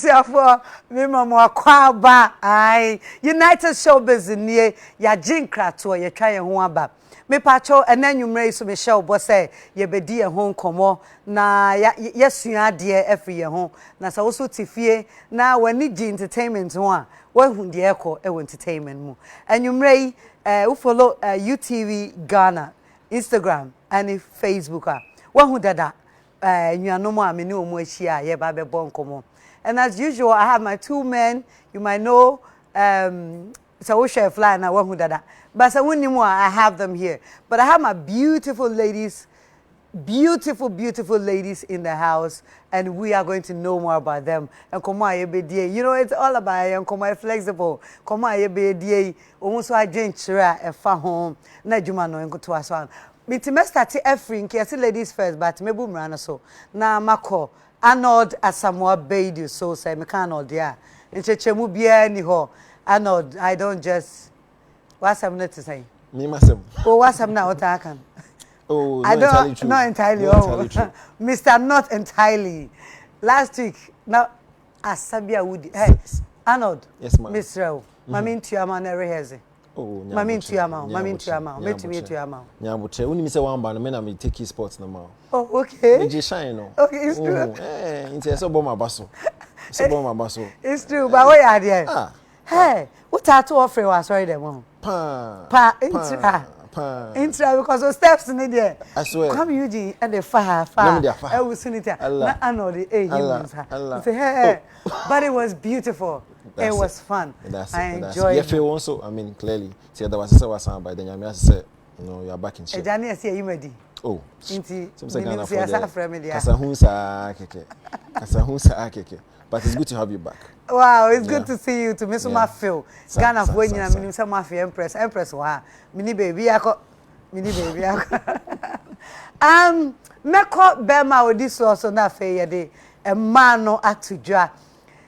Ebusiafo me mama kwaba ai United Showbiz nie ya jinkrato ye twa ye ho aba me pacho enanwumre so me show bo say ye bedi ye ho nkomo na yesua de efri ye ho na sa wo so tifie na wani gi entertainment ho a wahu de ekọ entertainment mu enwumre we follow UTV Ghana Instagram and Facebook wahu dada nyanom a me ne omo ahia ye ba be bo nkomo. And as usual, I have my two men. You might know, so we share fly now. But so I have them here. But I have my beautiful ladies, beautiful ladies in the house, and we are going to know more about them. And come on, you know, it's all about and come on, flexible. Come on, almost I drink chira a fa home. Na juma no go to us one. Me to start every in case ladies first, but me boom rana so. Na mako. Arnold Asamoah Baidu so say me can all there. Nchechemu bia ni ho. Arnold, I don't just what's I'm not to say. Me myself. Oh, what's I'm not what I can. Oh, I don't entirely true. not entirely. Not entirely true. Mr. Not entirely. Last week now Asabia Woody. Hey, Arnold. Yes, ma'am. Mr. Mami ntuama na reheze. Oh, Mami ntuama. Metumi ntuama. Nyabuche. Uni mi say one band me na me take sports na ma. Oh, okay. Me shine no. Okay, it's true. It's so bomb baso. So bomb baso. It's true, but what are there? Ah. Hey, what are to offer was sorry them. Pa intra because those steps in there. I swear. Come Eugene and the fire. I will soon it. I know the humans. Say hey, but it was beautiful. It was fun. I enjoyed it. Yeah, also, I mean, clearly, see, there was a sound by then. I said, you know, you're back in shape. Johnny, I see you ready. Oh, Inti, but it's good to have you back. Wow, it's good to see you. To miss my feel. Ghana when you know, some mafia empress. Wow, mini baby, Meko Bema with this also na fair day. A man no act to draw.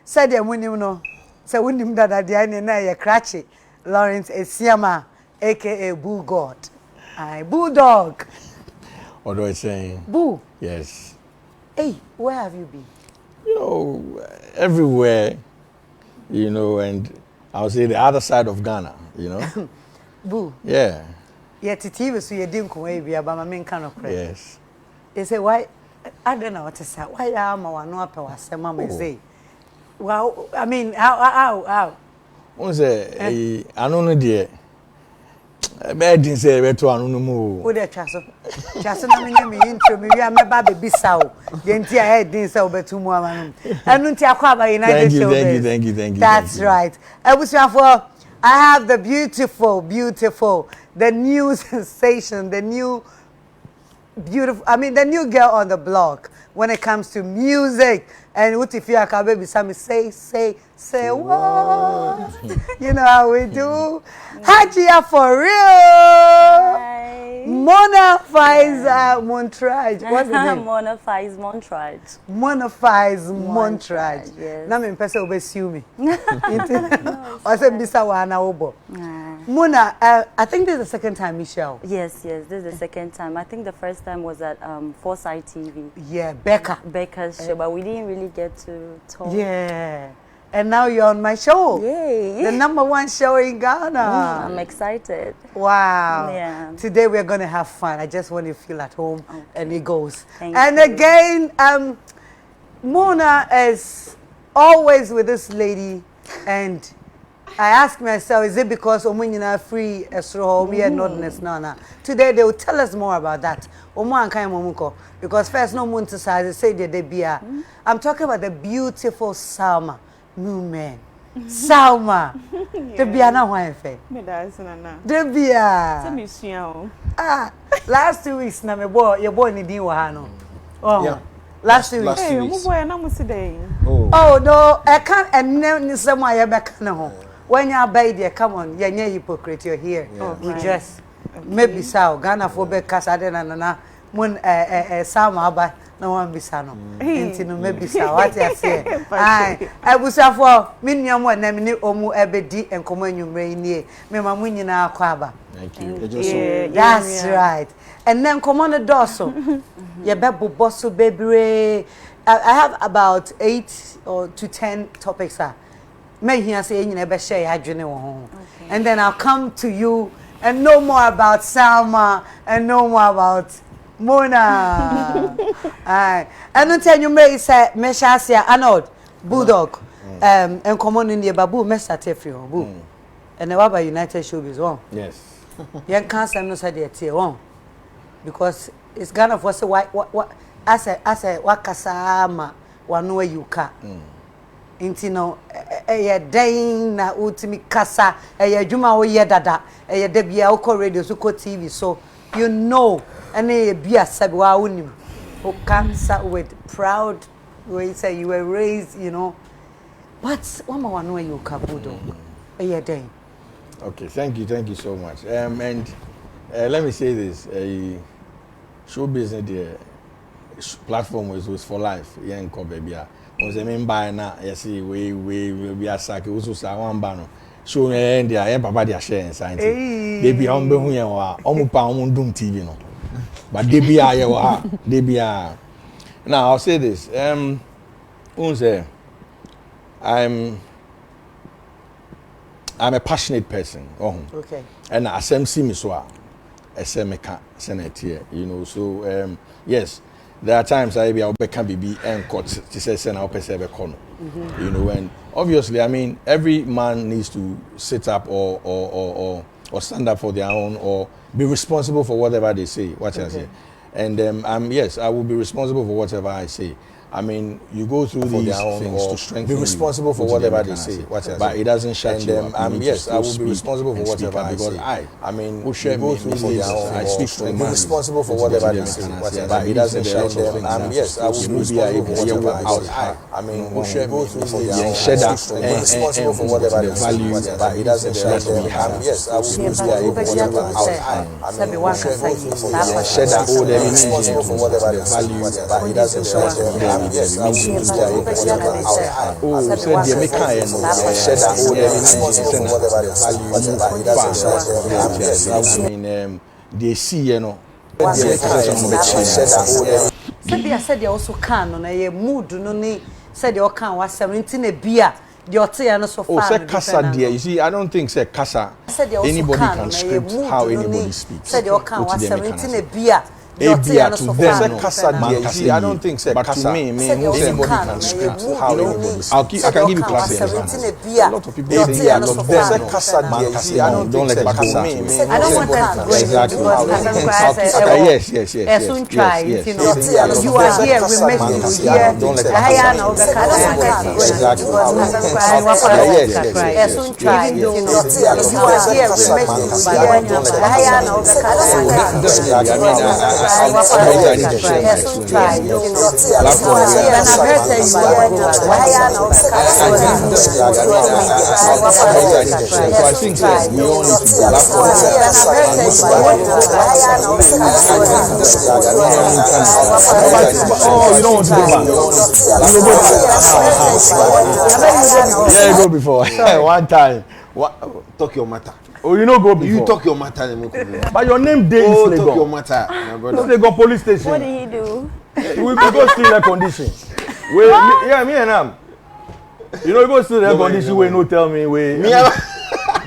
Said them when you know. So when him that at the end na ye cratchy. Lawrence Esiama, aka Bull God. Bulldog. What do I say? Boo. Yes. Hey, where have you been? You know, everywhere, you know, and I would say the other side of Ghana, you know. Boo. Yeah. Yeah, TV so you didn't come away about my main kind of credit. Yes. They say, why? I don't know what to say. Why am I no up or say, Mama say? Well, I mean, how? One say, I don't know, dear. I didn't say better I don't know. Who the chasso na me intro me we baby bisaw. Yenti I didn't say betu mu amanu. Anu nti akwa ba United Showbiz. Thank you. That's right. Ebusiafo, I have the beautiful, the new sensation, the new beautiful, I mean the new girl on the block when it comes to music. And what if you are baby Sammy say what? You know how we do. Hajia for real. Hi. Mona Faiz Montrage. What's the name? Mona Faiz Montrage. Mona Faiz Montrage. Yes. Na me pese obesue me. I said bisa wa na obo. Mona, I think this is the second time you show. Yes, this is the second time. I think the first time was at 4reall TV. Yeah, Becca's show, but we didn't really get to talk. Yeah. And now you're on my show. Yay. The #1 show in Ghana. I'm excited. Wow. Yeah. Today we're going to have fun. I just want you to feel at home. Okay. And it goes. Thank and you. Again, Mona is always with this lady. And I ask myself, is it because Omunina free esro we are notness nana? Today they will tell us more about that. Because first no moon to say they be. I'm talking about the beautiful Salma Mumun. Salma. The Biana Wife. The Bia. Last 2 weeks na me boy your boy ni di wahano. Oh. Yeah. Last 2 weeks. Hey, oh no, I can't and then someone you back na when you baby come on, you're hypocrite, you're here. Yeah. We just maybe so Ghana for be kasa de na mun Salma aba na wan bisa no. Enti no maybe so what you say. Ai, ebusafo minnuam na me ni omu ebedi enkomo anwumre ni me ma mun nyina akwa aba. Thank you. That's right. And then come on the dosso. You be bosso bebre. I have about 8 or to 10 topics. May hear say you never share and then I'll come to you and know more about Salma and know more about Mona. And then tell you may say Meshasia Arnold Bulldog and common in the babu Mesa Tefio boo. And the Waba United Showbiz one. Yes. Young cancer no said it one. Because it's Ghana for say what I say wakasama one way you ka. Inti no dain na ultimi kasa juma o ye dada debia o radio so ko TV so you know ene bia sabi wa unim o cancer with proud way say you were raised you know but one more one way you ka budo dain. Okay, thank you so much. And let me say this, show business the platform was for life. Yeah, in baby. Was a member na yes we are sake also sa one bano show end there papa dia share inside they be on be hu yan wa omu pa omu dum TV no but they be aye wa they be now I'll say this say I'm a passionate person okay and asem see me so esemeka senator you know so yes. There are times I be can be and cut to say send out you know, and obviously I mean every man needs to sit up or stand up for their own or be responsible for whatever they say. What I say, and yes, I will be responsible for whatever I say. I mean, you go through these things to strengthen. Be responsible for whatever they say. But it doesn't shut you up. Yes, I will be responsible for whatever I say. I mean, go through these. I speak to be responsible for whatever they say. But it doesn't shut you up. Yes, I will be responsible for whatever I say. I mean, go through these. Share that. Responsible for whatever they value. But it doesn't shut you up. Yes, I will be responsible for whatever I say. Share that. Responsible for whatever they value. But it doesn't shut you up. Yes, I will be responsible for whatever I say. Oh, said the American said that all the responsible for whatever they value. But it doesn't shut you up. Yes, I mean, they see, you know. Said they also can on a mood, no need. Said you can was 17 a beer. Your tea so far. Oh, say Casa dear. You see, I don't think say Casa. Anybody can script how anybody speaks. Said you can was 17 a beer. Abia to them, Casa dear. You see, I don't think say Casa. But to me, anybody can script how anybody speaks. I can give you class a lot of people say a lot of them. Say Casa dear. You see, I don't let it Casa. I don't want that exactly. Yes. Yes. Soon try. You know, you are here. We met you here. Hajia now the exactly. Yes. Soon try. You know, you are here. We met you here. Hajia now the soon try. You know, I think we all need to go back you don't want to go back. You go back. Yeah, go before. One time. Talk your matter. Oh, you know go before. You talk your matter. But your name day is Lagos. Talk your matter. No, they go police station. What did he do? We go steal air condition. Yeah, me and him. You know, you go steal air condition. We no tell me we.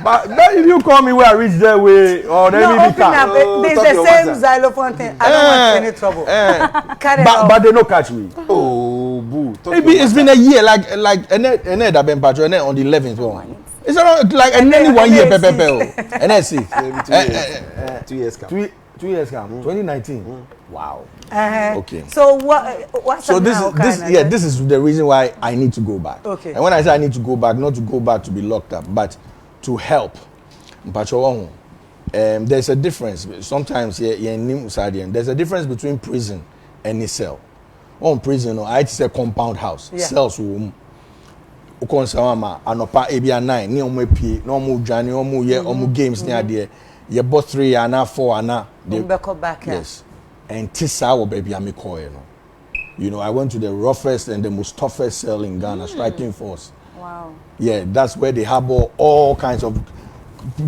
But if you call me where I reach there way or then no, open up. There's the same xylophone thing. I don't want any trouble. But they no catch me. Oh, boo. It's been a year like and then that been patrol and then on the 11th one. It's around like and then 1 year and then see 2 years come. 2 years come. 2019. Wow. Okay. So what's so this is the reason why I need to go back. Okay. And when I say I need to go back, not to go back to be locked up, but to help. There's a difference. Sometimes there's a difference between prison and a cell. On prison, I say compound house. Yeah. Cells room. Ukonsawama anopa ebia 9 ni omo pie no omo dwane omo ye omo games ni ade ye bo 3 ana 4 ana they back. Yes. And tisa wo baby am call you know. You know, I went to the roughest and the most toughest cell in Ghana, striking force. Wow. Yeah, that's where they harbor all kinds of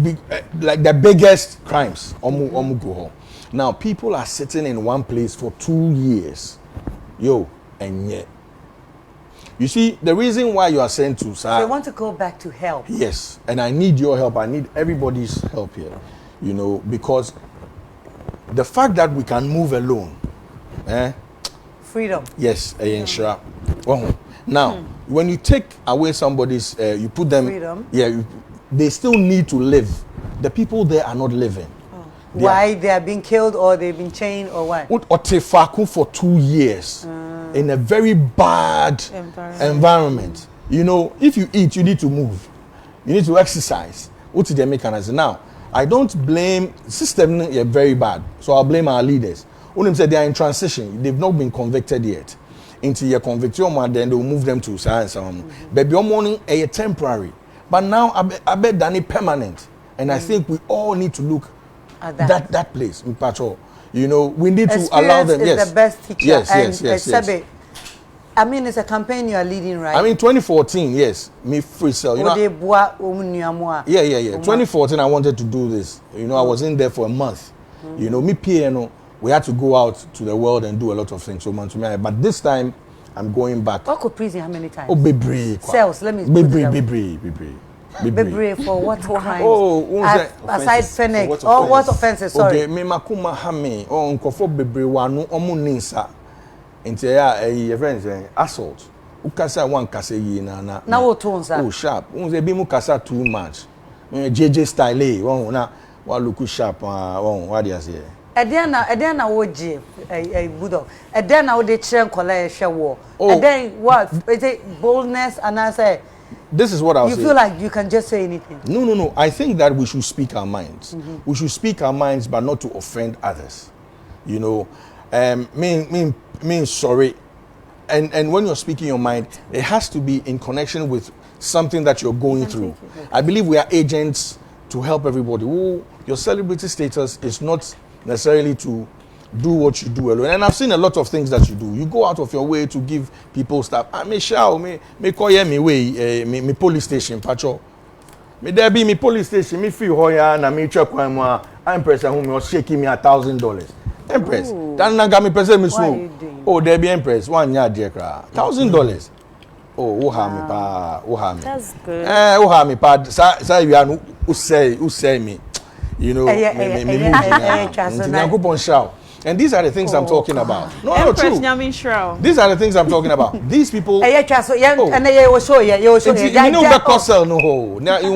big, like the biggest crimes. Omu go home. Now people are sitting in one place for 2 years. Yo, and yet You see, the reason why you are sent to So they want to go back to help. yes, and I need your help. I need everybody's help here, you know, because the fact that we can move alone, Freedom. yes, well, now when you take away somebody's, you put them, Freedom. yeah, they still need to live. The people there are not living. Why they are being killed or they've been chained or what? Otefaku for 2 years in a very bad environment. You know, if you eat, you need to move. You need to exercise. What is the mechanism? Now, I don't blame system very bad, so I'll blame our leaders. When say they are in transition, they've not been convicted yet. Into your conviction, then they'll move them to science. Baby, your morning a temporary, but now I bet that is permanent. And I think we all need to look at that place in patrol. You know, we need to allow them. Is the best teacher. Yes. I mean, it's a campaign you are leading, right? I mean, 2014, yes, me free cell. You know, yeah. 2014, I wanted to do this. You know, I was in there for a month. You know, me piano, we had to go out to the world and do a lot of things. So, but this time, I'm going back. What could prison? How many times? Oh, baby. Cells. Let me. Baby for what crimes? Aside Fennec. What offenses? Sorry. Okay, me makuma hame. Oh, nkofo bebre wanu omu ninsa. Into your friends assault. Ukasa one kase yi na. Na wo tone sir. Oh sharp. Unze bi mu kasa too much. JJ style. One na wa look sharp. One what do you say? Eden na wo je Bulldog. Eden na wo de chere nkola e hwe wo. Eden what? Is it boldness and I say this is what I was saying. You feel like you can just say anything? No. I think that we should speak our minds. We should speak our minds, but not to offend others. You know, mean sorry. And when you're speaking your mind, it has to be in connection with something that you're going through. I believe we are agents to help everybody. Your celebrity status is not necessarily to do what you do alone. And I've seen a lot of things that you do. You go out of your way to give people stuff. Me shout, me call me way, me police station, patrol. Me there be me police station, me feel hoya na me check one more. Empress who me was shaking me $1,000. Empress. That na me present me so. Oh, there be Empress. One year dear cra. $1,000. Oh, me. That's good. Me pa. Say you are who say me. You know, and these are the things I'm talking about. No, true. These are the things I'm talking about. These people. You know the cosel no ho. Now you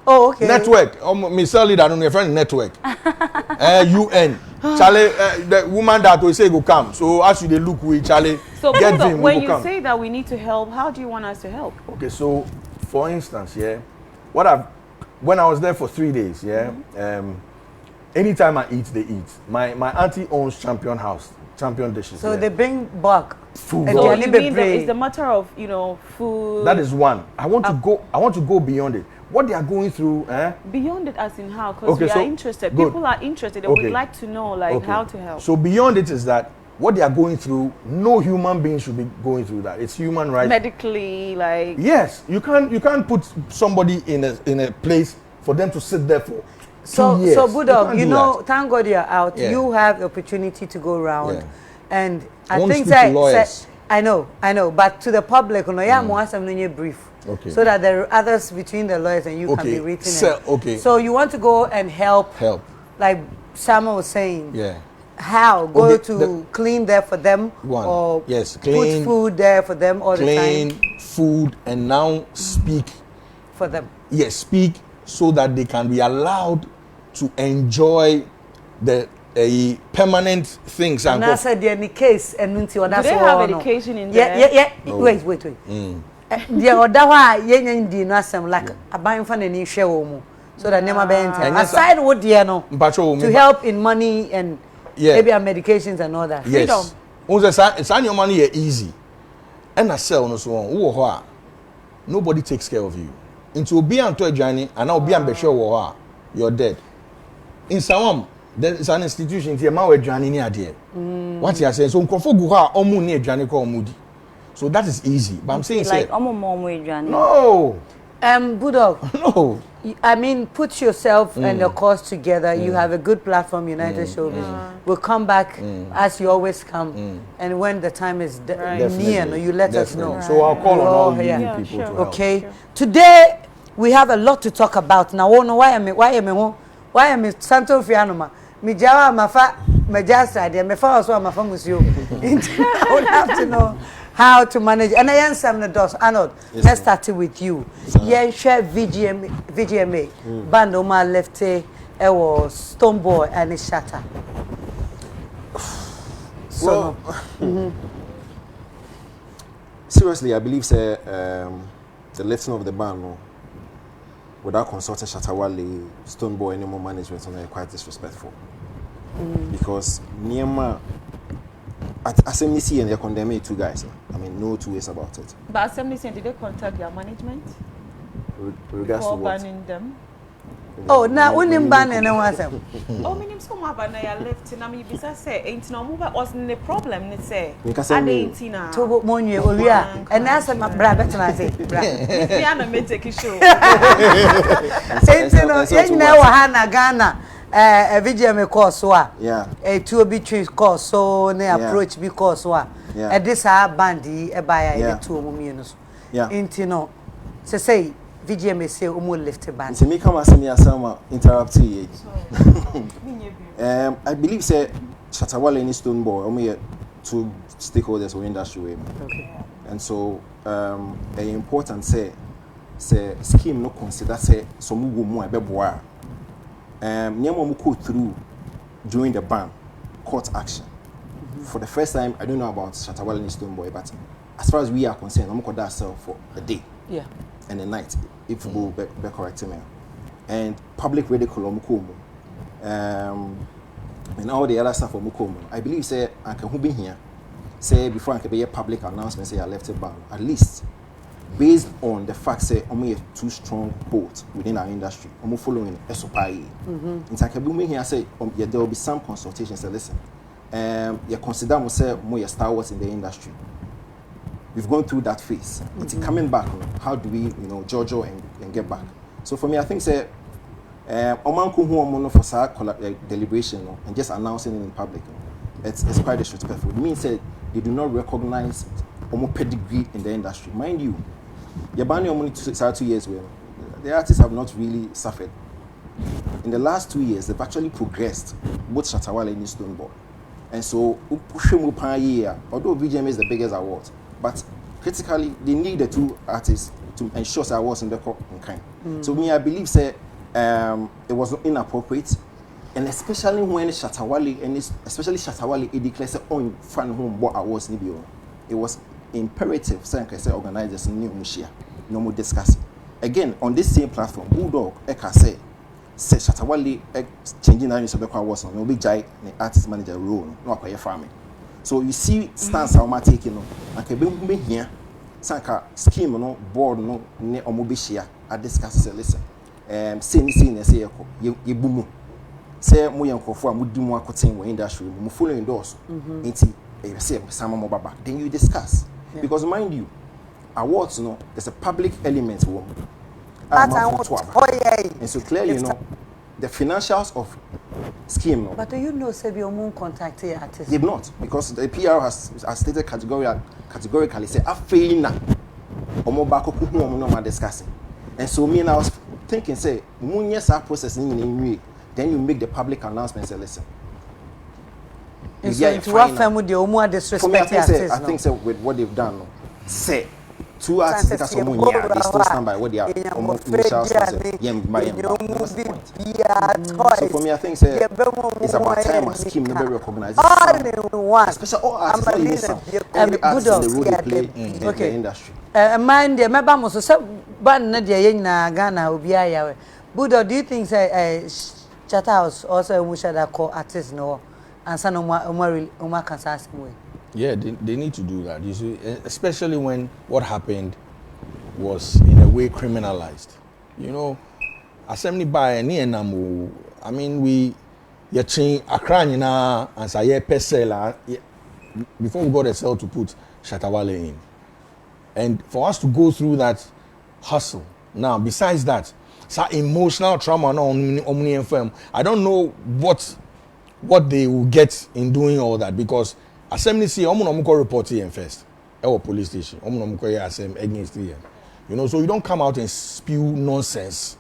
oh, okay. Network. Me sell it on your friend network. UN. Charlie, the woman that we say go come. So as you they look with Charlie. So when you say that we need to help, how do you want us to help? Okay, so for instance, when I was there for 3 days, anytime I eat, they eat. My auntie owns champion dishes. So they bring back food. And so you mean it's the matter of food. That is one. I want to go beyond it. What they are going through, Beyond it as in how? Because we are interested. Good. People are interested and we'd like to know how to help. So beyond it is that what they are going through, no human being should be going through that. It's human rights. Medically, like yes, you can't put somebody in a place for them to sit there for 2 years. So Bulldog, thank God you're out. Yeah. You have the opportunity to go around, and I think that I know, but to the public, brief. Okay. So that there are others between the lawyers and you can be written. So you want to go and help, like Salma was saying. Yeah. How? Go to clean there for them? Or clean, put food there for them all the time? Clean food and now speak. For them? Yes, speak so that they can be allowed to enjoy the permanent things. And I said, any case and do they have education in there? Yeah. No. Wait. The other one, like a buying for any show. So that never be aside what to help in money and maybe medications and all that. Yes. It's your money easy. And I sell no so on. Nobody takes care of you. Into be and to journey and now be and sure you're dead. In Sawam, there is an institution here, my journey near there. What you are saying, so Kofoguha, Omu near Journey called Moody. So that is easy. But I'm saying like mom journey. No. Bulldog. No. I mean, put yourself and the cause together. You have a good platform, United Showbiz. We'll come back as you always come. And when the time is near, you let us know. Right. So I'll call on all you people sure. to help. Okay. Sure. Today, we have a lot to talk about. Now, why am I Santo Fianoma? Me jawa mafa majasa de me fa so mafa musio. I would have to know how to manage. And I answer the dos. Arnold, let's start with you. Yeah, share VGMA. Band Oma lefty. It was Stone Boy and it shatter. So, seriously, I believe the lifting of the ban without consulting Shatawale, Stone Boy, any more management on quite disrespectful. Because Niema, Assembly C and they condemn two guys. I mean, no two ways about it. But Assembly C, did they contact their management? Regards to what? Banning them? Oh, now when him ban and was him. Oh, my name's come up and I left and I'm busy say ain't no move wasn't the problem, they say. Because I ain't now. To money oh yeah. And that's my brother better I say. Me and me take a show. Ain't no, you know Hana Ghana. A VGMA course wa. Yeah. A 2 B3 course so ne approach because wa. Yeah. This are bandy a buyer Yeah. 2 muminus. Yeah. Ain't no. Say VGMA say umo lift band. So me come as me Salma interrupt you. I believe say Shatawale and Stone Boy only two stakeholders in industry. Okay. And so important say scheme no consider say so mugu mo ebeboa. Nyama mu go through during the ban court action. For the first time, I don't know about Shatawale and Stone Boy, but as far as we are concerned, I'm going to sell for a day. Yeah. And a night, if you will be correct me. And public ridicule Mukumu. And all the other stuff for Mukumu. I believe say I can be here. Say before I can be a public announcement say I left it ban. At least based on the fact say only a too strong hold within our industry. I'm following SOPI. In fact, I can be here say there will be some consultations. Say listen. You consider myself more stalwarts in the industry. We've gone through that phase. It's coming back. How do we, Jojo and get back? So for me, I think say, Omanku who are for deliberation and just announcing it in public. It's quite disrespectful. It means that they do not recognize Omo pedigree in the industry. Mind you, Yabani only 2 years where the artists have not really suffered. In the last 2 years, they've actually progressed, both Shatawale and Stone Boy. And so, although VGMA is the biggest award, but critically, they need the two artists to ensure that awards in the court in kind. So, me, I believe say, it was inappropriate, and especially when Shatawale, and especially Shatawale, it declares on fan home what awards need be. It was imperative, say organizers no more discuss. Again, on this same platform, Bulldog, Eka say Shatawale changing that news about awards no be jai the artist manager role no akwye farming. So you see stance how ma taking no aka be here sanka scheme no board no ne omo be share I discuss say listen say na say ye bumu say mo yankofo a mo di mo akoten wo industry mo following doors enti e say sama mo baba then you discuss because mind you awards no there's a public element wo and so clearly the financials of scheme no. But do you know Sebi Omun contacted artists? Did not, because the PR has stated categorically say afeina omo bako ku hu omo no ma discussing. And so me and I was thinking say munye sa process ni then you make the public announcement say listen. And so into what family the omo disrespect artists? I think so with what they've done no. Say two artists because they still stand by what they are initials say so for me I think say it's about time a scheme no be recognized especially all artists every artist in the role they play in the industry mind the member must say ban na dey na Ghana obi ayawe Bulldog, do you think say Chatter House also we should call artists no and some Oma can say way? Yeah, they need to do that. You see, especially when what happened was in a way criminalized. You know, assembly by any namu. I mean, we change Accra na and say per cell before we got a cell to put Shatawale in, and for us to go through that hustle Now, besides that, so emotional trauma no omni firm. I don't know what they will get in doing all that because assembly see omo report here first. Our police station. Omo here against here. You know, so you don't come out and spew nonsense.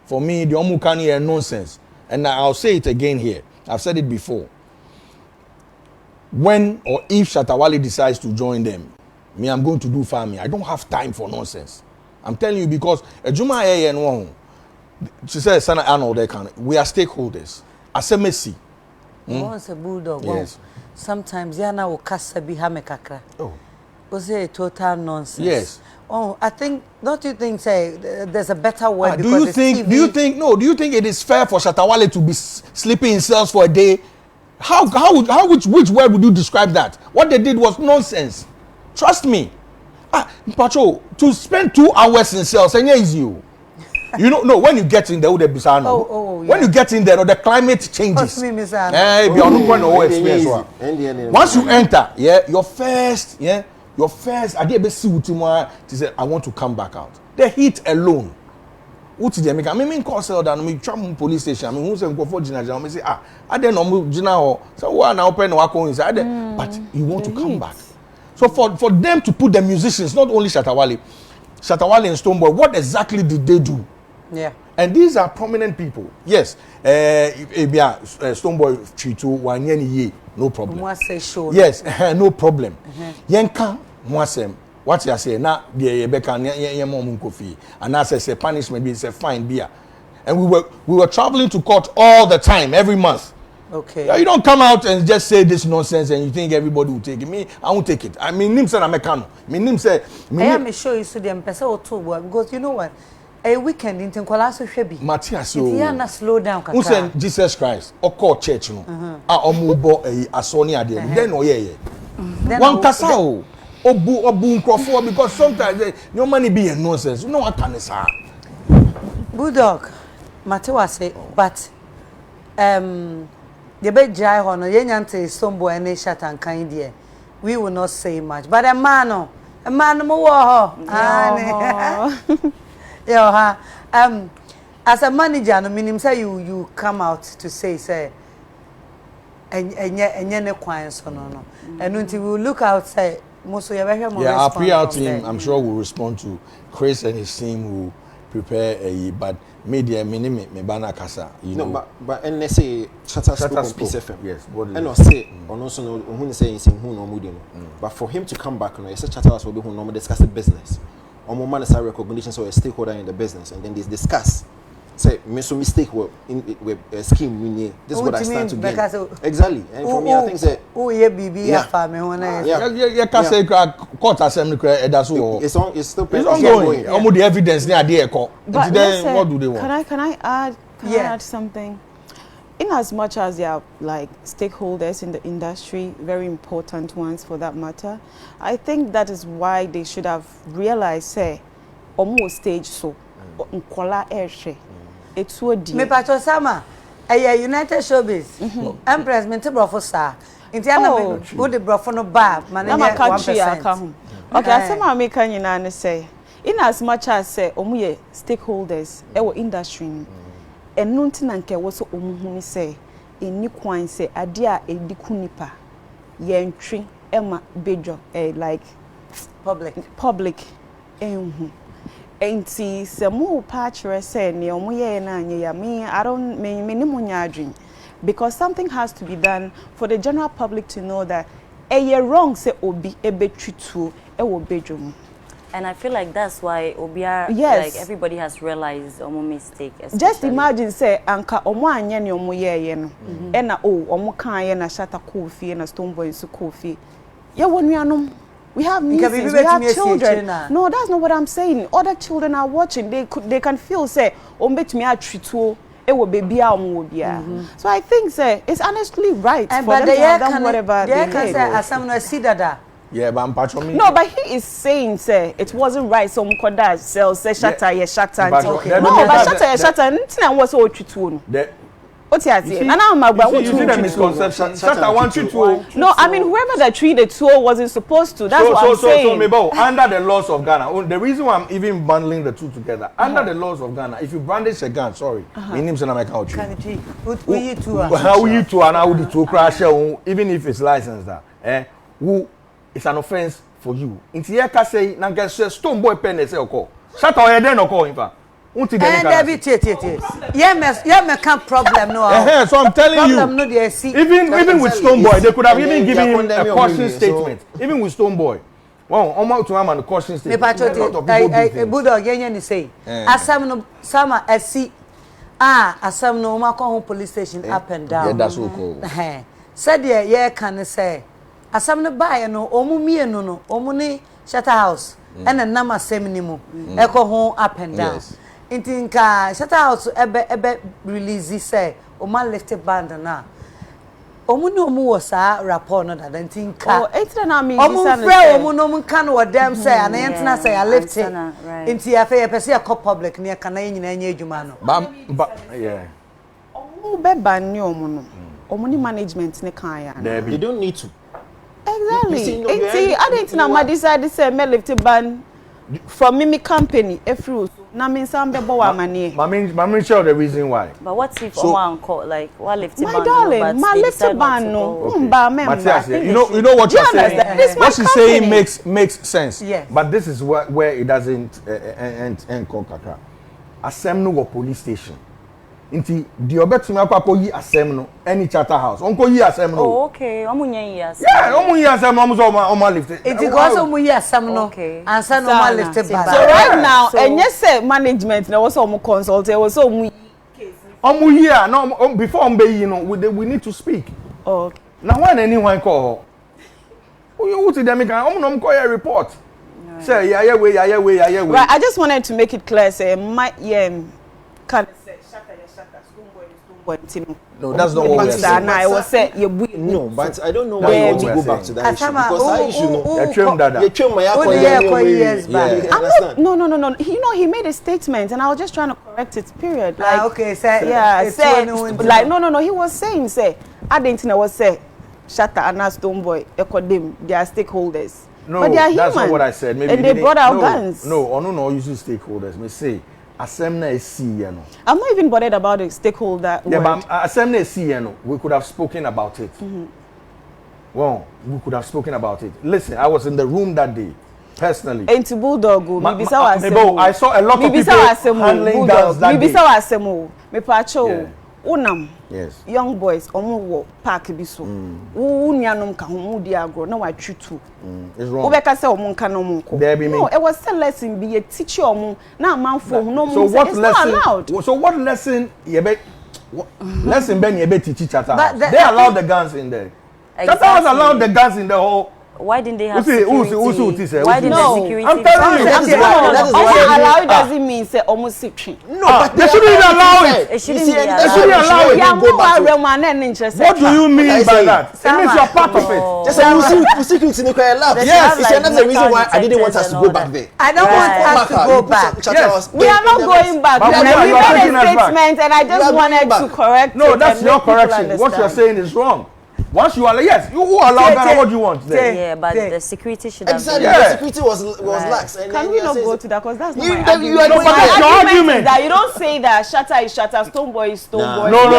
For me, the omo can hear nonsense. And I'll say it again here. I've said it before. When or if Shatawale decides to join them, me, I'm going to do farming. I don't have time for nonsense. I'm telling you because Ejuma and one. She said, "Sana Arnold, we are stakeholders." Asemesi. Once a bulldog. Yes. Sometimes yana will cast a bihame kakra. Oh. Was it total nonsense? Yes. Oh, I think. Don't you think? Say there's a better word. Do you think? Do you think? No. Do you think it is fair for Shatawale to be sleeping in cells for a day? Which word would you describe that? What they did was nonsense. Trust me. Pacho, to spend 2 hours in cells, and is you. You know, no, when you get in there, yeah. When you get in there, the climate changes. Once you enter, your first, I did be see to say I want to come back out. The heat alone. What did they make? I mean, call cell down, me tram police station. I mean, who's going for Gina? I say, I don't know Gina. So one open wako inside. But you want to come back. So for them to put the musicians, not only Shatawale and Stonebwoy, what exactly did they do? Yeah. And these are prominent people. Yes. Stonebwoy Chitu, Wanyen no problem. Yes, no problem. Yenka Mwasem, what you say now, the Rebecca Kofi, and as I say, punishment is a fine beer. And we were traveling to court all the time, every month. Okay. You don't come out and just say this nonsense and you think everybody will take it. Me, I won't take it. I mean, Nim said I'm a mechanic. Nim said, I am sure you see them person or two because you know what? A weekend in Tinkwalaso Shebi. Matthias, so you not slow down. Who said Jesus Christ or call church? No, Omubo a Sonia there. Then oh yeah. One casao obu crofo because sometimes your money be a nonsense. You know what can say? Bulldog, Matewa say, but the bed jai hono yenyante Stonebwoy and Shatan kind there. We will not say much, but a man mo ho. Yeah, as a manager, no meaning say you come out to say and ne kwan so no. And until we look out say most of your our PR team, I'm sure will respond to Chris and his team will prepare but media me bana kasa you know but and let's say chatter spoke Peace FM yes and no say on also no who say who no mudi no but for him to come back no yes chatter will be who no discuss the business on man is a recognition so a stakeholder in the business and then they discuss say me so mistake with scheme this is what I stand to gain exactly and for me I think say BB family yeah can say court assembly that's all it's still ongoing almost the evidence there then what do they want can I add something in as much as they are like stakeholders in the industry, very important ones for that matter, I think that is why they should have realized say almost stage so nkola ehwe etu odi me pato sama United Showbiz Empress me te brofo star nti ana me wo de brofo no ba man na country account okay asema me kan nyina ne say in as much as say omo stakeholders e industry enu nti na nke wo so omuhuni say eni kwan say ade a ediku nipa ye ntwi ema bejo like public enhu enti se mo patchere say ne omo ye na anye ya me I don't me ni munya adwin because something has to be done for the general public to know that wrong say obi ebetwitu wo bejo. And I feel like that's why Obia, yes. like everybody has realized omo mistake. Just imagine say anka omo anya ne omo ye no. E na omo kan ye na Shatta Kofi na Stonebwoy so Kofi. Ye wonuanom. We have nieces, we have children. No, that's not what I'm saying. Other children are watching. They can feel say ombetumi atwituo e wo baby a omo obia. So I think say it's honestly right for them to have done whatever they can say asamno sidada. Yeah, but I'm patrolling. No, but he is saying, say, it wasn't right. So Mukoda sells, say, Shatta, Shatta. Okay. No, but Shatta, Shatta, nothing was all true. Nana Magba, you see the misconception. Shatta, I want you to. No, I mean whoever that treated two wasn't supposed to. That's what I'm saying. So maybe under the laws of Ghana, the reason why I'm even bundling the two together, under the laws of Ghana, if you brandish a gun, sorry, my name's an American. How you two and how the two crash, even if it's licensed, who it's an offense for you. In the year, say, Nanka stone boy pen, say, call. Shatta, or then, or call him. And yeah, can't problem no. So I'm telling you, no, even with Stoneboy, they could have even given him a caution statement. Even with Stoneboy, well, almost to him and a caution statement. Bulldog, you say, Asam no Sama SC, Asam no ma home police station up and down. Yeah, that's okay. Said yeah, can say, Asam no buy no, omu me no, omuni Shatta house, and a nama seminimo, echo home up and down. Intinka Shatta house ebe release say Oma lifted band na omu no mu was a rapport no that intinka oh it's na me omu frɛ omu no mu kan wo dem say ana yentina say I lift it inti afa ye pese e public ne kana nyina nya adwuma no yeah omu be ban ni omu no omu ni management ne kan ya you don't need to exactly inti I didn't na ma decide say me lift ban from Mimi company every na me nsam be bowa mane Mami show the reason why. But what if one call like what lifted ban? My darling, my lifted ban no. Matthias, you know what you're saying. What she's saying makes sense. Yes. But this is where it doesn't end Kakra. Asem no go police station. Inti the obetumi akwapo yi asem no any charter house. Onko yi asem no. Oh okay. Omunye yi asem. Yeah, omunye asem no omo lift it. It because omunye asem no. And say no ma lift it back. So right now, and yes say management na was omo consult, was omu case. Omu here no before ombe yi no we need to speak. Okay. Now when anyone call who to them can omo no call a report. Say yeah way. Right, I just wanted to make it clear say my can say Shatta no, that's not what we're saying. I was say no, but I don't know why you want to go back to that issue because that issue no. No. You know he made a statement and I was just trying to correct it. Period. Like okay, say yeah, say like no. He was saying say I didn't know what say Shatta and Stoneboy Ekodem they are stakeholders. No, but they are that's human. not what I said. Maybe and they brought out guns. No, you use stakeholders. Me say Assemna is C, you know. I'm not even bothered about the stakeholder. Yeah, but Assemna is C, you know. We could have spoken about it. Well, we could have spoken about it. Listen, I was in the room that day, personally. And to Bulldog, I saw a lot of people handling guns that day. Me pacho, unam. Yes. Young boys, omo park biso. Unyanom ka homu di agro na wa twitu. It's wrong. Obeka say omo nka no mo ko. No, it was a lesson be a teacher omo na amanfo no mo say it's not allowed. So what lesson lesson ben yebe teach Shatta? They allowed the guns in there. Exactly. Shatta has allowed the guns in the whole. Why didn't they have security? Why didn't the security? I'm telling you, that is why allow it doesn't mean say almost security. No, but they shouldn't allow it. It shouldn't be allowed. They shouldn't allow it. What do you mean by that? It means you're part of it. Just say security no quite allowed. Yes, that's the reason why I didn't want us to go back there. I don't want us to go back. Yes. We are not going back. We made a statement and I just wanted to correct it. No, that's your correction. What you're saying is wrong. Once you allow, yes, you allow Ghana what you want there. Yeah, but the security should have exactly. been. The security was lax. And can we not go to that? Because that's not my argument. argument. But that's your argument. That you don't say that Shatta is Shatta, Stoneboy is Stoneboy. No.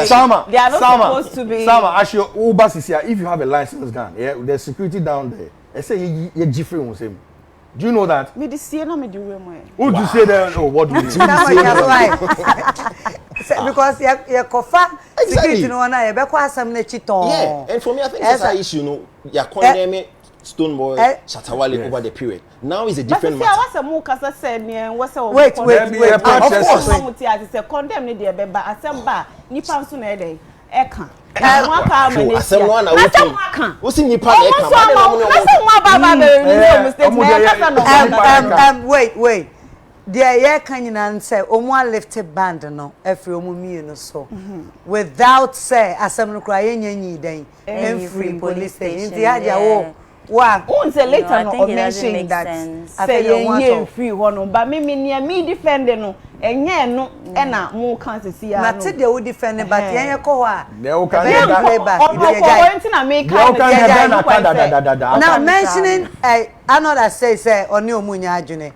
Salma, they are not supposed to be. Salma, as your Uber is here, if you have a license gun, yeah, there's security down there. They say you're different with him. Do you know that? Me the say na me the room. Who do you say that? Oh, what do you mean? Because you kofa security no na you be kwa asam na chiton. Yeah, and for me I think that's an issue, you are condemning Stoneboy Shatta over the period. Now is a different matter. What's a more kasa said what's a wait. Of course, condemn ni dey be ba asem ba nipa nso na e dey e kan. Wait. There ye can say omo lifted band no every omo mienu so without say asem no cry nyanyi den free police station the Hajia Wow. Won't say later I no think or it doesn't mention make that sense. say you want ye to- free one but me defend no enye no e na mo kan se ya na no te de wo defend but yen ye ko ha They will come Be here. play back on if you ko jai. went na me They will kan come here. Then I da. Now mentioning another say oni omunya adwene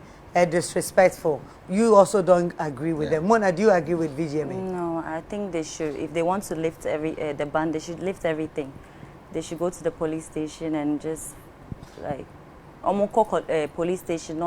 disrespectful. You also don't agree with them. Mona, do you agree with VGMA? No, I think they should. If they want to lift the ban, they should lift everything. They should go to the police station and just like police station.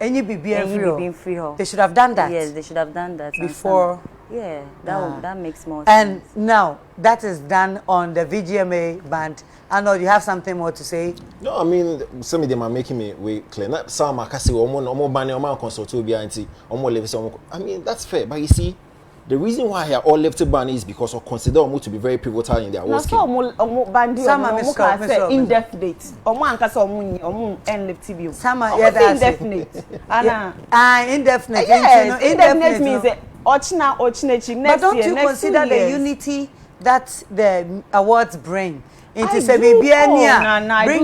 Any be being free. They should have done that. Yes, they should have done that before. Yeah, that makes more And sense. now that is done on the VGMA band. I know you have something more to say. No, I mean, some of them are making me way clear. Not some are kasi omo bani omo consult to be anti omo level. I mean, that's fair. But you see, the reason why I all left ban is because I consider omo to be very pivotal in their work. so omo bandi omo ka say indefinite. Omo anka say omo end left bi. Sama yeah that's indefinite. Ana indefinite. Yes, indefinite means ochina next year. But don't you consider the unity that the awards bring? Into say bring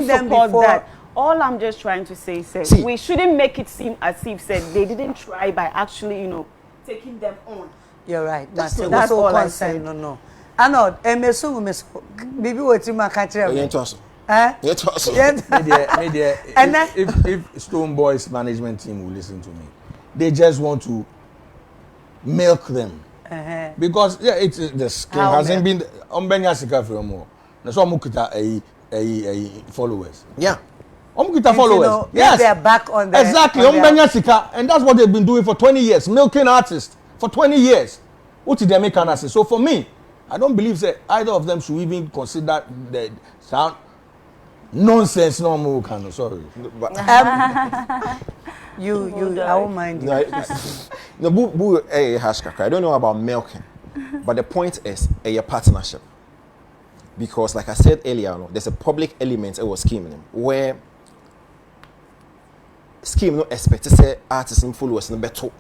them before that. All I'm just trying to say is we shouldn't make it seem as if said they didn't try by actually, taking them on. You're right. That's all I said. No. I know. Emesu baby wetin ma ka kire me. If Stone Boys management team will listen to me, they just want to milk them. Because it's the scheme hasn't been ombenya sika for more. Na so mukita followers. Yeah. Omukita followers. Yes. They are back on the exactly. Ombenya sika, and that's what they've been doing for 20 years, milking artists for 20 years. What did they make an artist? So for me, I don't believe that either of them should even consider the sound nonsense no more kind of sorry. You I won't mind you. No, I don't know about milking, but the point is a partnership. Because, like I said earlier, there's a public element of scheme where scheme no expect to say artists and followers no better.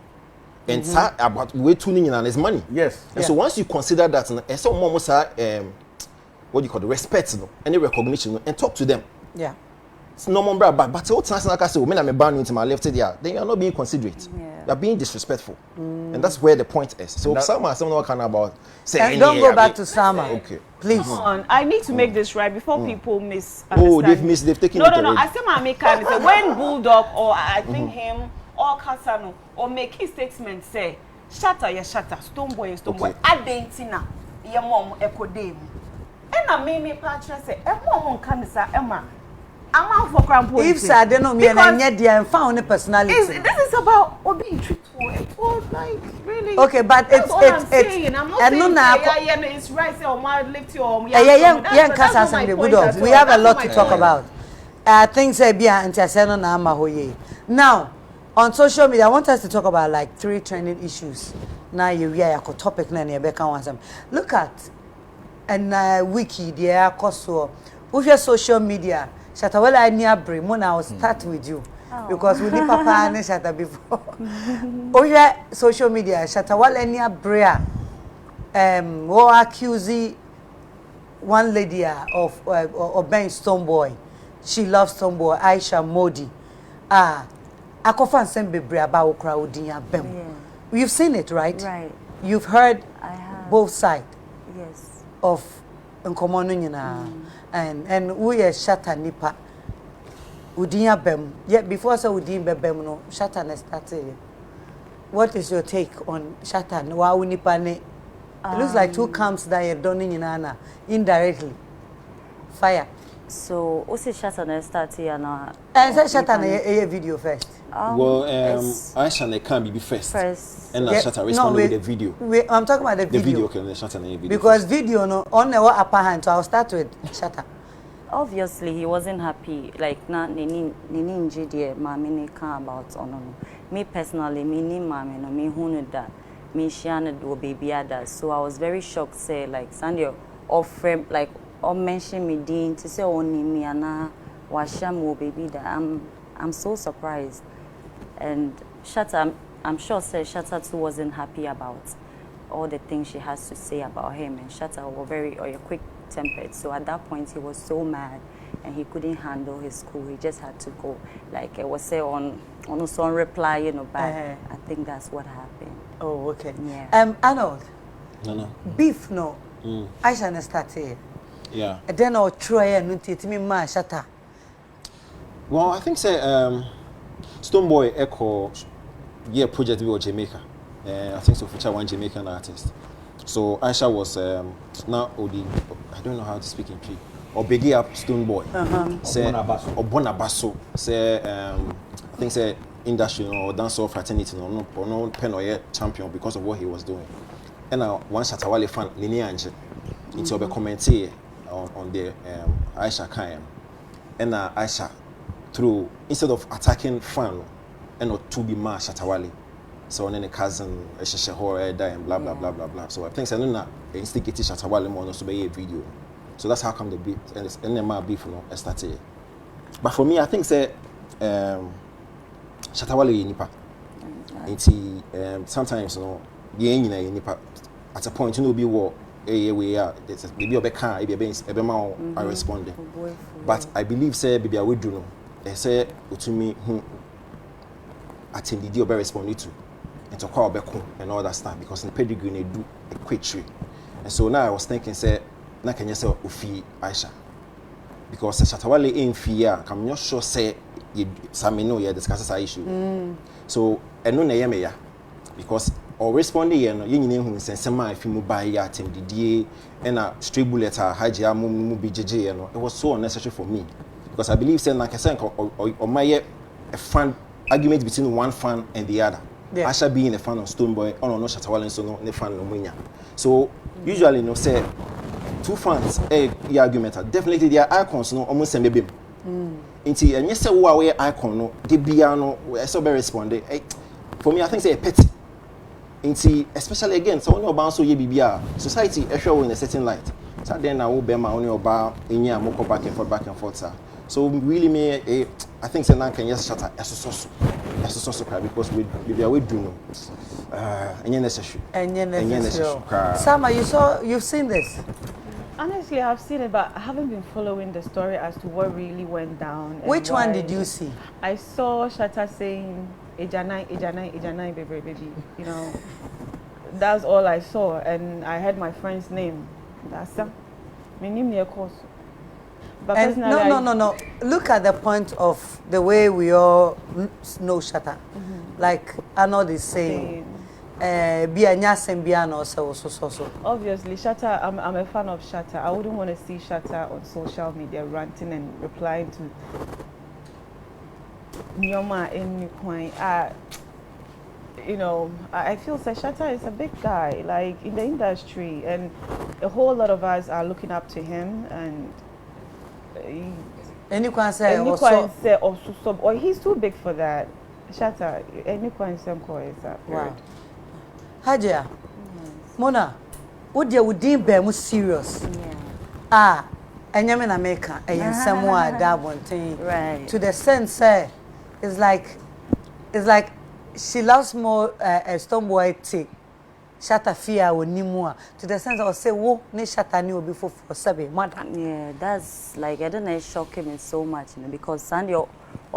And about way tuning in on his money. Yes. And so once you consider that, and so almost what do you call the respect, any recognition, and talk to them. Yeah. It's no more but what times like I say, when I'm bound into my left there, then you're not being considerate. Yeah. You're being disrespectful. And that's where the point is. So someone kind about saying don't go back to Sama. Okay. Please. I need to make this right before people misunderstand. They've taken No. it already. I say my make when Bulldog or I think him or Kasano or make his statement say shatter, Stone Boy. Adentina, your mom echo dem. And I made me partner say, mom can say Emma. I'm out for cramp. If I don't know me and yet they found a personality. This is about being truthful. It was like really. Okay, but that's all I'm saying. I'm not saying it's right. Say, my lift your We have a lot to talk about. Things say be anti-seno na mahoye. Now, on social media, I want us to talk about like 3 trending issues. Now you hear a topic na ni ebe kan wansam. Look at and wiki there koso. With your social media, Shatawala Niabre, Mona, I will start with you. Because we need Papa and Shatta before. Over social media, Shatawala Niabre, who accuse one lady of being Stoneboy. She loves Stoneboy, Aisha Modi. Akofan Sembe about crowdinya bem. You've seen it, right? Right. You've heard I have. both sides. Yes. Of Nkomono and we are Shatta Nipa. Udinya Bem. Yet before so Udin Bem no Shatta ne started. What is your take on Shatta? Wa Nipa ne? It looks like 2 camps that you're done in Anna indirectly. Fire. So, what's the Shatta ne started and say Shatta ne video first. Well, Aisha can't be first. And Shatta responded with the video. I'm talking about the video. The video, okay, Shatta video. Because video no on the upper hand, so I'll start with Shatta. Obviously, he wasn't happy. Like, na nini njidi mami ne kan about onono. Me personally, me ni mami no me hunu da. Me shiana do baby ada. So I was very shocked. Say like Sandy or frame like or mention me din to say only me ana washam baby da. I'm so surprised. And Shatta, I'm sure say Shatta too wasn't happy about all the things she has to say about him. And Shatta was very quick-tempered. So at that point, he was so mad. and he couldn't handle his school. He just had to go. Like I was say on some reply, you know, but I think that's what happened. Oh, okay. Yeah. Arnold. No. Beef no. I shall start here. Yeah. And then I'll try and teach me my shatter. Well, I think say Stoneboy Echo project we were Jamaica. I think so feature one Jamaican artist. So Aisha was now Odi, I don't know how to speak in Tree. Or Biggie up Stoneboy. Say Obonabaso. Say I think say industry or dancehall fraternity or no pen or champion because of what he was doing. And now one Shatawale fan Nini Anje. It's over commenting on the Aisha Kayam. And Aisha through instead of attacking fan and not to be ma Shatawale. So then a cousin, a shehore, and blah blah blah blah blah. So I think I know that instigated Shatawale more to be a video. So that's how come the beef and then my beef started. But for me, I think say Shatawale nipa. Sometimes nipa at a point you know be war we are maybe obeka ebe ma I responding. But I believe say baby I will do no. They say to me attend the deal be responding to. And to call back and all that stuff because in the pedigree they do a quick tree. And so now I was thinking, say, na can you say Ufi Aisha? Because Shatawale in fear, I'm not sure say you Samino yeah discusses our issue. So and no na ya because or responding you know you who sense my if you buy ya team the and a straight bullet Hajia mu BJJ you know it was so unnecessary for me because I believe say na can or my a fan argument between one fan and the other. Yeah. Asha being a fan of Stoneboy, no Shatawale so no fan no Munya. So usually no say two fans argument definitely they are icons no almost same baby. Inti and yes say who are icon no they be no so be respond. For me I think say a petty. Inti especially again so when you bounce so ye bibia society show in a certain light. So then I will be my only about in ya moko back and forth sir. So really me I think say now can yes shatter so because we are do no Salma, you've seen this? Honestly, I've seen it, but I haven't been following the story as to what really went down. Which one did you see? I saw Shatta saying Ejanai, baby. You know, that's all I saw, and I heard my friend's name. That's my name near course. But and no. Look at the point of the way we all know Shatta. Like Arnold is saying, obviously, Shatta. I'm a fan of Shatta. I wouldn't want to see Shatta on social media ranting and replying to Nyoma in Nukwan. You know, I feel that Shatta is a big guy, like in the industry, and a whole lot of us are looking up to him and. Anyone say or he's too big for that. Shatta, anyone say is that. Wow. Hajia, Mona, would you be serious? Yeah. And you're in America, and somewhere that one thing. Right. To the sense, it's like she loves more a Stoneboy tea. Shatta fear with Nimua to the sense of say, "Wo, ne Shatta ni obi for 7 months." Yeah, that's like I don't know, it shocked me so much, you know, because Sandy or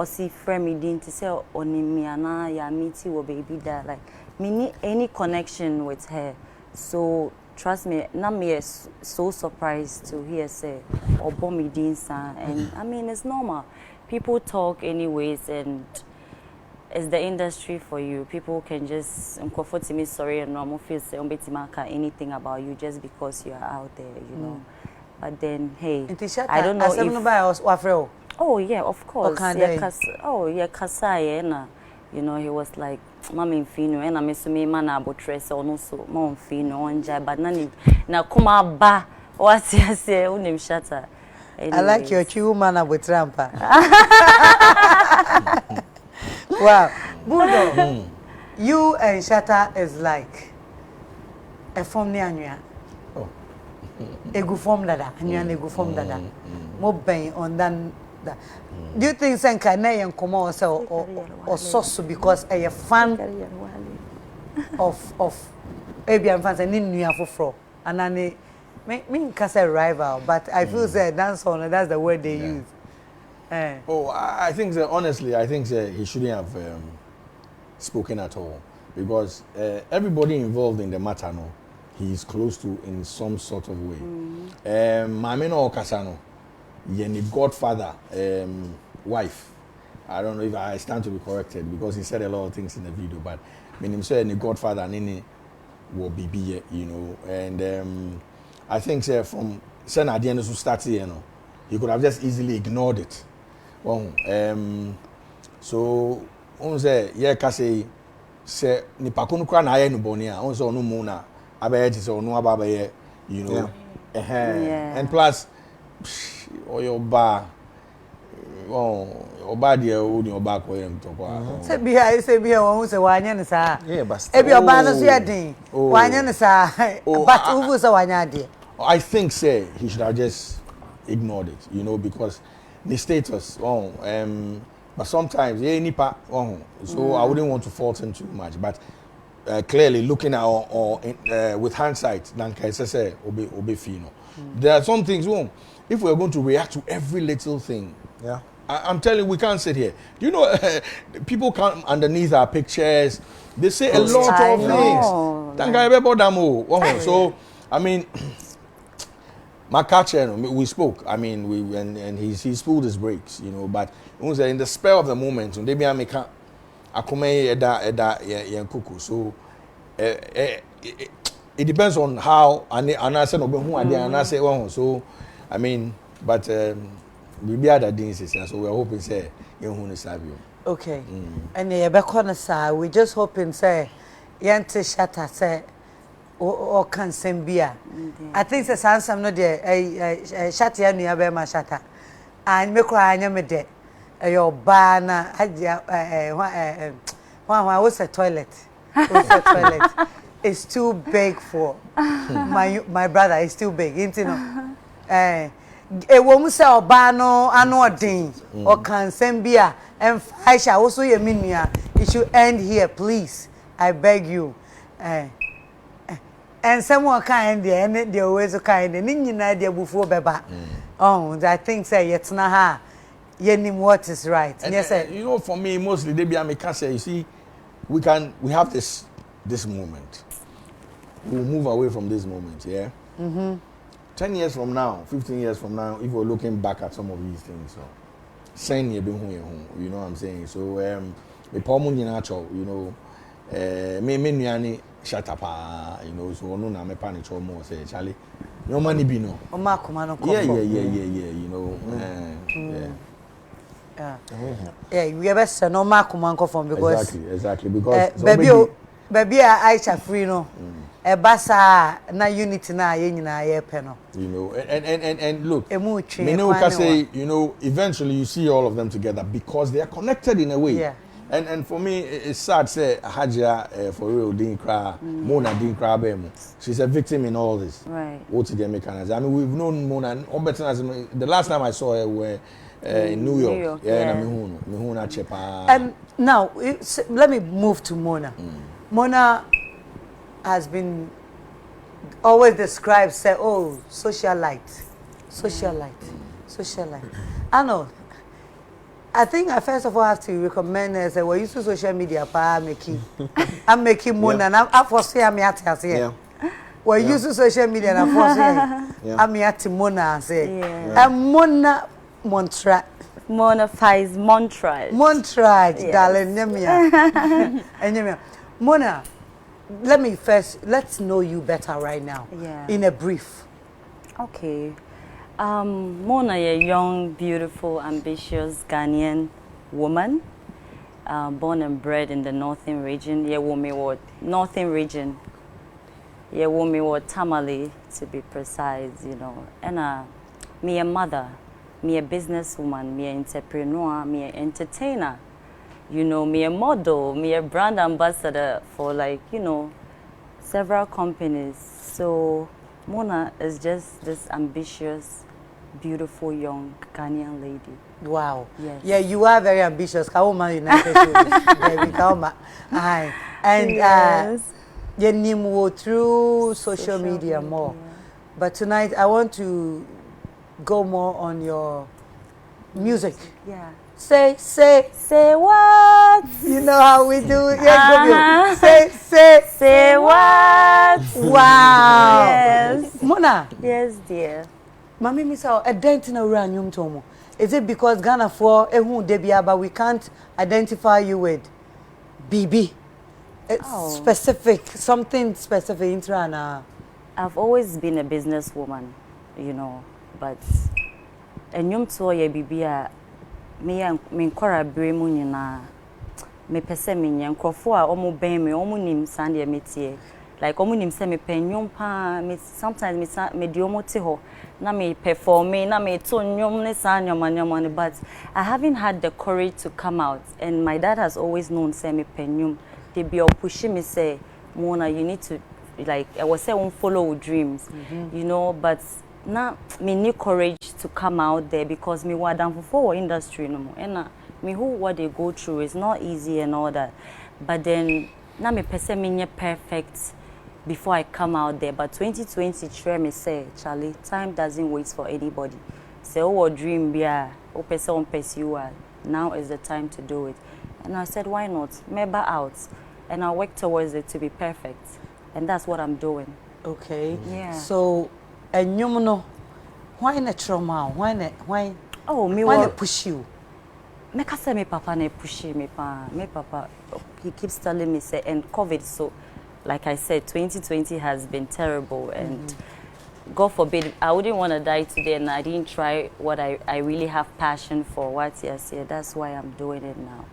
see friend me didn't say Onimiana ya meeti wo baby that like me need any connection with her. So trust me, now me is so surprised to hear say or me dinsa, and I mean it's normal. People talk anyways, and it's the industry for you. People can just me sorry and normal feel say anything about you just because you are out there, you know. But then hey, I don't know if oh yeah, of course. Yeah, Kasai, you know, he was like Mami Fino and I miss me man about dress or no so Mom Fino on jab, but none now come ba what's you say unim Shatta. I like your true man about trampa. Wow, Bulldog, you and Shatta is like a form near a good form dada, and you a good form dada. More bang on than that. Do you think Senka Nay and Como or sauce because a fan of Abian fans and in New Afro and Me cause a rival, but I feel say dance on that's the word they use. Oh, I think that honestly, I think that he shouldn't have spoken at all because everybody involved in the matter, no, he is close to in some sort of way. Mameno Okasano, Yeni godfather, wife. I don't know if I stand to be corrected because he said a lot of things in the video, but when him say any godfather and any will be, you know, and I think from Sen at the end of start, you know, he could have just easily ignored it. Well, so on say yeah, kasi say ni pakunu kwa na ye no bonia. On say onu mu na abaye ti say onu abaye, you know, and plus, your bar. Oh, oba dia o ni oba ko yem to kwa. Say be won say wanya ne sa. Yeah, but e be oba no so yedin. Wanya ne sa. But who say wanya de? I think say he should have just ignored it, you know, because the status but sometimes nipa so I wouldn't want to fault him too much, but clearly looking at or with hindsight then say obe fino. There are some things if we're going to react to every little thing. Yeah. I'm telling you, we can't sit here. You know, people come underneath our pictures. They say a lot of things. So, I mean, my catcher, we spoke. I mean, and he's pulled his brakes, you know. But in the spur of the moment, they be make a kuku. So, it depends on how. And I said, so, I mean, but. We be other things, so we're hoping say you who Savio. Okay. And the Beconasa, we just hoping say Yante Shatta say or can send beer. I think the sans I'm not there a Shatta near Bema Shatta. And me cry me de your banner Hajia what's a toilet? What's a toilet? It's too big for my brother, it's too big, you know. E wo mu se oba no ano odin o kan sembia and Aisha also ye minua it should end here please I beg you and someone kind there and they always kind ni nyina dia before beba I think say yet na ha ye nim what is right and yes you know for me mostly they be am say you see we have this moment we'll move away from this moment 10 years from now, 15 years from now, if we're looking back at some of these things, so saying you know what I'm saying? So the Pomun natural, you know, me nyani shut up, you know, so no na me panic or more say Charlie. No money be no. Yeah, you know. Yeah, we have best no makumanko from because exactly because baby Aisha free no. Basa na unity na ye nyina ye pe no, you know, and look, me know can say, you know, eventually you see all of them together because they are connected in a way. Yeah. And for me it's sad say Hajia for real didn't cry, Mona didn't cry bemo. She's a victim in all this. Right. What the mechanism. I mean we've known Mona the last time I saw her were in New York. Yeah. And now let me move to Mona. Mona has been always described say socialite. I know. I think I first of all have to recommend say we use social media I'm making Mona and I foresee I'm at here. We use social media and I foresee I'm at Mona say and Mona Mona Montrage darling Nemia. Mona, let's know you better right now. Yeah. In a brief. Okay. Mona, a young, beautiful, ambitious Ghanaian woman, born and bred in the northern region. Yeah, northern region. Yeah, Tamale to be precise, you know. And me a mother, me a businesswoman, me an entrepreneur, me an entertainer. You know, me a model, me a brand ambassador for several companies. So Mona is just this ambitious, beautiful young Ghanaian lady. Wow. Yes. Yeah, you are very ambitious. Kauma United States. And yes. you name through social media more. But tonight I want to go more on your music. Yeah. Say what? You know how we do it. Yeah, say what? Wow. Yes. Mona. Yes, dear. Mami misa identify ura nyum tomo. Is it because Ghana for ehun debia but we can't identify you with BB? It's specific, something specific intrana. I've always been a businesswoman, you know, but enyum to ye BB me nkora bremu nyina me pese me nyankofo a omo ben me omo nim sande metie like omo nim se me penyum pa me sometimes me di omo te ho na me perform na me to nyum ne san nyoma but I haven't had the courage to come out, and my dad has always known say me penyum they be pushing me say Mona, you need to, like I was saying, follow dreams, you know, but now me need courage to come out there because me what done for industry no more, and me who what they go through is not easy and all that, but then now me person me perfect before I come out there, but 2020 try me say Charlie, time doesn't wait for anybody. Say oh dream be o person pursue, now is the time to do it, and I said why not, maybe out, and I work towards it to be perfect, and that's what I'm doing. Okay. Yeah. So. And you know, why not trauma? Why? Oh, me why not push you? Me ka say me papa na push me pa. Me papa, he keeps telling me say and COVID. So, like I said, 2020 has been terrible, and God forbid I wouldn't want to die today, and I didn't try what I really have passion for. What yes, yeah, that's why I'm doing it now.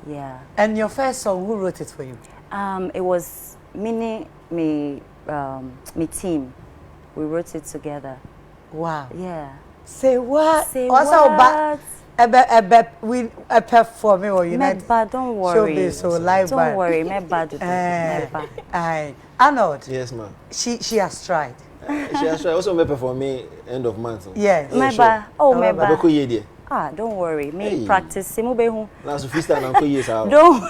Yeah. And your first song, who wrote it for you? It was me team. We wrote it together. Wow. Yeah. Say what? Say also what? We perform or United. Meba, don't worry. Showbiz, so live don't worry. Meba, Aye. Arnold. Yes, ma'am. She has tried. She has tried. Also, maybe for me end of month. Yes. Meba. Oh, Meba. Ah, don't worry. Me practice. Last freestyle and 4 years out. Don't.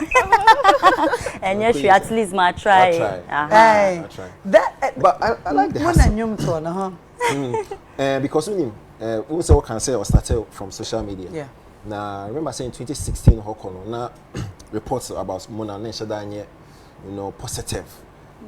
And yes, you at least might try. I try. But I like the hustle. Because we say what can say or started from social media. Yeah. Now I remember saying 2016 Hokono now reports about Mona Neshadanye, you know, positive.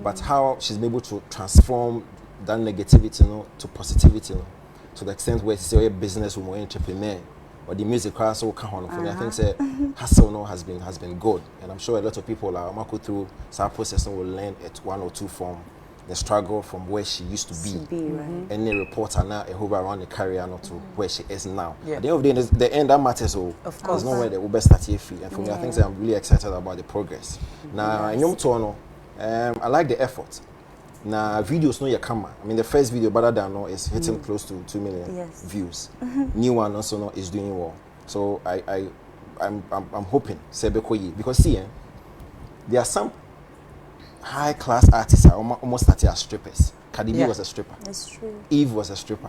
But how she's been able to transform that negativity, you know, to positivity, you know, to the extent where she's a business woman, entrepreneur. Or the music class will come on for me. I think say hustle no has been good, and I'm sure a lot of people are go through some process and will learn at one or two from the struggle from where she used to be. Right. Any reporter now a hover around the career not to where she is now. Yeah. At the end of the day, the end that matters. So of course, there's nowhere the Uber start here free. And for me, I think I'm really excited about the progress. Now, I like the effort. Now videos no your camera. I mean the first video better than no is hitting close to 2 million views. New one also no is doing well. So I'm hoping Sebekoyi because see there are some high class artists are almost started as strippers. Cardi B was a stripper. That's true. Eve was a stripper.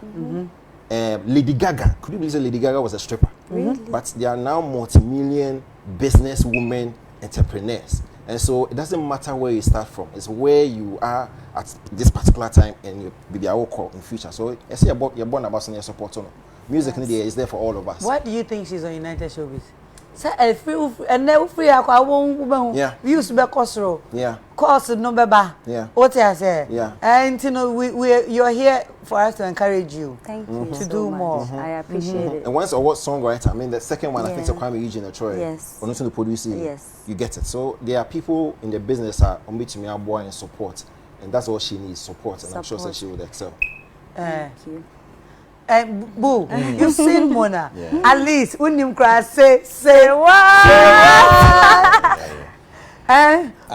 Lady Gaga, could you believe Lady Gaga was a stripper? Really? But they are now multi-million business women entrepreneurs. And so it doesn't matter where you start from. It's where you are at this particular time and you be our call in future. So I say about you're born about your support. Music is there for all of us. What do you think she's on United Showbiz? Say free I won't. Yeah. We used to be Cosro. Yeah. Course no beba. Yeah. What I say? Yeah. And you know you're here for us to encourage you. Thank you to so do much. more. I appreciate it. And once award songwriter, I mean the second one I think it's a Kwame Eugene Troy. Yes. Or not to produce it. Yes. You get it. So there are people in the business are on me to me boy and support. And that's all she needs, support. And I'm sure that she would excel. Thank you. Boo, you seen Mona. Yeah. At least when you cry, say what?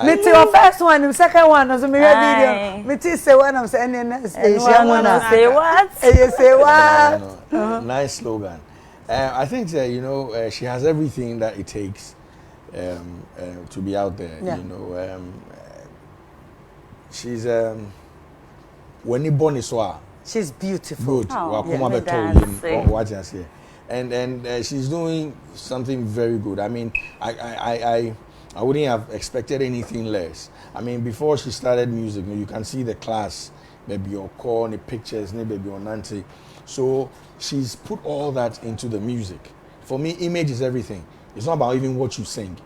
Me your first one, the second one, also me video. Me say one, I'm saying say what? You say what? Nice slogan. I think you know she has everything that it takes to be out there. Yeah. You know, she's when you born is she's beautiful. good. And she's doing something very good. I mean, I wouldn't have expected anything less. I mean, before she started music, you can see the class maybe your call, the pictures, maybe your Nancy. So she's put all that into the music. For me, image is everything. It's not about even what you sing.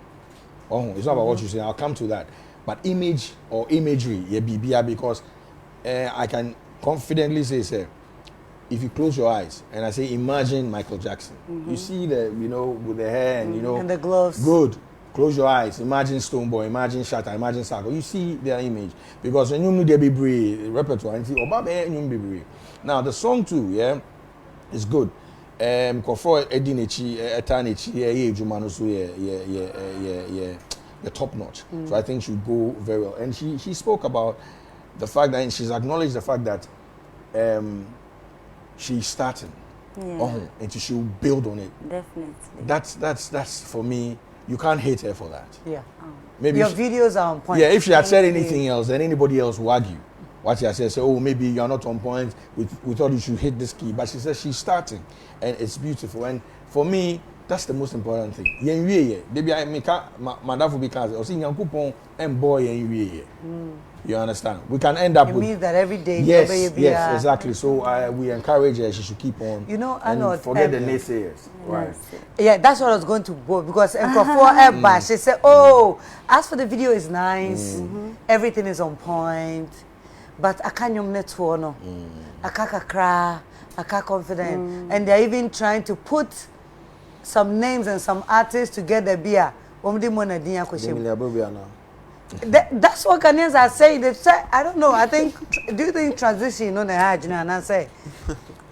Oh, it's not about what you sing. I'll come to that. But image or imagery, yeah, BBR, because I can confidently say, if you close your eyes and I say, imagine Michael Jackson, you see the, with the hair and, and the gloves. Good. Close your eyes. Imagine Stoneboy, imagine Shatta, imagine Sako. You see their image. Because when you know they be repertoire, and see, now, the song too, yeah, is good. Kofo Edinechi, Etanechi, yeah, top notch. So I think she go very well. And she spoke about the fact that, and she's acknowledged the fact that she's starting. Yeah. And she will build on it. Definitely. That's for me. You can't hate her for that. Yeah. Maybe your videos are on point. Yeah, if she had said anything else, then anybody else would argue. What she has said, oh, maybe you're not on point. We thought you should hit this key. But she said she's starting. And it's beautiful. And for me, that's the most important thing. You understand? We can end up it with... means that every day... Yes, exactly. So we encourage her. She should keep on. And forget the naysayers. Right. Yeah, that's what I was going to go. Because before she said, oh, as for the video is nice. Everything is on point. But I can't no. I can't cry. I can't confident. And they're even trying to put some names and some artists together. That's what Ghanaians are saying. They say, I don't know. I think, do you think transition on the Hajia and I say,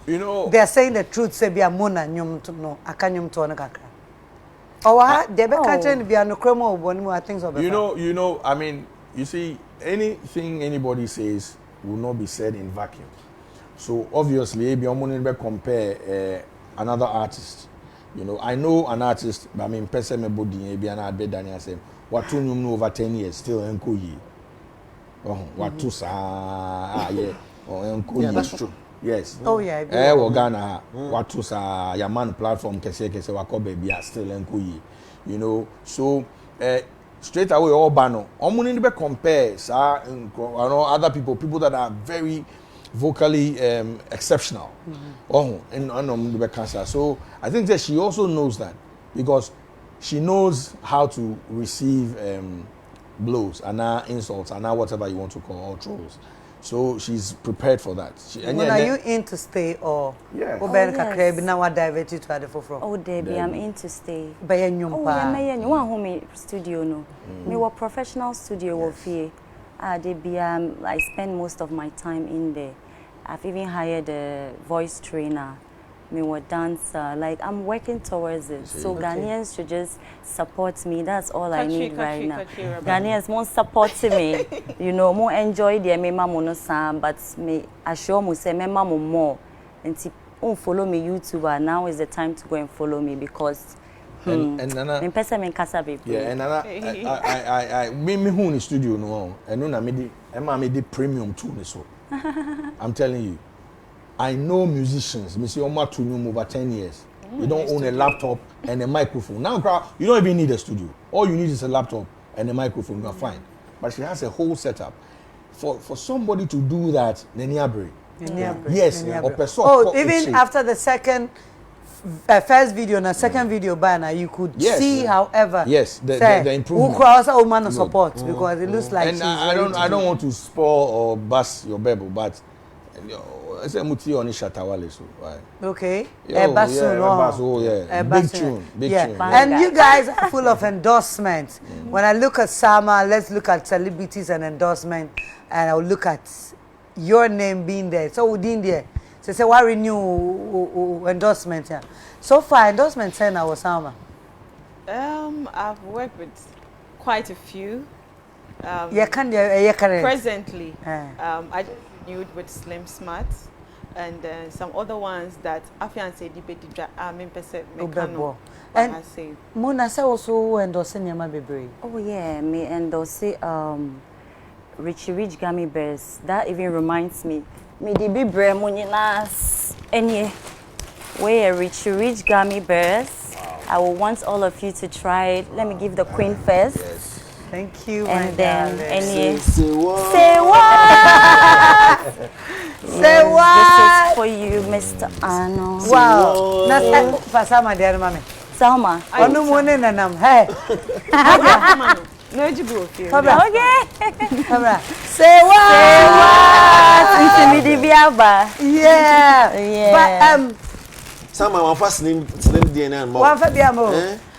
they're saying the truth. Say, be a mona nyum to no, I can't nyum to anakakra. Oh, they be can't be a no chromo one more things of I mean, you see, anything anybody says will not be said in vacuum. So obviously, if you compare another artist, I know an artist, but I mean, person me body, maybe an ad better than I say. What two new over 10 years still enko ye. What two sa yeah or enko ye. Yeah, that's true. Yes. Oh yeah. Ghana what two sa your man platform kese wako baby still enko ye. So straight away all bano. Omuni be compare sa other people that are very vocally exceptional. So I think that she also knows that because she knows how to receive blows and insults and whatever you want to call or trolls. So she's prepared for that. Are you in to stay or? Yeah. Now I divert you to the forefront. Oh, Debbie, I'm in to stay. Oh, yeah, you want home studio no? Me work professional studio of here. Debbie, I spend most of my time in there. I've even hired a voice trainer. Me were dancer, like I'm working towards it. So Ghanaians should just support me. That's all I need right now. Ghanaians more support me, more enjoy their mema mono but me assure me say mema more. And follow me YouTuber. Now is the time to go and follow me because and Nana, yeah, and Nana, I me who in the studio no, and no me di premium too so. I'm telling you. I know musicians, Mr. Omar Tunum over 10 years. You don't own a laptop and a microphone. Now, you don't even need a studio. All you need is a laptop and a microphone. You're fine. But she has a whole setup. For somebody to do that, yes. Even after the first video and the second video banner, you could see, however, the improvement. Who also man support because it looks like. And I don't want to spoil or bust your bubble, but. I say muti oni shatawale so right. Okay. Big tune. And you guys are full of endorsements. When I look at Salma, let's look at celebrities and endorsement, and I'll look at your name being there. So within there, so say why renew endorsement here? So far endorsement saying I was Salma. I've worked with quite a few. Presently, I renewed with Slim Smart and some other ones that Afian said and Muna say also endorsing Yama Bebre. Oh yeah, me endorse Richie Rich Gummy Bears. That even reminds me the Bebre Muninas any where Richie Rich Gummy Bears. I will want all of you to try it. Let me give the queen first. Yes. Thank you, And then Say what? say what? Say what? This is for you, Mr. Arnold. Wow. Na Salma dear mama. Salma. Onu mo ne nanam. Hey. No ejibu ofie. Okay. Camera. Say what? Say what? Intimidibiaba. Yeah. But Some are fast slim DNA and more. one for the mo.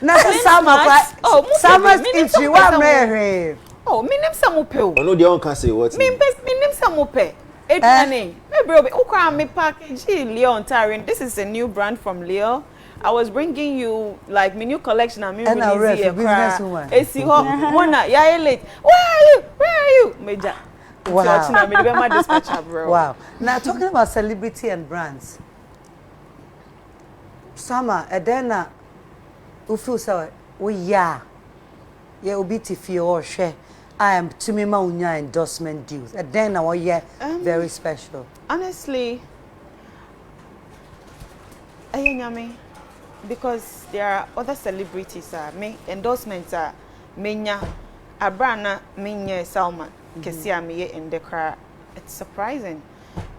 Na Salma. Oh, Salma's entry one rare. Oh, me name some upel. I know the one can say what. Me name some upel. Me bro, okra me package Leon Tyrion. This is a new brand from Leo. I was bringing you like my new collection. I'm And I read for businesswoman. Yeah, late. Where are you? Major. Wow. Wow. Now talking about celebrity and brands. Summer, Edena, who feels so, yeah, will be or share. I am to me my endorsement deals. Edena, oh yeah, very special. Honestly, because there are other celebrities me endorsements are menya abrana menya Salma kesia me in the car. It's surprising.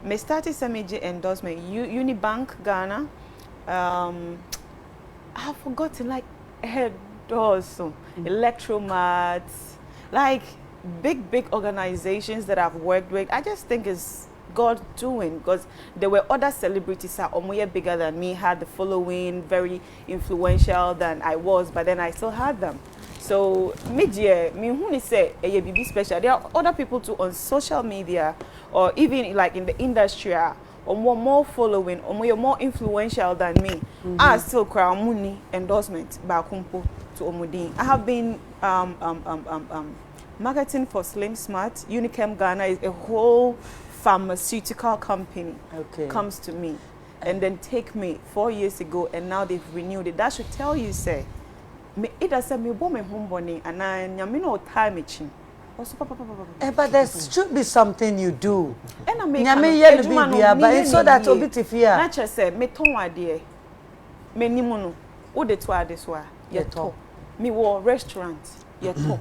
Me started some major endorsement Unibank Ghana. I forgot to like head also Electromats, like big organizations that I've worked with. I just think it's God doing, because there were other celebrities that are bigger than me, had the following, very influential than I was, but then I still had them. So media, me who say a BB special. There are other people too on social media or even like in the industry or more following or more influential than me. I still cry money endorsement by Kumpo to Omudin. I have been marketing for Slim Smart. Unichem Ghana is a whole pharmaceutical company comes to me and then take me 4 years ago, and now they've renewed it. That should tell you, say, it does say me born my home bonnie and I no time itching. But there should be something you do. And I make but it's so that obi to fear. Nature say me ton idea. Me ni mono. O de to ade so a ye to. Me wo restaurant ye to.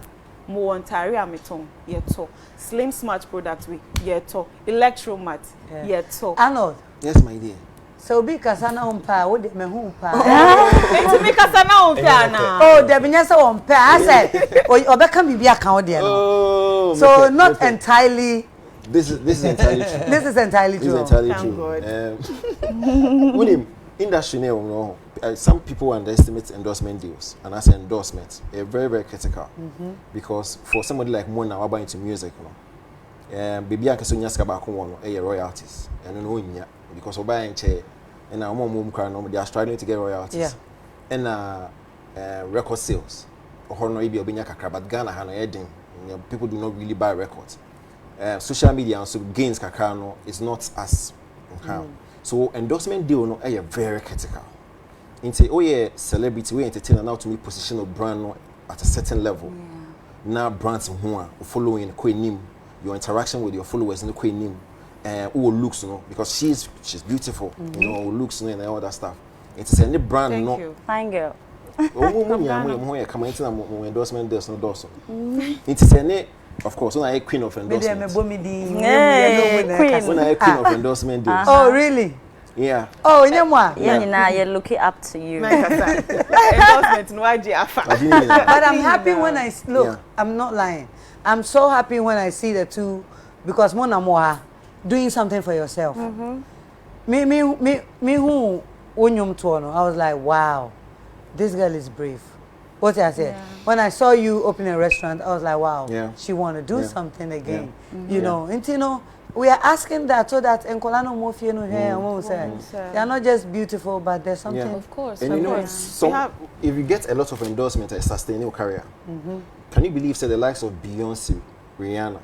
Mo Ontario meton ye to. Slim Smart products we ye to. Electromat ye to. Arnold. Yes, my dear. So be kasana umpa, wo de me hu pa. Enti me kasana umpa na. Oh, de binya se umpa. I said, obeka bibia kan wo de no. So not entirely. This is entirely true. This is entirely true. This is entirely true. When industry no, some people underestimate endorsement deals, and as an endorsement, they're very critical. Because for somebody like Mona, who into music, baby, I can say nyaska ba ko wono, royalties, and no nya because oba enche, and our mom they are struggling to get royalties. Yeah. And record sales, or no ibi obinya kakra, but Ghana ha no edin, people do not really buy records. Social media also gains kakra no is not as so endorsement deal no very critical. Into celebrity we entertainer now to me position of brand no at a certain level. Now brands who are following the name, your interaction with your followers in the name, who looks because she's beautiful, looks and all that stuff. It's any brand. Thank no. you. Fine girl. Come into the endorsement deals no does. It's any. Of course, when I queen of endorsement. Queen. When I queen of endorsement deals. Oh, really? Yeah. Oh, nyamwa. You're looking up to you. Endorsement no afa. But I'm happy when I look. Yeah. I'm not lying. I'm so happy when I see the two, because Mona Moha doing something for yourself. Me who unyum tuono. I was like, wow, this girl is brave. What I said, when I saw you open a restaurant, I was like, wow, she want to do something again. You know, and we are asking that so that Nkolano Mofie no here and won't say they are not just beautiful, but there's something. Of course. And if you get a lot of endorsement and sustain your career, can you believe the likes of Beyonce, Rihanna,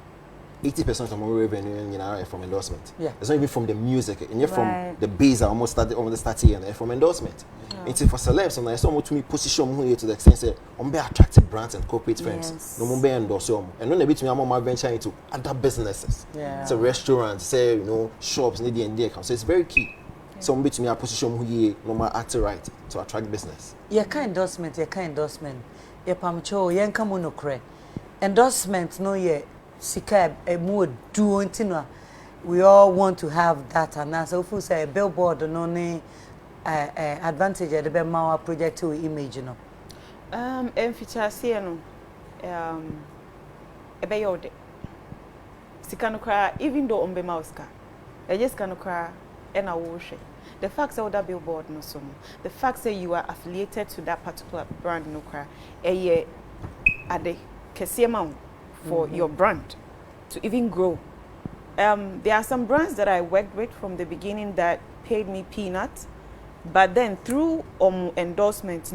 80% of my revenue are from endorsement. Yeah. It's not even from the music, and you're from the base. I almost started here from endorsement. It's for celebs, and I saw to me position here to the extent say, I'm be attractive brands and corporate firms. No more be endorse them, and when they between I'm more venture into other businesses. It's a restaurant, say shops, needy and there. So it's very key. So I'm between a position here, no more act right to attract business. Your kind endorsement. Your pamcho, your kamunokre. endorsement no ye sika e mu do ntino we all want to have that and so if you say a billboard no ne advantage of the our project to image no em feature see no e be yode sika no kra even though on be mouse ka e just kan kra e na wo hwe the fact that billboard no so the fact that you are affiliated to that particular brand no kra e ye ade kese amount for your brand to even grow. There are some brands that I worked with from the beginning that paid me peanuts, but then through endorsements,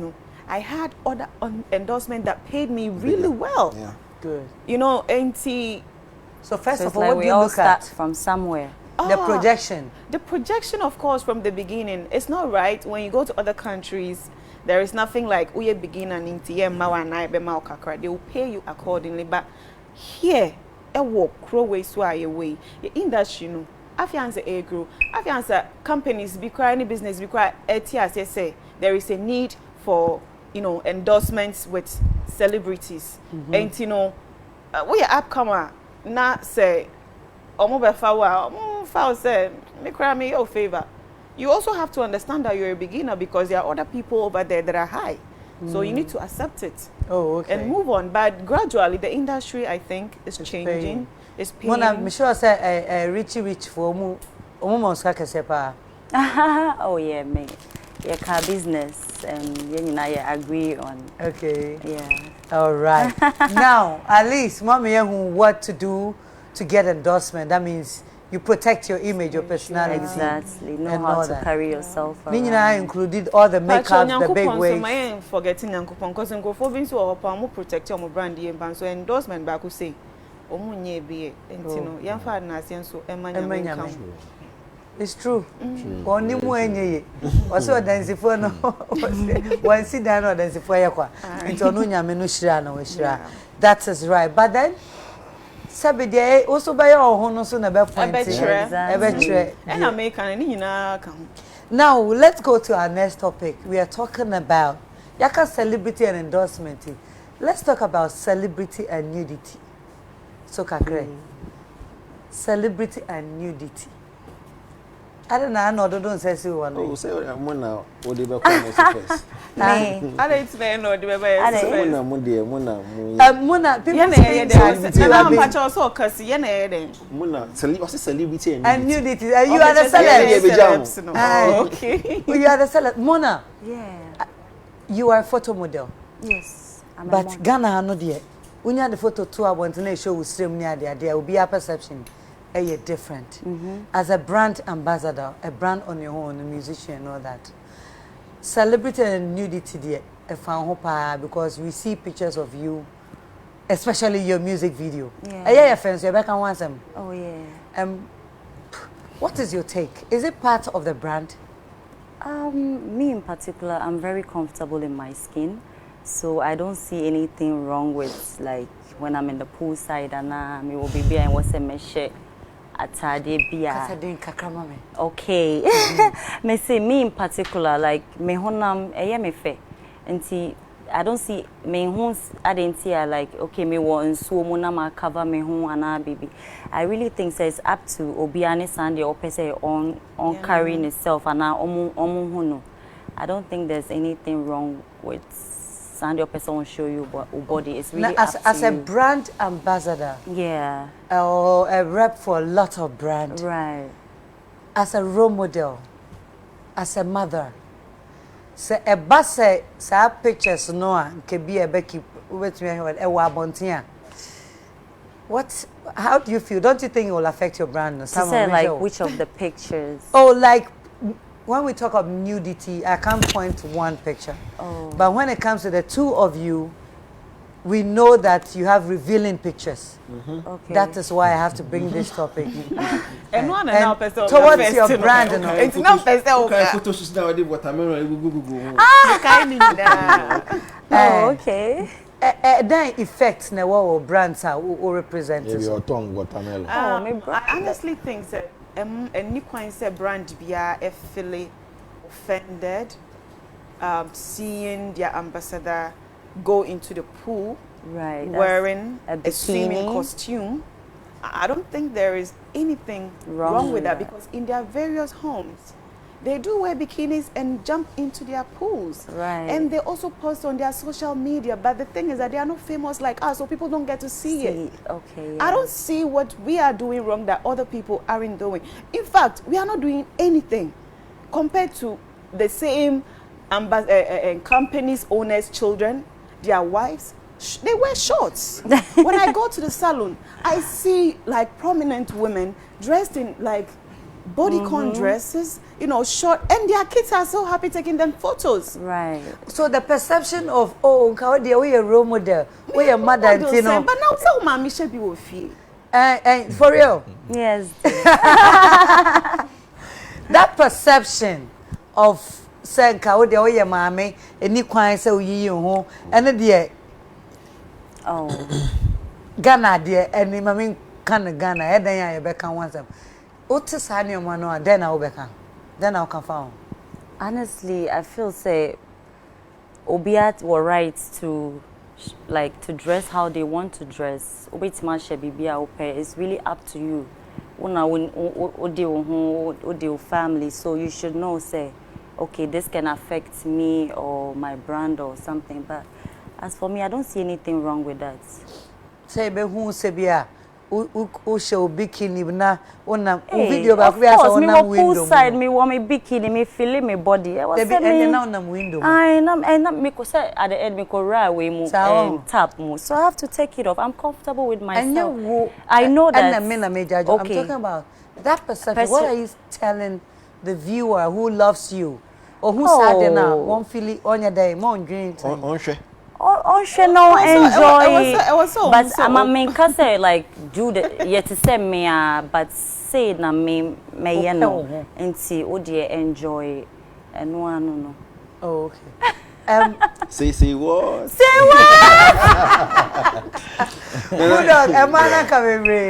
I had other endorsements that paid me really well. Yeah. Good. You know, so first So of all, like what we do you all look start at? from somewhere. The projection. The projection, of course, from the beginning. It's not right. When you go to other countries, there is nothing like we begin and they will pay you accordingly. But here, a walk, crow way, sway away. The industry, you know, Afianza a grow. Afianza companies, be any business, be quite ATS, say there is a need for, you know, endorsements with celebrities. And you know, we are upcomer, not say, foul say, me cry me your favor. You also have to understand that you're a beginner because there are other people over there that are high. So you need to accept it. Oh, okay. And move on. But gradually, the industry, I think, is changing. It's paying. Mona, me sure say rich for mu almost like sepa. Oh yeah, me. Yeah, car business and you know I agree on. Okay. Yeah. All right. Now, at least mommy who what to do to get endorsement. That means you protect your image, your personality. Exactly. Know and how all to that. carry yourself around. Nina included all the makeup, the big wigs. I am forgetting Yankupon because Yankupon being so open, protect your brand and so endorsement back who say, Omunye be and you know, young father Nasian so Emma. It's true. Only mwenye. Also dance for no. One sit down or dance for yakwa. Into Nunya Menushira no shira. That is right. But then Sabide also by your own so never point. And American Now let's go to our next topic. We are talking about Yaka celebrity and endorsement. Let's talk about celebrity and nudity. So Kakre. Celebrity and nudity. I don't know, don't say so one. Oh, say Mona, what do you call first? Me. I don't know the baby. Mona, people celebrity and nudity. You are the celeb. Okay. You are the celeb. Mona. Yeah. You are a photo model. Yes. I'm a But model. Ghana no dear. When you had the photo tour, I want to show with stream near there will be a perception. Different. As a brand ambassador, a brand on your own, a musician and all that. Celebrity and nudity there, I found hope because we see pictures of you, especially your music video. Yeah, friends, you're back on one some. Oh yeah. What is your take? Is it part of the brand? Me in particular, I'm very comfortable in my skin, so I don't see anything wrong with like when I'm in the poolside and me will be behind and what's a measure. Okay. Me say me in particular, like me honam me fe. Nti I don't see me hoons identity like okay me want so monama cover me hon ana baby. I really think it's up to obiane sande or person on carrying itself and omu. I don't think there's anything wrong with and your person will show you body. It's really now, as a brand ambassador, yeah, or a rep for a lot of brands, right? As a role model, as a mother, say a bus say pictures no can be a Becky with me a wabontia. What? How do you feel? Don't you think it will affect your brand? To say like which of the pictures? Oh, like. When we talk of nudity, I can't point to one picture. Oh. But when it comes to the two of you, we know that you have revealing pictures. Okay. That is why I have to bring this topic. And towards your brand, it's not okay. Then effects na what brands are who represent. Maybe your tongue watermelon. I honestly think that any kind of brand be feel offended seeing their ambassador go into the pool Right. wearing a a swimming bikini. costume. I don't think there is anything wrong with that because in their various homes, they do wear bikinis and jump into their pools. Right. And they also post on their social media. But the thing is that they are not famous like us, so people don't get to see it. Okay. I don't see what we are doing wrong that other people aren't doing. In fact, we are not doing anything compared to the same companies, owners, children, their wives. They wear shorts. When I go to the salon, I see like prominent women dressed in like bodycon dresses, you know, short, and their kids are so happy taking them photos. Right. So the perception of we a role model, we a mother, you know. But now so mommy should be with you. For real. Yes. That perception of saying we a mommy, any kwan say we you and the Ghana dear and mammy can Ghana, and then I beck on once. Otis Hanyo Mano, then I'll beck. Then I'll confirm. Honestly, I feel say Obiat were right to like to dress how they want to dress. It's really up to you. Your family, so you should know say, okay, this can affect me or my brand or something. But as for me, I don't see anything wrong with that. Say be who say bia u show bikini na ona video of ba course, me na window poolside, me want me bikini, me feel me body. I was saying na na window. I me ko say at the end me ko right away mo tap mo. So I have to take it off. I'm comfortable with myself. I know that. And I'm talking about that perception. What are you telling the viewer who loves you or who sad now won't feel it on your day more dream time? On no enjoy. But I'm main say like do the yet to say me but say na me no and see dear enjoy and no. Oh, okay. Say what? Say what? Bulldog,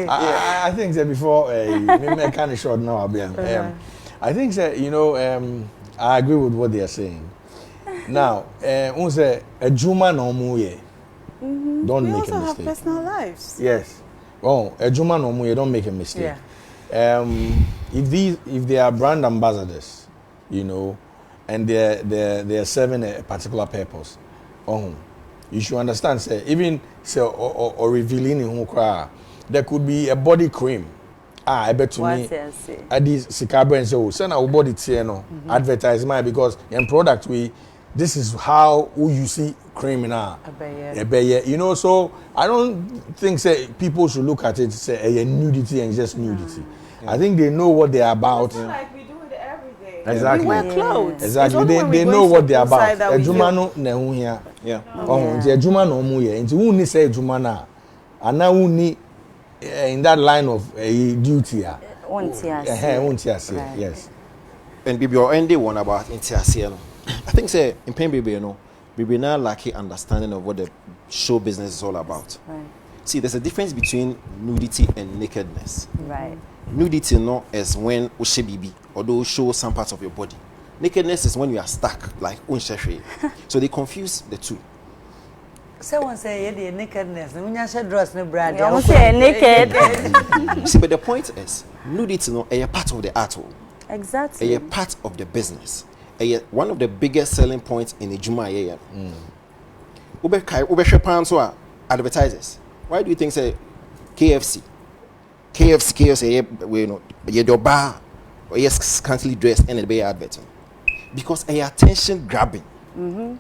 I think that before me kind of short now I'll be I think that I agree with what they are saying. Now, say a Juma no muye. Don't make a mistake. We also have personal lives. Yes. Oh, a Juma no muye. Don't make a mistake. Yeah. If they are brand ambassadors, and they're serving a particular purpose, you should understand. Say even say or revealing in who cry, there could be a body cream. I bet to me. At this Sikabra and so send our body to advertisement because in product this is how you see cream now. So I don't think say people should look at it say a nudity and just nudity. I think they know what they're about. Like we do it every day. Exactly. We wear clothes. Exactly. They know what they're about. A Jumano ne here. Yeah. The Jumano mu here. Into who say Jumana. And now who need in that line of duty. Yes. And Bibi or any one about Intiasiano. I think say in Pain Baby, Baby now lucky understanding of what the show business is all about. Right. See, there's a difference between nudity and nakedness. Right. Nudity is when Ushe Bibi, although show some parts of your body. Nakedness is when you are stuck, like Unsheshe. So they confuse the two. Someone say the nakedness. When you say dress no brand. You say naked. See, but the point is, nudity a part of the art. Exactly. A part of the business. One of the biggest selling points in the Juma Ube advertisers. Why do you think say KFC, your bar or yes scantily dressed and be advertising? Because a attention grabbing. And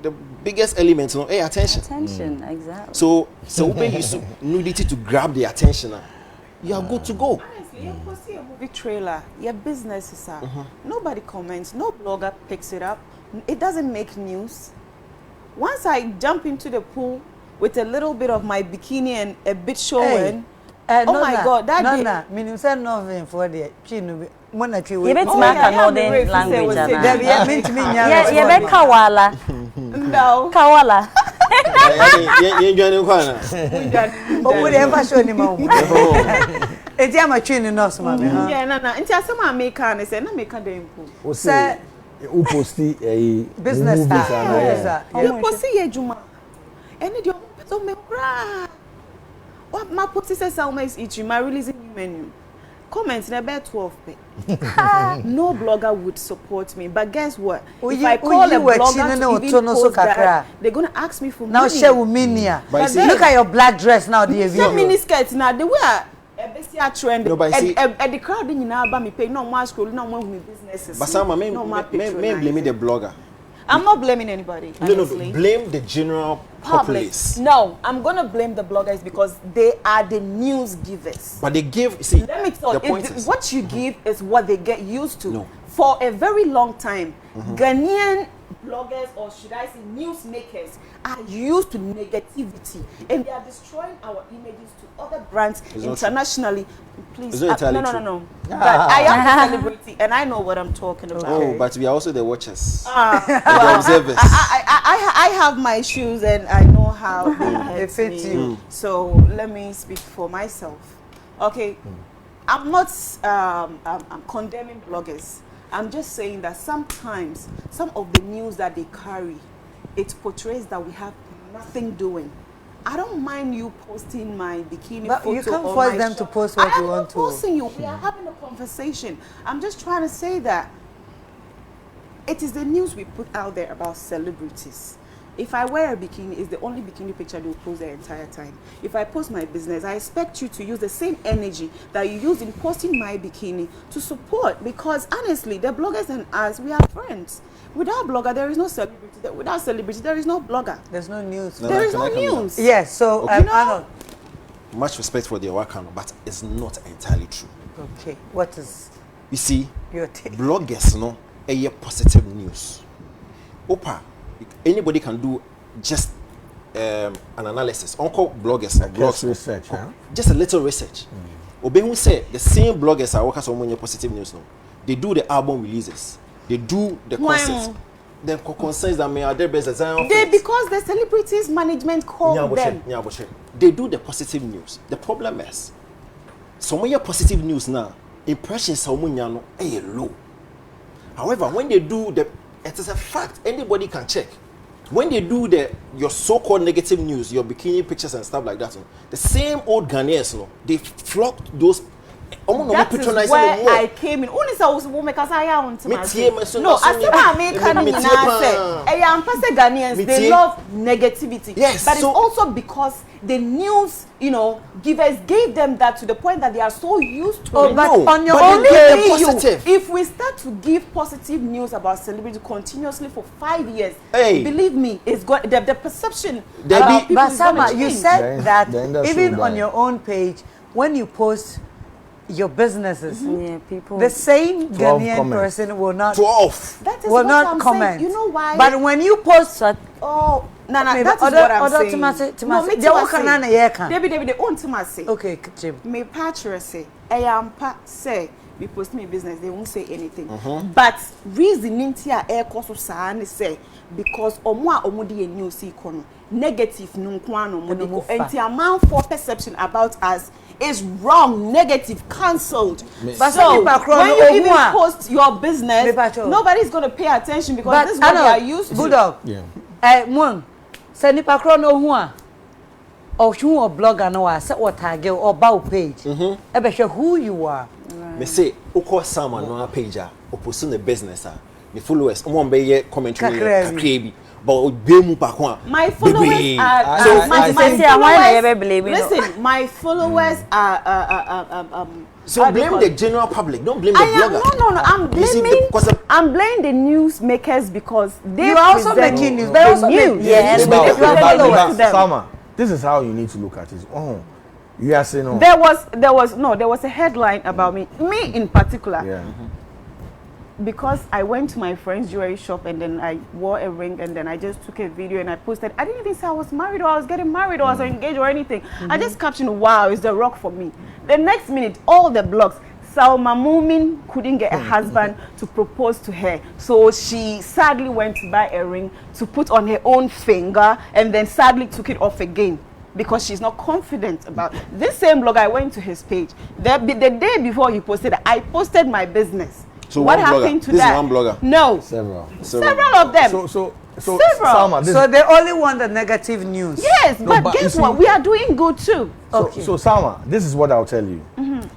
the biggest element attention. Attention, exactly. So when you use nudity to grab the attention, you are good to go. You see a movie trailer, your business is nobody comments, no blogger picks it up, it doesn't make news. Once I jump into the pool with a little bit of my bikini and a bit showing, my God, that day. Meaning say nothing for the chinu. Mona chi we. You bet mark northern language. Yeah, mean to me. Yeah, bet kawala. No. Kawala. You joining Kwana? But would ever show any more? It's a machine in us, mammy. Yeah, no. Until some American say, no make a damn pool. Say, who posti a business movies star. and You post ye juma. Any do so me cry. What my post says Salma is eating my releasing new menu. Comments in about 12 pay. No blogger would support me, but guess what? If I call a blogger to even post that, they're gonna ask me for now money. share with me here. But Look at your black dress now, dear. Some mini skirts now they wear a trend. No, but see- and the crowd in now about me pay no more scroll, no more with businesses. But Salma, no more may blame the blogger. I'm not blaming anybody. No, Honestly. blame the general populace. No, I'm gonna blame the bloggers because they are the news givers. But they give, see, Let me tell the you, point is, what you give is what they get used to. No. For a very long time, Ghanaian bloggers, or should I say newsmakers, are used to negativity and they are destroying our images to other brands It's not internationally. Please, It's not entirely no. true. But I am a celebrity and I know what I'm talking about. oh, but we are also the watchers, Well, the observers. I have my shoes and I know how they It fits me. you. So let me speak for myself. Okay, I'm not I'm condemning bloggers. I'm just saying that sometimes some of the news that they carry, it portrays that we have nothing doing. I don't mind you posting my bikini But photo. you can't or force my them to shop. post what I you am want not to. forcing you. We are having a conversation. I'm just trying to say that it is the news we put out there about celebrities. If I wear a bikini, it's the only bikini picture they'll post the entire time. If I post my business, I expect you to use the same energy that you use in posting my bikini to support. Because honestly, the bloggers and us, we are friends. Without blogger, there is no celebrity. Without celebrity, there is no blogger. There's no news. No, There is can no I come in? news. Yes, so Okay. Arnold. Much respect for their work, but it's not entirely true. Okay, what is You see, your take? bloggers, no, a positive news. Opa, anybody can do just an analysis. Uncle bloggers, Cross blogs, research, huh? just a little research. Obe who say the same bloggers are workers on positive news. No, they do the album releases, they do the concerts, then concerns that may are their best design. They, because the celebrities management call them. They do the positive news. The problem is, some of your positive news now, impressions are low. However, when they do the, it is a fact, anybody can check. When they do your so-called negative news, your bikini pictures and stuff like that, the same old Ghanaians, they flocked those. That is where I came in. Only so woman because I am to myself. No, as I make I am person Ghanaians. They love negativity. Yes, but it's also because the news, givers gave them that to the point that they are so used to it. But on your but own they page, positive. If we start to give positive news about celebrity continuously for 5 years, Hey. believe me, it's going the perception. There about be- people but is gonna Sama, you change. said that the industry even will on die. your own page, when you post your businesses, Yeah, people. the same 12 Ghanaian comments. person will not 12. That is will what not I'm comment. saying. You know why? But when you post, So, Oh, no, Okay, that is but what I'm other saying. Timasi, they walk around and yeah, can. Debbie, they own Timasi. Okay, Jim. Me patcher say, I am say, we post me business, they won't say anything. But reasoning here, air cost of Sahani say, because Omwa Omudi and new see kono negative nunkwano moniko and the amount for perception about us is wrong, negative, cancelled. But So when you even Omwa- post your business, Me pacho. nobody's going to pay attention because But this is what they are used to. Bulldog. Yeah. One, say nipa kro no hu a or who or blogger no a say what tag or bow page. E be hwe who you are. Me say, Oko Salma no page a oposu the business the followers. Be commentary kakrebi. But be mu pa kwa. My followers are So, my followers. Listen, my followers are So blame the general public. Don't blame the blogger. No. I'm You see, blaming. because of- I'm blaming the newsmakers because they You are also present making news. the They also make news. Yes, news. but- You are followers. them. Salma, this is how you need to look at it. Oh, you are saying no. There was a headline about me in particular. Yeah. Because I went to my friend's jewelry shop and then I wore a ring and then I just took a video and I posted. I didn't even say I was married or I was getting married or I was engaged or anything. I just captioned, wow, it's the rock for me. The next minute, all the blogs, Salma Mumun couldn't get a husband to propose to her. So she sadly went to buy a ring to put on her own finger and then sadly took it off again. Because she's not confident about this same blog. I went to his page the day before he posted it, I posted my business. So what one blogger. happened to This that? is one blogger. No. Several Of them. So Several. Salma, this, So they only want the negative news. Yes, No, but you guess see- what? We are doing good too. Okay. So Salma, this is what I'll tell you.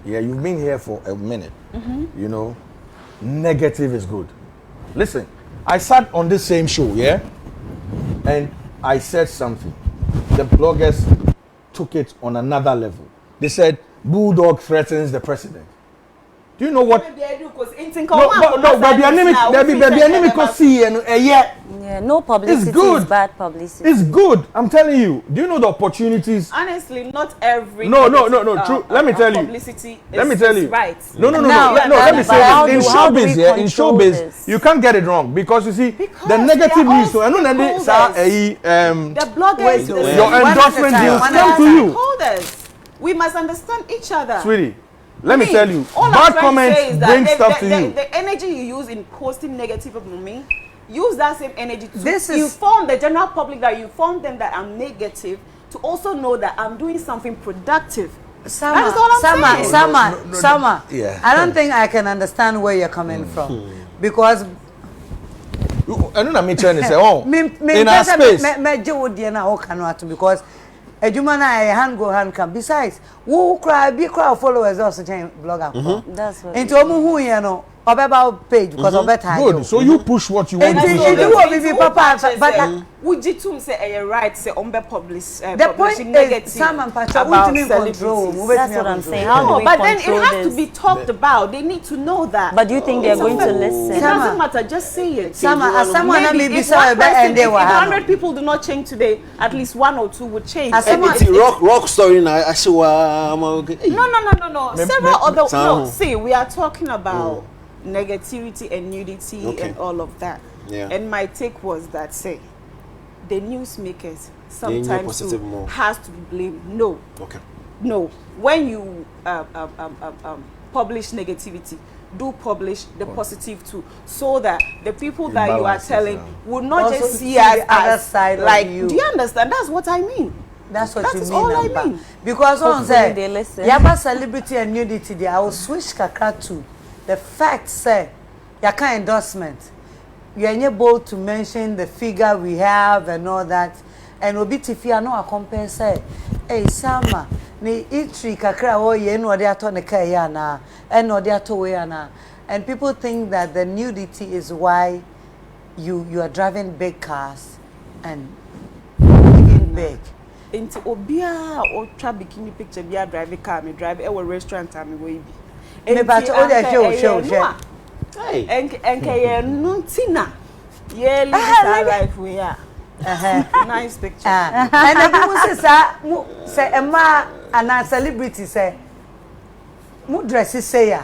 Yeah, you've been here for a minute. You know, negative is good. Listen, I sat on this same show, yeah, and I said something. The bloggers took it on another level. They said Bulldog threatens the president. Do you know what? No, but the enemy can see and yeah. Yeah, no publicity good. is bad publicity. It's good. I'm telling you. Do you know the opportunities? Honestly, not every No. True. Let me tell you. Publicity Let me is tell you. right. No. Now, Let me but say how this. In do we showbiz, yeah, in control showbiz, this? you can't get it wrong because you see Because the negative they are news. So I know that The bloggers, Wait, the wait. your One at a endorsement time, deals one come to you, stakeholders. We must understand each other. sweetie. Let me tell you, all I'm bad trying to comments say is that bring stuff to you. The energy you use in posting negative about me, use that same energy to This is- inform the general public, that you inform them that I'm negative, to also know that I'm doing something productive. That is all I'm saying. Sama. Yeah. I don't think I can understand where you're coming from because I don't know me trying to say, oh, in our space. Because ejuma na hand go hand come. Besides, who cry be crowd followers also change blogger. That's what. Into omu hu you know obeba page because of better. Good. So you push what you want to And push. you will be papa but Ujitum say a right say on publish the point is some and patcha about ultimate control. That's what I'm saying. How do we but then it control has to this? be talked about. They need to know that. But do you think they're going to It listen? doesn't matter. Just say it. someone Maybe be if so one person, and they if were 100 people do not change today, at least 1 or 2 would change. Rock story now. I say, No. Several other. Sam. No, see, we are talking about negativity and nudity and all of that. Yeah. And my take was that, say, the newsmakers They need sometimes positive too more. has to be blamed. No. Okay. No. When you publish negativity, do publish the positive too, so that the people that you are balances, telling yeah. will not Also just see see us the other as side of like. you. Do you understand? That's what I mean. That's what That you is mean. all I Amber. mean. Because on Hopefully say, they listen. yaba celebrity and nudity there, I will switch kakra to the fact say, yaka endorsement. You are not bold to mention the figure we have and all that. And obi tifi ano compare say, hey Salma, ni itri kakra wo ye no de ato ne kai ya na, and no de ato we na. And people think that the nudity is why you are driving big cars and living big. Into obia or try bikini picture be a drive car, me drive a restaurant and me way be. Me but all the show. Hey. And no tina. Yeah, live life we are. Nice picture. And the people say Emma and a celebrity say mu dresses say ya.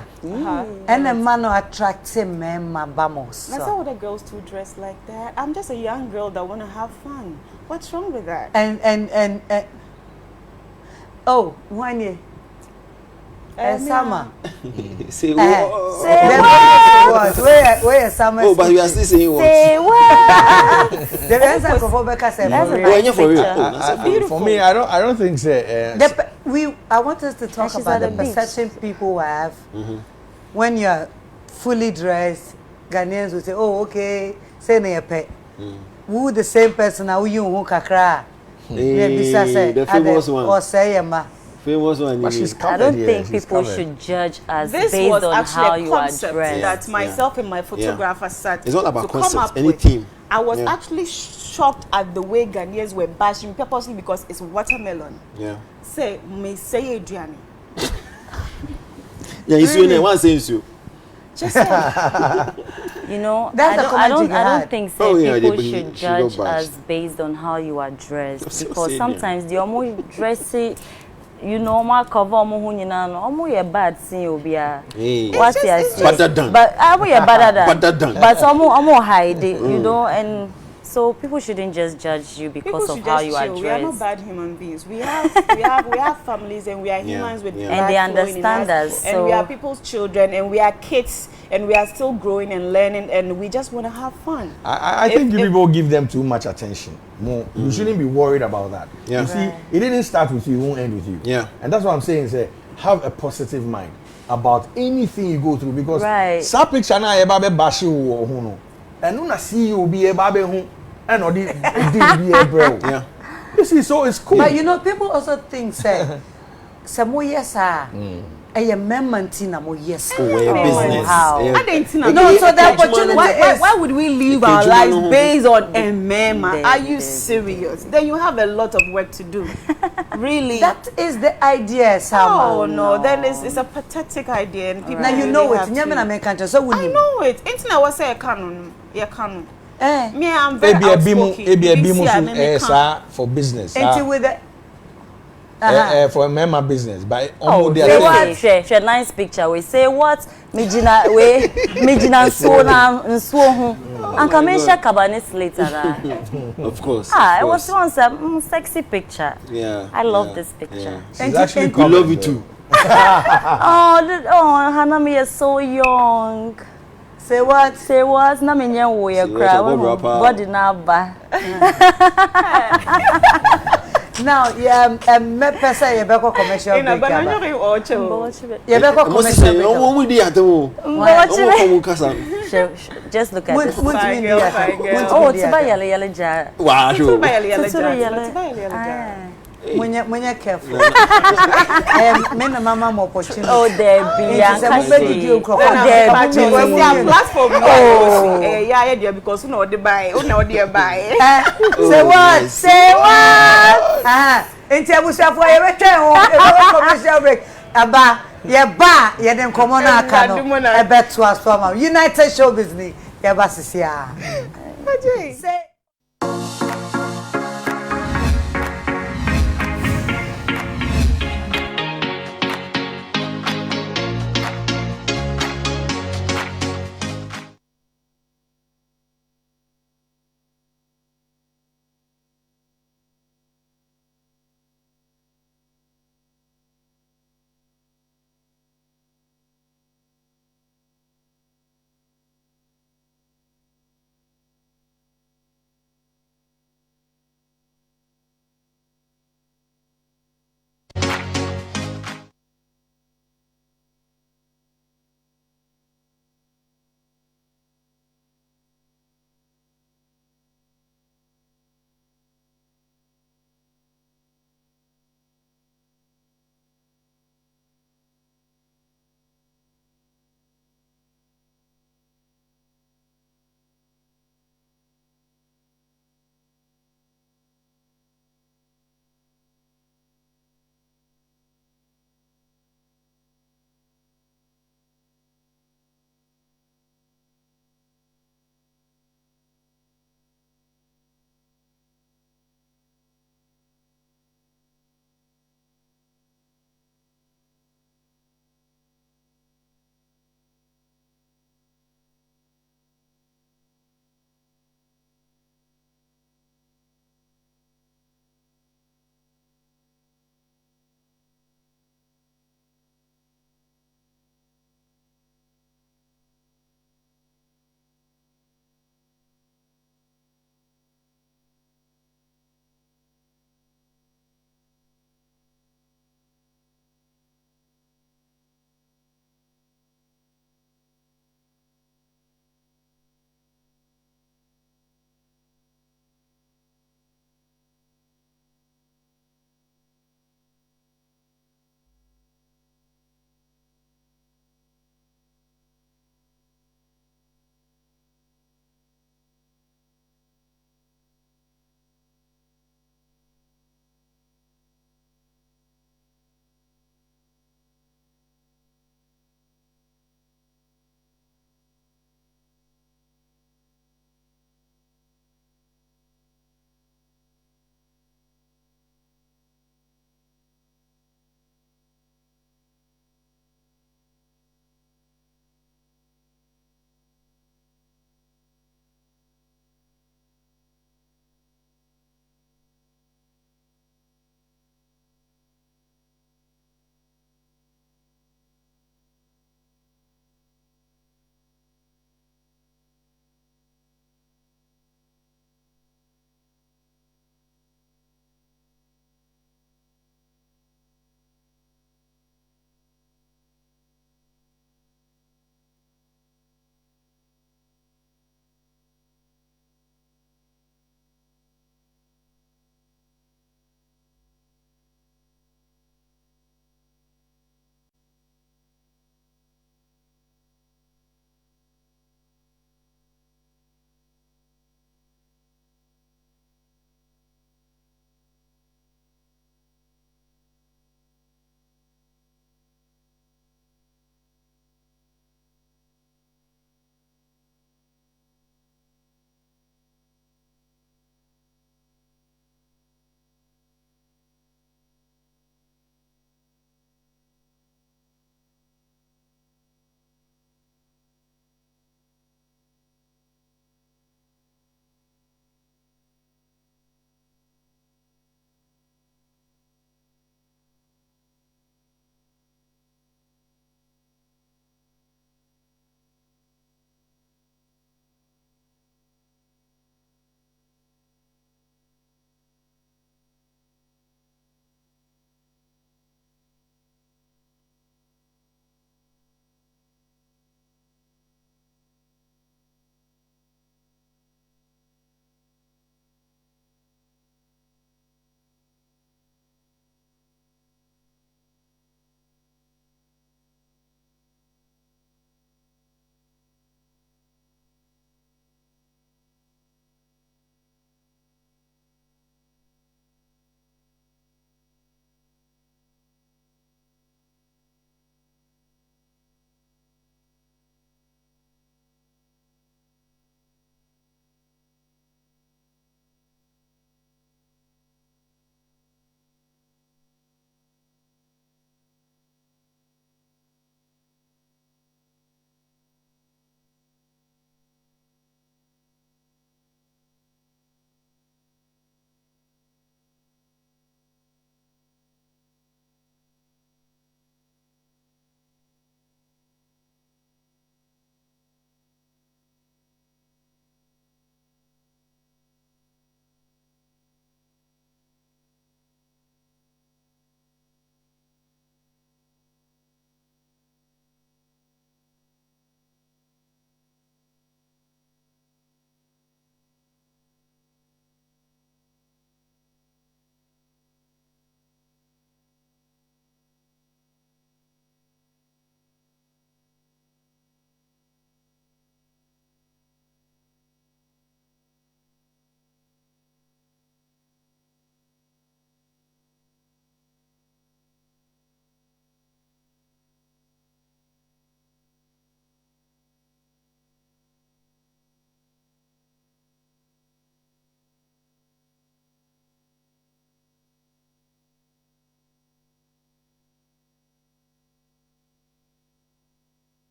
And the man no attractive men vamos. That's how the girls too dress like that. I'm just a young girl that want to have fun. What's wrong with that? And oh, one year. Summer. Say what? Where summer? Oh, but we are still saying what? Say what? The answer for Becca said. That's a Oh, nice yeah, for real. picture. Oh, that's a beautiful. For me, I don't think so. I want us to talk she's about at the the beach. perception people have when you're fully dressed. Ghanaians will say, "Oh, okay, say na pet." Who the same person now you who kakra? The famous one. Or say ma. Famous one. But she's I covered don't here. think She's people covered. should judge us This based was on actually how a you are concept dressed. that myself and my photographer sat. It's not about to come concepts, up any with. theme. I was Yeah. actually shocked at the way Ghanaians were bashing purposely because it's watermelon. Yeah. Say me say Adriani. Yeah, it's you. One saying you. Just say. You know, That's the I comment you don't had. think Oh, yeah, people they- should she got judge bashed. us based on how you are dressed So because say sometimes the omo dressy, you know, my cover omo hu nyina no omo ye bad sin obia. Hey. What you say? Better done. But omo ye better Better done. But omo hide it, you know, and so people shouldn't just judge you People because should of how just you are chill. We are not dressed. bad human beings. We have families and we are humans with yeah. blood And they flowing in understand us, and we so- are people's children and we are kids and we are still growing and learning and we just want to have fun. I think you people give them too much attention. More, you shouldn't be worried about that. Yeah. You see, it didn't start with you, it won't end with you. Yeah. And that's what I'm saying. Say, have a positive mind. about anything you go through because Right. some picture na eba be bashi wo ho no eno na CEO bi eba be ho and odi be ebro. Yeah. You see, so it's cool. But you know, people also think say some yes a member na mo yes. Oh, business. How? Yeah. I didn't know. No, so the opportunity Why would we live our lives based on a meme? They- Are you they- serious? Then you have a lot of work to do. Really? That is the idea, Salma. Oh no, then it's a pathetic idea and people Now you really know it. have Nyame na to- me kanche so I woni. know it. Internet was say canon. Yeah, canon. Eh. Me, I'm very Ebi outspoken. ebi mu You see, I so mean, me can't. sa for business. Until with the For a member business, but Oh, they say are what? Share nice picture. We say what? Mijina nsuo na nsuo ho. Anka me share cabernet later na. Of course. Ah, of it was course. once a sexy picture. Yeah. I love yeah, this picture. She's actually We love you too. Oh, Hanami is so young. say what? Say what? Na me nye wo ye Say kra. what, Baba? Body na ba. Now, me pesa ye be ko commercial In a break. banana Ye or cho. be ko commercial break. Omo di atemo. Omo kasa. Just look at this. Fine girl, fine girl. Oh, tiba yellow jar. Wow. Tuba yale yale Tuba jar. yale. Tuba yale yale jar. Munye careful. Me na mama mo opportunity. Oh, there be. Nti sɛ mobɛdidi nkɔkɔ Then na I'm meka catching. mo We see a mu. platform. Oh, yeah, yeah, because you know the buy. You know the buy. Say what? Say what? Nti abusuafo ye betwe ho e be commercial break. Aba ye ba ye den komo na aka no e beto asoma. United Showbiz ni ye ba sisia. Say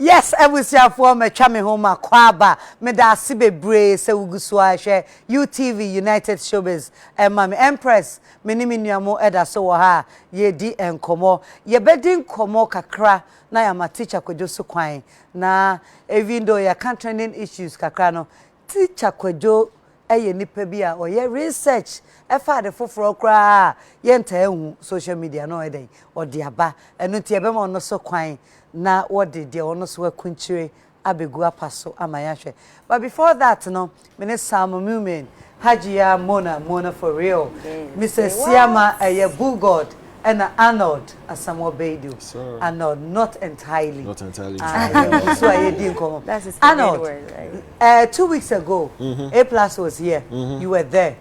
Yes, ebusiafo metwa me homa kwaba me da ase bebre se wugusu ahwe UTV United Showbiz mama Empress me ni menuamo eda so wo ha ye di enkomo ye bedi nkomo kakra na ya ma teacher kwadwo so kwan na even though ya can trending issues kakra no teacher kwadwo eye nipa bi a oye research efa de foforo kra ye nta ehu social media no edai odi aba enu tie be ma no so kwan na what did the ono so akunchire abegu apaso amayahwe. But before that no me ne Salma Mumun Hajia Mona for real Mr. Siama a Bulldog and Arnold Asamo Bedu Arnold not entirely so I didn't come. That's his Arnold word, right? 2 weeks ago A Plus was here you were there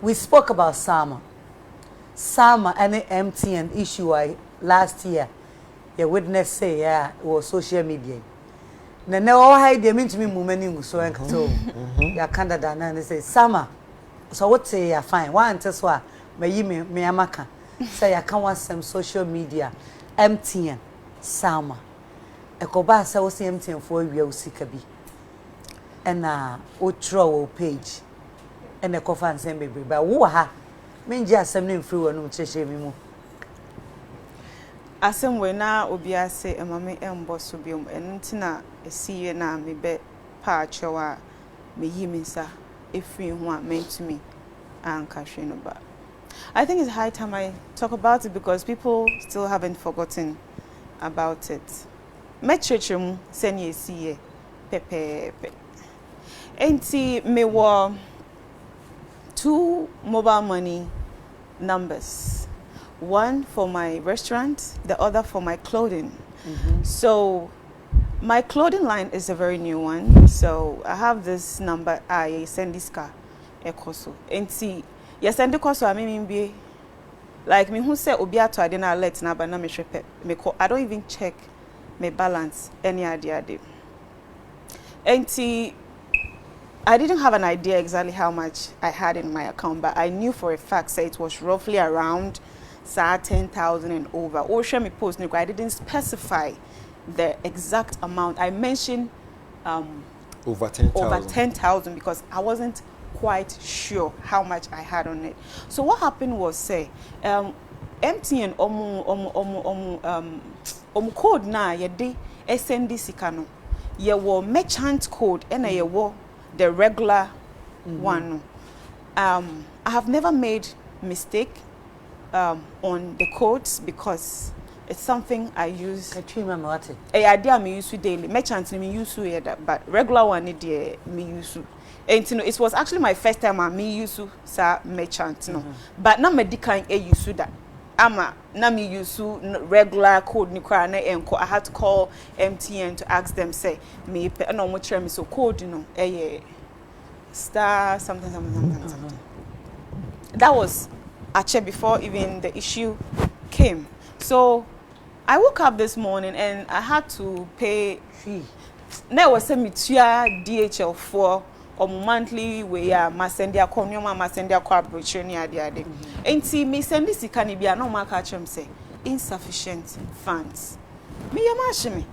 we spoke about Salma and the MTN issue last year. Your witness say yeah it was social media na na all hide them into me movement so enkato ya Canada na say Salma so what say ya fine one tell so me amaka say ya can want some social media MTN Salma ekoba say wo say MTN for wi usika bi na o throw page and ekofa ansem bebre ba wo ha menji asem ne mfiri wonu cheshe mi mu asem we na obi ase emame embo so biom entina esiye na me be pa chewa me yimisa efri ho a mentumi anka hwe no ba. I think it's high time I talk about it because people still haven't forgotten about it. Me chechemu seni esiye pepepe enti me wo 2 mobile money numbers. One for my restaurant, the other for my clothing. So my clothing line is a very new one. So I have this number. I send this car, ekoso. And see, yes, send the koso. I mean, be like me who say obi ato ade na alert na ba na me hwepe. Me ko. I don't even check my balance any idea. And see, I didn't have an idea exactly how much I had in my account, but I knew for a fact say it was roughly around 10,000 and over. Or share me post, I didn't specify the exact amount. I mentioned over 10,000 because I wasn't quite sure how much I had on it. So what happened was say MTN code na ye de SND sikano ye wo merchant code and ye wo the regular one. I have never made mistake on the codes because it's something I use. I remember what a idea me use daily. Merchant me use that, but regular one me use. And you know, it was actually my first time I me use sa merchant no. But na me dikan e use that. Ama na me use regular code ni kwa na enko. I had to call MTN to ask them say me no mo try me so code you know star something. That was actually before even the issue came. So I woke up this morning and I had to pay fee. Now was send me DHL for monthly where ma send their consumer ma send their corporation near the other. And see me send this can be no ma catch them say insufficient funds. Me yamashimi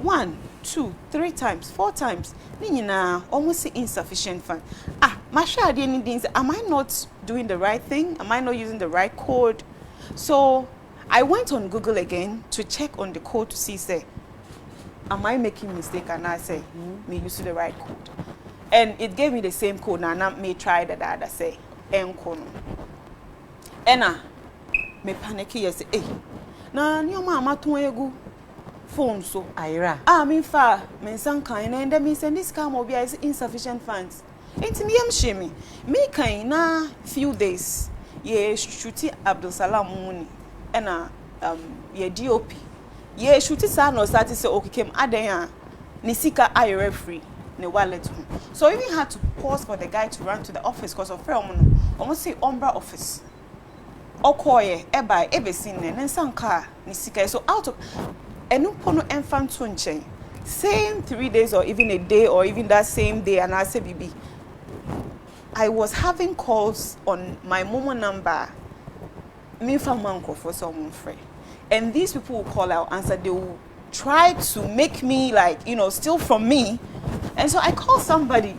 1, 2, 3 times, 4 times. Nina almost insufficient funds. Am I not doing the right thing? Am I not using the right code? So I went on Google again to check on the code to see say, am I making mistake? And I say, me use the right code. And it gave me the same code. Now I may try the other say, enkono. Ena, me panicky yes, eh. Na niyo mama tuwegu phone so. Ira. Me fa me sanka and then me send this car mobile is insufficient funds. Enti me am shame me kan na few days ye shuti Abdul Salam Muni ena ye DOP ye shuti sa no start say okay kem aden a ni sika ayere free ne wallet ho. So even had to pause for the guy to run to the office because of friend almost say Umbra office okoye e by ebesin ne nsanka ni sika so out of enupono enfanto nchen same 3 days or even a day or even that same day and I say BB I was having calls on my Momo number me from Manko for someone free and these people will call out answer they will tried to make me like, you know, steal from me. And so I called somebody.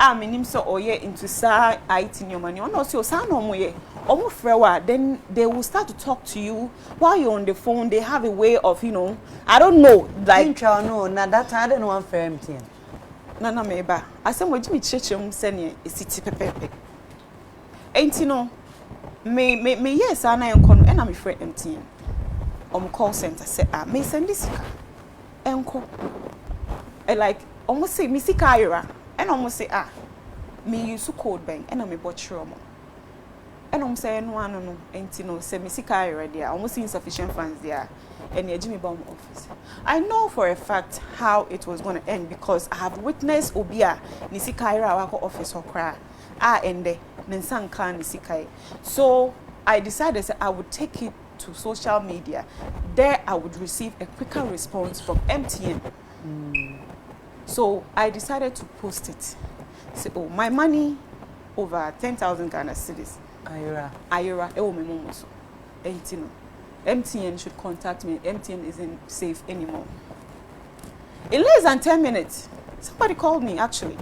I'm in him so oh yeah into sa IT in your money. No, so no yeah. Then they will start to talk to you while you're on the phone. They have a way of, you know, I don't know, like no, now that I don't want for MTN. Nana meba. I said what Jimmy Chechum send a city pepe. Ain't you know? Me yes, and I am con and I'm afraid MTN. Call center say me send this enko. Like almost say me sika and almost say me use code bank and I'm a botcher. And I'm saying no, ain't you know, say me sika already. Almost insufficient funds there. And the Jimmy Bomb office. I know for a fact how it was going to end because I have witnessed Obia Nisikaira wako office okra ende nensanka Nisikai. So I decided that I would take it to social media. There I would receive a quicker response from MTN. So I decided to post it. Say, oh, my money over 10,000 Ghana cedis. Ayura, ewo me momo. 18. MTN should contact me. MTN isn't safe anymore. In less than 10 minutes, somebody called me actually.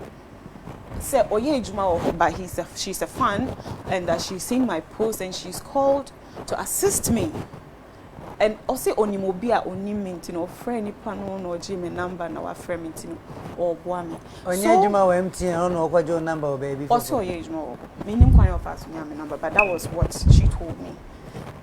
Said, oh yeah, Juma, but she's a fan and that she's seen my post and she's called to assist me. And also onimobia onimintino friend pano no Jimmy number na wa friend mintino or boami. Onye Juma wa MTN no okwajo number baby. Also yeah Juma. Minim kwan of us number, but that was what she told me.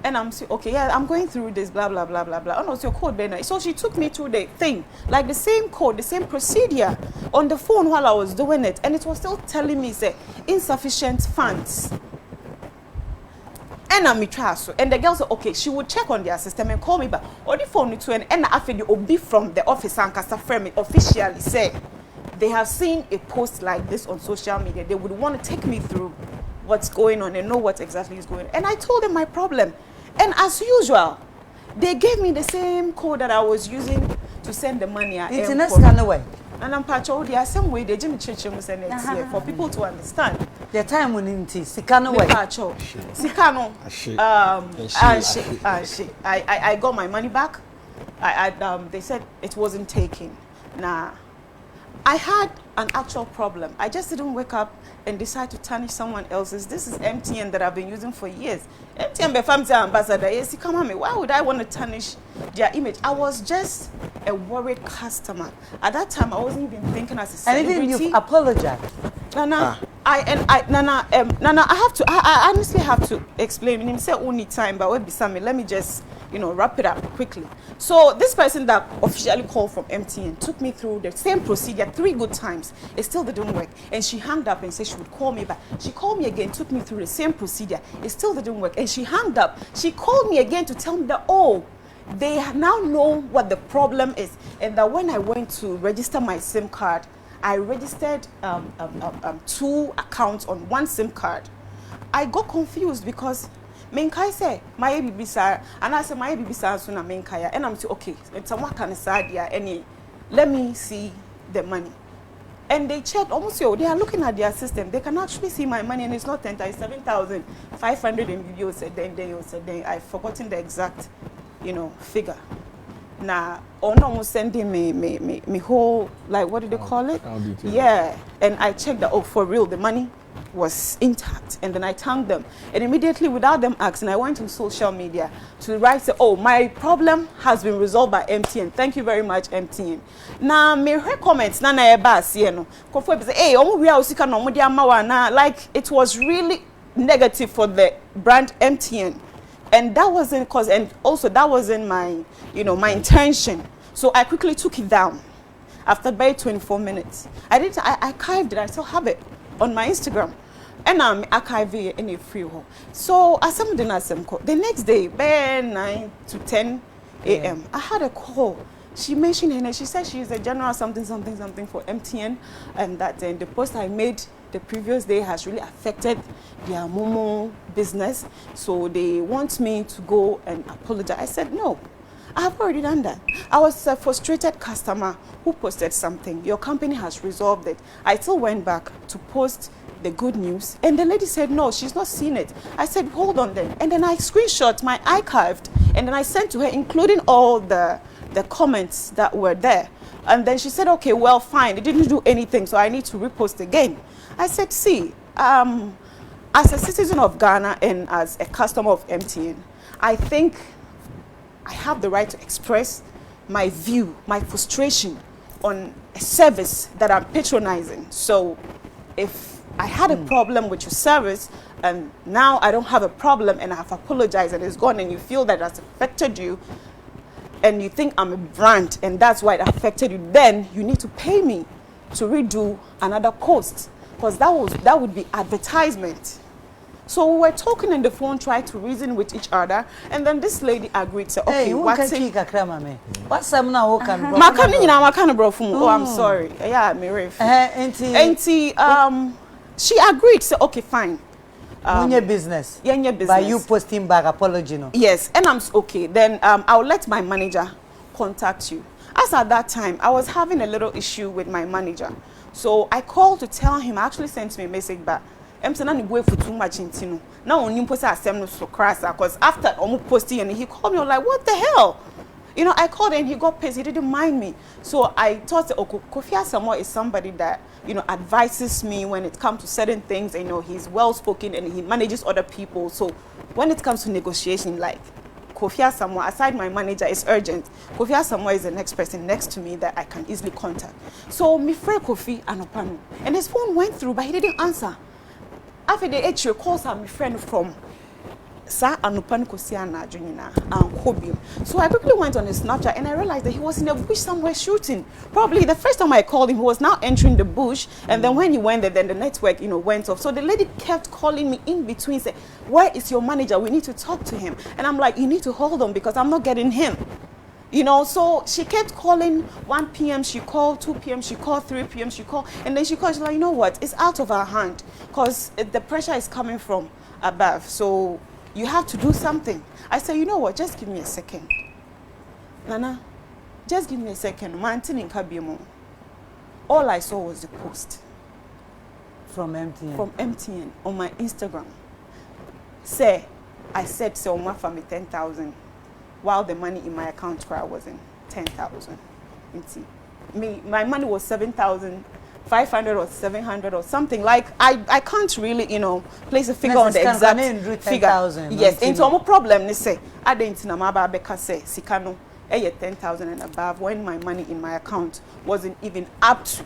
And I'm saying, okay, yeah, I'm going through this, blah, blah, blah, blah, blah. Oh, no, it's your code, Benna. So she took me through the thing, like the same code, the same procedure on the phone while I was doing it. And it was still telling me, say, insufficient funds. And I'm so and the girl said, okay, she would check on their system and call me back. Or the phone to and after the OB from the office and Casa officially said, they have seen a post like this on social media. They would want to take me through what's going on and know what exactly is going on. And I told them my problem. And as usual, they gave me the same code that I was using to send the money. It's in a scan away. And I'm patching there some way they Jimmy Church was send it here for people to understand. The time when in scan away. Sikano. I got my money back. They said it wasn't taken. Nah. I had an actual problem. I just didn't wake up and decide to tarnish someone else's. This is MTN that I've been using for years. MTN Befamta ambassador. Yes, come on me. Why would I want to tarnish their image? I was just a worried customer. At that time, I wasn't even thinking as a celebrity. And even you apologized. Nana, I honestly have to explain. I say only time, but wait, let me just, you know, wrap it up quickly. So this person that officially called from MTN took me through the same procedure 3 good times. It still didn't work, and she hung up and said she would call me back. She called me again, took me through the same procedure. It still didn't work, and she hung up. She called me again to tell me that they now know what the problem is, and that when I went to register my SIM card, I registered 2 accounts on 1 SIM card. I got confused because Menkai say my baby sir, and I said my baby sir so na Menkaya, and I'm saying okay, it's a what can say there any. Let me see the money. And they checked almost they are looking at their system. They can actually see my money, and it's not 10,000, it's 7,500 in video said then I've forgotten the exact, you know, figure. Now, almost sending me whole, like, what do they call it? Yeah, and I checked that, for real, the money was intact. And then I thanked them. And immediately, without them asking, I went to social media to write, say, my problem has been resolved by MTN. Thank you very much, MTN. Now, me comments, like, it was really negative for the brand MTN. And that wasn't that wasn't my, you know, my intention. So I quickly took it down after about 24 minutes. I archived it. I still have it on my Instagram. And I'm archiving it in a free hole. So I sent the next day, by 9 to 10 a.m., I had a call. She mentioned her name. She said she is a general something for MTN, and that the post I made the previous day has really affected their Momo business. So they want me to go and apologize. I said, no, I have already done that. I was a frustrated customer who posted something. Your company has resolved it. I still went back to post the good news, and the lady said, no, she's not seen it. I said, hold on then. And then I screenshot my archived, and then I sent to her, including all the the comments that were there. And then she said, okay, well, fine. It didn't do anything, so I need to repost again. I said, see, as a citizen of Ghana and as a customer of MTN, I think I have the right to express my view, my frustration on a service that I'm patronizing. So if I had a problem with your service and now I don't have a problem and I have apologized and it's gone and you feel that has affected you and you think I'm a brand and that's why it affected you, then you need to pay me to redo another post, because that would be advertisement. So we were talking on the phone, trying to reason with each other, and then this lady agreed. Said, "Okay, hey, what's it? What's some now? Oh, I'm sorry. Yeah, me ref. She agreed. Said, okay, fine. Your business. Yeah, your business. By you posting back apology, no? Yes, and I'm okay. Then I'll let my manager contact you. As at that time, I was having a little issue with my manager, so I called to tell him. I actually sent me a message back. I'm saying I'm going for too much intino. Now on you post a so crass because after almost posting and he called me, I'm like, what the hell? You know, I called and he got pissed. He didn't mind me. So I thought, okay, Kofi Asamoah is somebody that, you know, advises me when it comes to certain things. And, you know, he's well spoken and he manages other people. So when it comes to negotiation, like Kofi Asamoah, aside my manager, is urgent. Kofi Asamoah is the next person next to me that I can easily contact. So me friend Kofi Anopano, and his phone went through, but he didn't answer. After the HO calls my friend from Sa Anupan Kosiana Junina and Kobium. So I quickly went on his Snapchat and I realized that he was in a bush somewhere shooting. Probably the first time I called him, he was now entering the bush. And then when he went there, then the network, you know, went off. So the lady kept calling me in between, say, where is your manager? We need to talk to him. And I'm like, you need to hold on because I'm not getting him. You know, so she kept calling. 1 p.m. she called, 2 p.m. she called, 3 p.m. she called, and then she called. She's like, you know what? It's out of our hand because the pressure is coming from above. So you have to do something. I said, you know what? Just give me a second, Nana. Just give me a second. All I saw was the post from MTN. From MTN on my Instagram. Say, I said, so my family 10,000. While the money in my account wasn't 10,000. My money was 7,500 or 700 or something. Like I can't really, you know, place a figure on the exact figure. Yes, into no problem. They say I didn't know about because say sikano 10,000 and above when my money in my account wasn't even up to.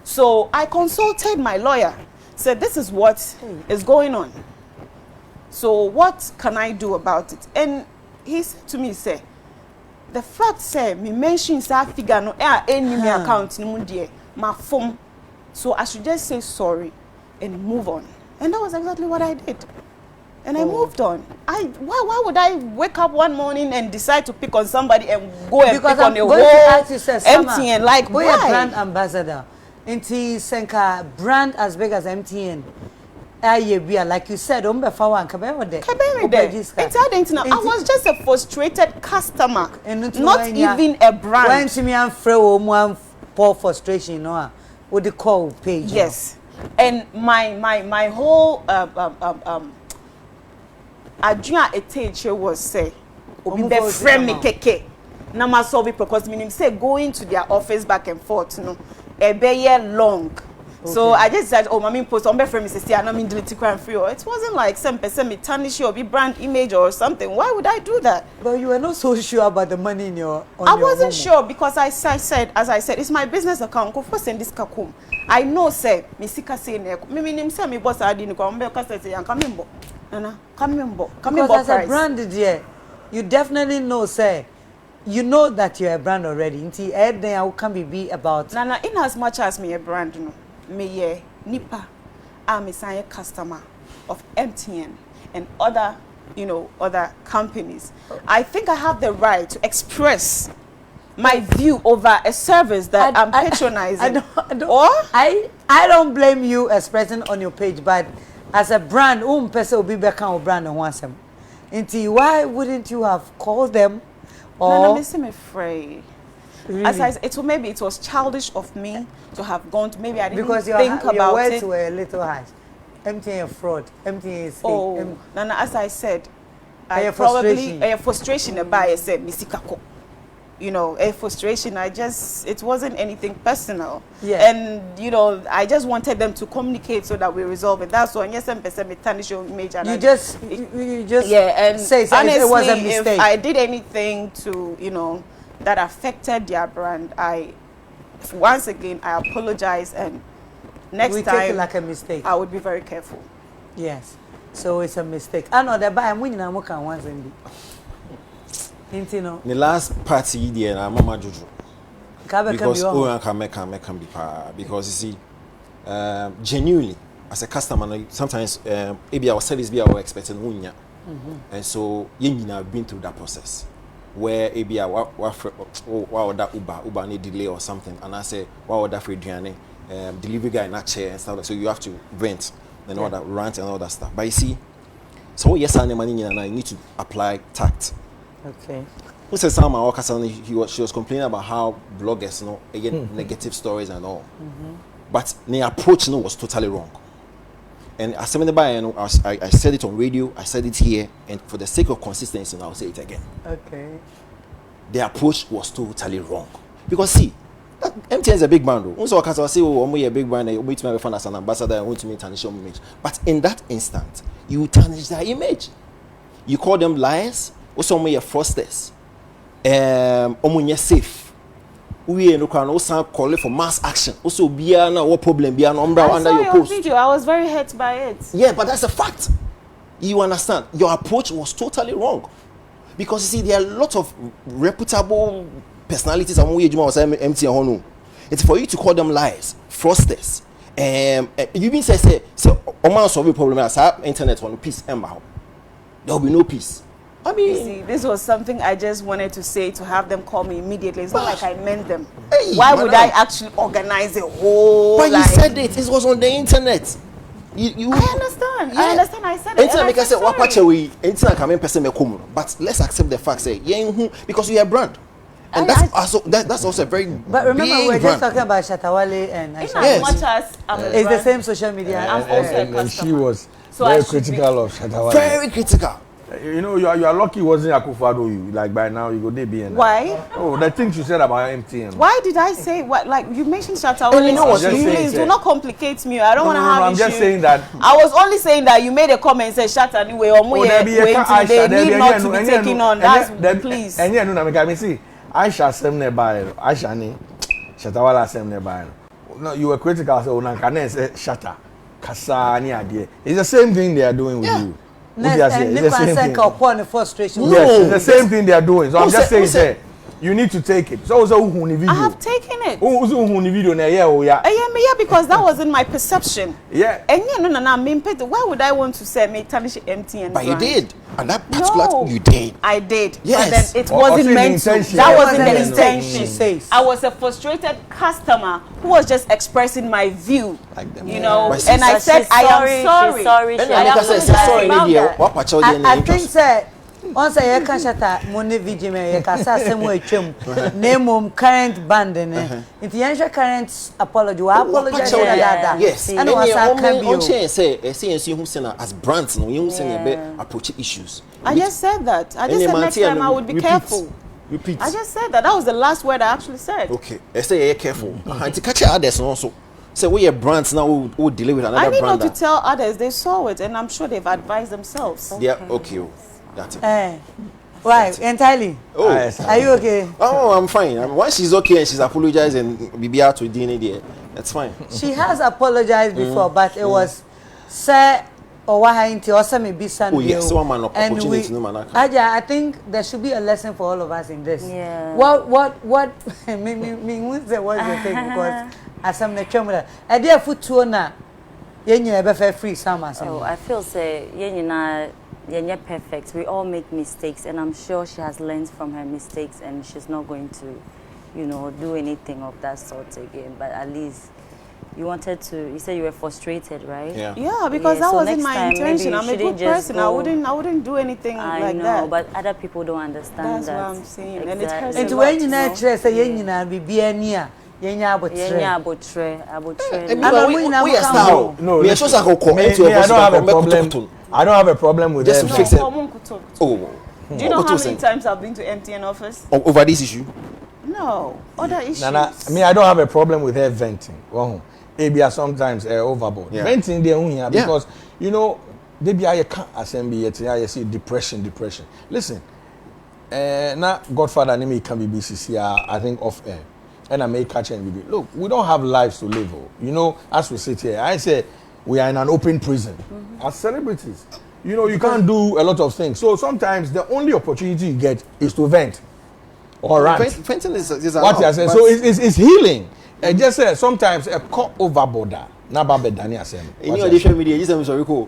So I consulted my lawyer. Said this is what is going on. So what can I do about it? And he said to me, say, the fact say me mention that figure no any me account no dear my phone, so I should just say sorry and move on. And that was exactly what I did. And I moved on. Why would I wake up one morning and decide to pick on somebody and go and pick on a whole MTN? Like why? We're brand ambassador. Inti Senka brand as big as MTN. Like you said, I was just a frustrated customer, not even a brand. When to me and Fro pour frustration, you know, what the call page. Yes, and my whole Hajia etage was say, "Obi friend me keke." Na ma solve because meaning say going to their office back and forth, you know, a year long. Okay. So I just said, oh, mommy post on my friend, Mrs. I'm not delete crime free. It wasn't like some person me tarnish your brand image or something. Why would I do that? But you were not so sure about the money in your. I wasn't sure because as I said, it's my business account. Go first send this kakum. I know, say, Missika say, me name say me boss I didn't come because I say I'm coming bo. Nana, coming bo. Because as a brand, dear, you definitely know, say. You know that you're a brand already. Until everything can be about. Nana, in as much as me a brand, no. Me nipa I'm a customer of MTN and other, you know, other companies. I think I have the right to express my view over a service that I'm patronizing. I don't blame you expressing on your page, but as a brand, person will be back on brand and wants them. Why wouldn't you have called them? Or I'm afraid. Really? As I said, maybe it was childish of me to have gone to, maybe I didn't think about your words it. Were a little harsh. MTN fraud. MTN is Nana, as I said, I probably frustration about I said Misikako. you know, a frustration. It wasn't anything personal. Yeah. And, you know, I just wanted them to communicate so that we resolve it. That's why, yes, I'm tarnish your image. And you just yeah, and say honestly, it was a mistake. if I did anything to, you know, that affected their brand, once again, I apologize, and next we time, take it like a mistake. I would be very careful. Yes. So it's a mistake. I know that, but I'm winning. I'm working once and the last party there, na Mama Jojo. Because can be because you see, genuinely as a customer, sometimes maybe our service be our expecting unya, and so you have been through that process where maybe wow that Uber need delay or something, and I say wow that for delivery guy not chair and stuff. So you have to rent and all that rent and all that stuff. But you see, so yes, I need to apply tact. Okay. Who said Salma she was complaining about how bloggers, you know, again negative stories and all. But the approach, you know, was totally wrong. And as I said it on radio, I said it here, and for the sake of consistency, I'll say it again. Okay. The approach was totally wrong. Because see, MTN is a big brand. Also, I say, oh, I'm a big brand. I want to be as an ambassador. I want to make tarnish your image. But in that instant, you tarnish their image. You call them liars. Also, I'm a fraudsters. I'm safe. We can also call it for mass action. Also, be what problem be an umbrella under your post. Video. I was very hurt by it. Yeah, but that's a fact. You understand? Your approach was totally wrong. Because you see, there are a lot of reputable personalities among you was empty and it's for you to call them liars, fraudsters. You been say Oman solve a problem as internet on peace there will be no peace. I mean, you see, this was something I just wanted to say to have them call me immediately. It's not like I meant them. Hey, why would I actually organize a whole? But you said it. It was on the internet. You I understand. Yeah. I understand. I said it. Internet, I said, "What patch we?" Internet can make person make come. But let's accept the fact, say, yeah, because you are a brand. And that's also a very but remember we were just talking about Shatawale and Aisha. As much as I'm a it's the brand, same social media. I'm also a customer. And she was So very I should critical of Shatawale. very critical. You know, you are lucky it wasn't Akufo-Addo. You like by now you go there be. Why? Oh, the things you said about MTN. Why did I say what? Like you mentioned Shatta. And you know what? Please do not complicate me. I don't want to have I'm issues. just saying that. I was only saying that you made a comment say Shatta anyway. Or they need not to be taken on. That's please. And yeah, no, I see. Aisha sem nearby. Aisha ni Shatawala sem nearby. No, you were critical. So Nankane say Shatta. Kasa ni idea. It's the same thing they are doing with you. And the same thing. Frustration. No. Yes, it's the same thing they are doing. So I'm just saying, you need to take it. So video. I have taken it. Video na yeah, because that wasn't my perception. Yeah. And no. Why would I want to say me tarnish MTN? But you did. And that particular you did. I did. Yes. But then it wasn't meant to. That wasn't the intention. She says. I was a frustrated customer who was just expressing my view. Like them. You know, But and I said I am sorry. She's sorry. I think that once I can shut money video me kasa semo etwem name current band ne if current apology apologize that yes and was can be on say who send as brands no you send be approach issues. I just said that. I just said next time I would be careful. Repeat. I just said that. That was the last word I actually said. Okay. I say careful. And to catch others also. So we are brands now who deal with another brand. I need not to tell others. They saw it and I'm sure they've advised themselves. Yeah, okay. That's it. Why? Entirely. Oh, are you okay? Oh, I'm fine. Once she's okay and she's apologized and BBR to DNA there, that's fine. She has apologized before, but it was sir or why or some be son. Oh yes, one man opportunity no man. I think there should be a lesson for all of us in this. Yeah. What me what's the thing because as some the chumra. I dear foot to na yenye be free summer. Oh, I feel say yenye you're perfect. We all make mistakes, and I'm sure she has learned from her mistakes, and she's not going to, do anything of that sort again. But at least you said you were frustrated, right? Yeah, because that wasn't my intention. I'm a good person. I wouldn't do anything like that. I know, but other people don't understand That's that. what I'm saying. Exactly. And it hurts and a when you lot, say yenina be near yenya abotre. We are style. No, we are supposed to comment to I don't have a problem with just them. to fix it. Oh, Do you know how many times I've been to MTN office? Over this issue? No, other issues. Nana, me, I don't have a problem with her venting. Well, maybe sometimes overboard. Yeah. Venting there here because you know, maybe I can't assembly yet. I see depression. Listen, now Godfather and me can be BCC. I think off air, and I may catch and be look. We don't have lives to live. You know, as we sit here, I say we are in an open prison as celebrities. You know, you can't do a lot of things. So sometimes the only opportunity you get is to vent. Or rant. Venting is what you say. So it's healing. And just say sometimes a cut overboard. Na ba be dani asem. In your social media, you say sorry cool.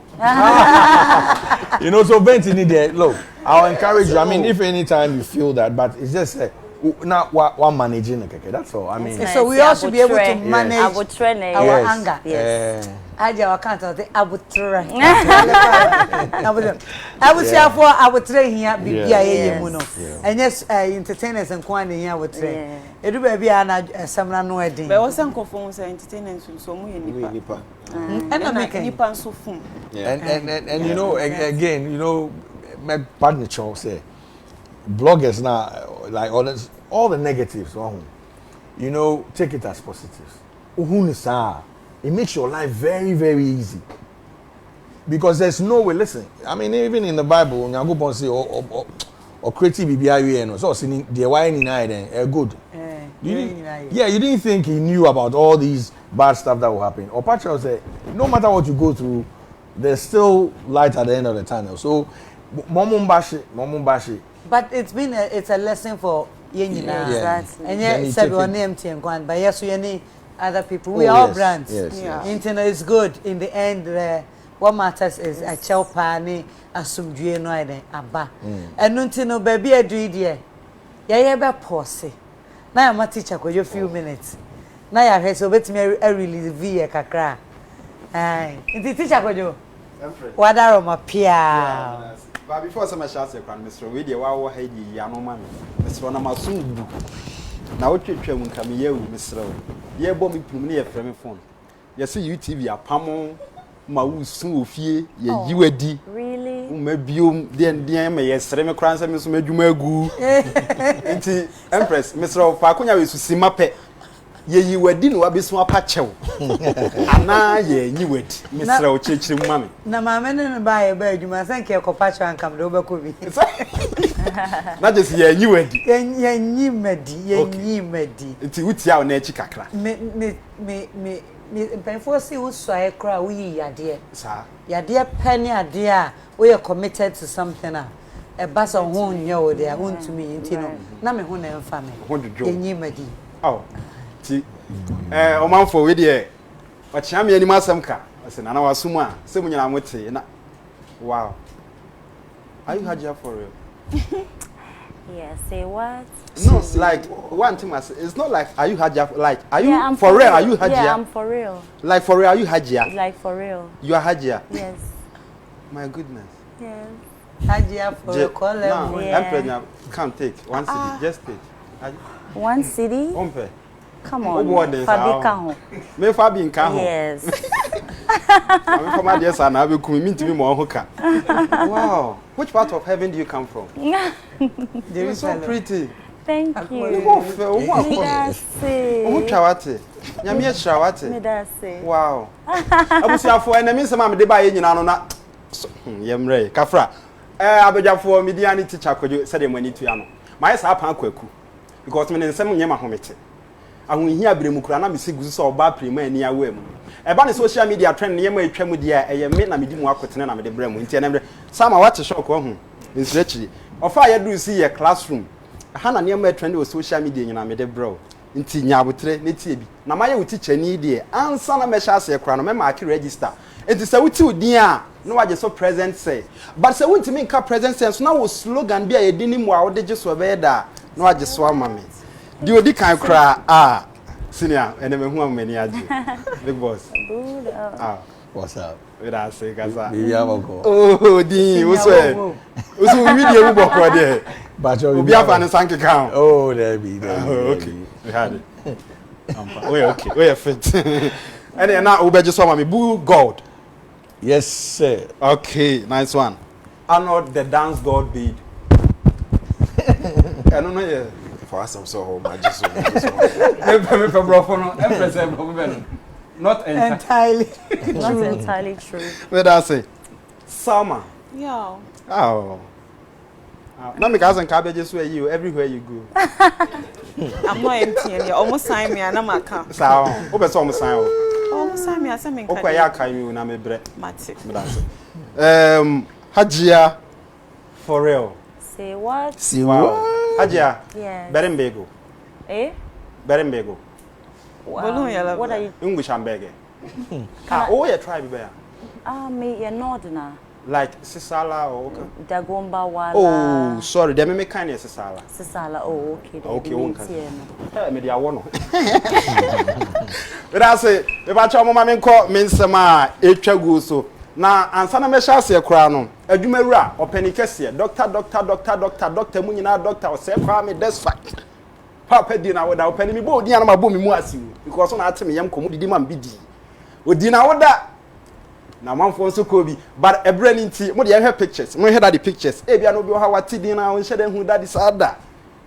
You know, so venting need there. Look, I'll encourage you. I mean, if anytime you feel that, but it's just now one managing okay. That's all. I mean, so we all should be able to manage our anger. Yes. I can't tell I would try. I would say for I would try here BBI and yes, entertainers and quantity here would try. It would be an some no wedding. But was some phones entertainers so nipa. And I'm making nipa so fun. And you know again, you know, my partner Charles say bloggers now like all the negatives, you know, take it as positives. It makes your life very, very easy. Because there's no way, listen, I mean, even in the Bible, when you go say, or creative BBI, so seeing the wine in good. You didn't think he knew about all these bad stuff that will happen. Or Patrick said, no matter what you go through, there's still light at the end of the tunnel. So, Momumbashi. But it's a lesson for Exactly. And yet, said one name, but yes, we need other people. We are all brands. Internet is good. In the end, what matters is a child pani, a sumdue no ide, abba. And nuntino baby a dreidie. Ya be pause. Now I'm a teacher for you few minutes. Now I have so bet me a really via kakra. Aye. The teacher for you. What are my pia? But before some shots, Mr. Widia, wow, hey, Yano man, Mr. Namasu. Now, what you can come here, Mr. Ye bomb me from a phone. You see, UTV, a pamo, Mau Sue, ye, UAD. Really? Maybe you, then, yes, Remy Crans and Miss Medumagu. Empress, Mr. Facunia is to see my pet. Ye, you were dinner, will be swap patcho. And now, ye, you it, Mr. Chichi, mammy. Na mamma and buy a bird, you must thank your copacha and come over Kubi. Not just ye, you it. Ye medi. It's with your nature cacra. Me, before see who saw a crowd, we, ya dear. Sir, Ya dear penny, dear, we are committed to something. A bus on whom you they are going to me, Intino. Name who never family. Ye medi. Oh. O man for with ye. But Chammy any masamka. I said, I was Suma, someone I'm with you. Wow. Are you Hajia for real? Yes, say what? No, like one thing it's not like are you Hajia like are you for real? Are you Hajia? Yeah, I'm for real. Like for real, are you Hajia? Like for real. You are Hajia? Yes. My goodness. Yes. Hajia for real. Call them. I'm pregnant. Can't take one city, just take. 1 city? Come on. Fabi me Fabi in Kaho. Yes. I'm from my dear son. I will come to me more hookah. Wow. Which part of heaven do you come from? You're so pretty. Thank you. Wow. I was here for enemies. I'm the buy in Anona. Yemre, Kafra. Abeja for Mediani teacher could you say when to Yano. My sapa kweku. Because when some yama homete. And we hear Brimukra, I'm sick so bad prima near Wem. About social media trend, Yama Tremudia, a men and medium work with Nana the Brem. Some are what a shock on him. It's literally. Of I do see a classroom. Hana near my trend with social media in a bro. Inti Yabutre, Nitibi. Now my will teach any idea. And son of Meshas a crown, remember I can register. It is a with dear. No, I just so present say. But so want to make a present sense. Now slogan be a dinim wow, they just were there. No, I just swam mammy. Do you can cry? Senior, and then who many are big boss. What's up? With us, say, Gaza. Oh, Dean, what's it? What's the video book right there? But you'll be up on a sank account. Oh, there be. Okay, we had it. Okay, we are fit. And then now, we just saw me boo God. Yes, sir. Okay, nice one. Arnold, the dance God bid eno no ye for some so home I just so me bro for no empress bro not entirely Not entirely true. Where that say Salma Yeah. oh now me cousin cabbage swear you everywhere you go I'm not empty and you almost sign me and I'm a car. sao o be so almost sign Almost sign me as I'm in o kwa ya kan mi na me bre Mate. me that say Hajia 4reall Say what? see wow Hajia Yes. Berembego Eh? Berembego Balloon yellow. What are you? English ambege oh yeah try be there Me, you're not na. like Sisala or okay. Dagomba wala. Oh, sorry. They me kind of Sisala. Sisala. Oh, okay. Okay, one can. can. Me dia wono. But I say, if I tell mama me call me nsema etwa gu so. Na ansa na me sha se kra no. Adwumawura opani kese. Doctor mu nyina doctor se kwa me despite. Papa di na woda opani me bo di na ma bo me mu asiu. Because na ate me yam komu didi ma mbidi. Odi na woda na manfo nso ko bi but ebre ni nti mo de ye pictures mo hear that the pictures e bia no bi o ha wati din na o nhede hu that is ada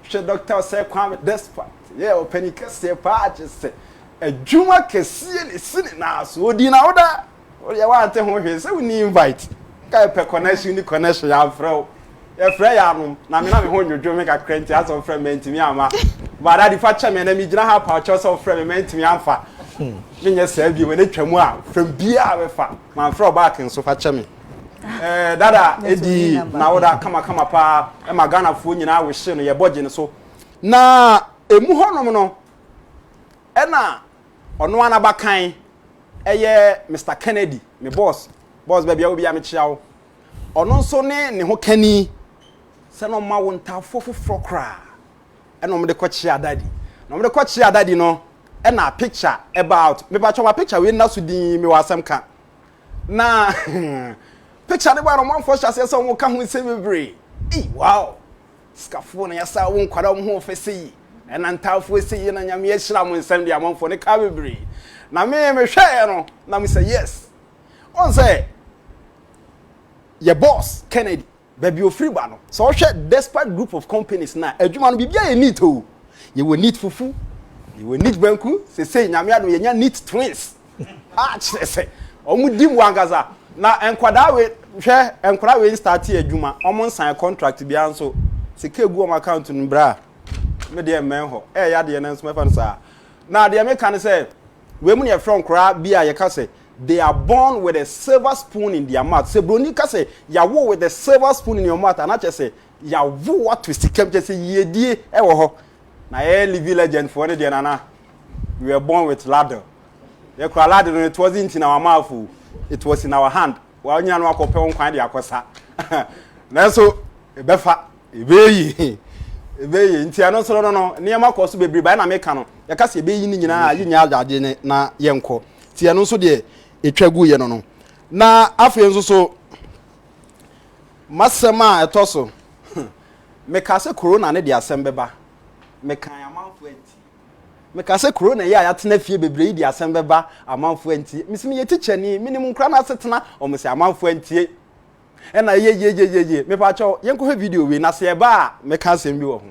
hwe doctor say kwam despite yeah o panic say patch say adwuma kese ni sini na so odi na oda o ye wa ante ho hwe say we ni invite ka pe connection ni connection ya fro e fre ya no na me ho nwojo me ka krenti as of friend mentimi ama but that the fact me na mi gina ha pa cho so friend mentimi amfa Minya sabi we na twamu a from bia we fa man fro back nso fa che me dada edi na woda kama pa e magana fu nyina we hye no ye boje ne so na emu honom no e na ono ana bakan eye Mr Kennedy me boss ba bia wo bia me chia wo ono nso ne ho kani se no ma wo ntafo foforo kra e no me de kwachia daddy no me de kwachia daddy no and a picture about me ba chowa picture we na so din me wasam ka na picture ne ba no man for chase so wo ka hu se bebre wow skafo na yasa wo nkwara wo ho ofesi and antafo esi na nyame ya hira mo nsam dia man for ne ka bebre na me hwe no na me say yes on say your boss Kennedy baby ofri ba no so hwe despite group of companies na adwuma no bibia ye need o ye wo need fufu you will need banku say nyame ado ye need twins say omudi wangaza na enkwada we hwe enkwada we start adwuma omo nsan contract bia nso sika egu om account no bra me de men ho ya de na nso me fa nsa na de me kan say we mu ne from kra bia ye ka say they are born with a silver spoon in their mouth say broni ka say ya wo with a silver spoon in your mouth and I say ya wo what to sikem je say yedie e wo ho na early legend for the nana we were born with ladder ye kwa ladder it wasn't in our mouth it was in our hand wa nya no akope won kwan de akosa na so ebefa ebeyi nti ano so no niam akoso bebri ba na meka no ye ka se ebeyi ni nyina yi nya adade na ye nko ti ano so de etwagu ye no na afi nso so masema etoso meka se corona ne de asem beba mekan amanfo enti meka se corona ya yatena fie bebre di asem beba amanfo enti misimi ye teacher ni minimum kra na asetena o mse amanfo enti e na ye me pa cho yenko he video we na se ba meka asem bi wo ho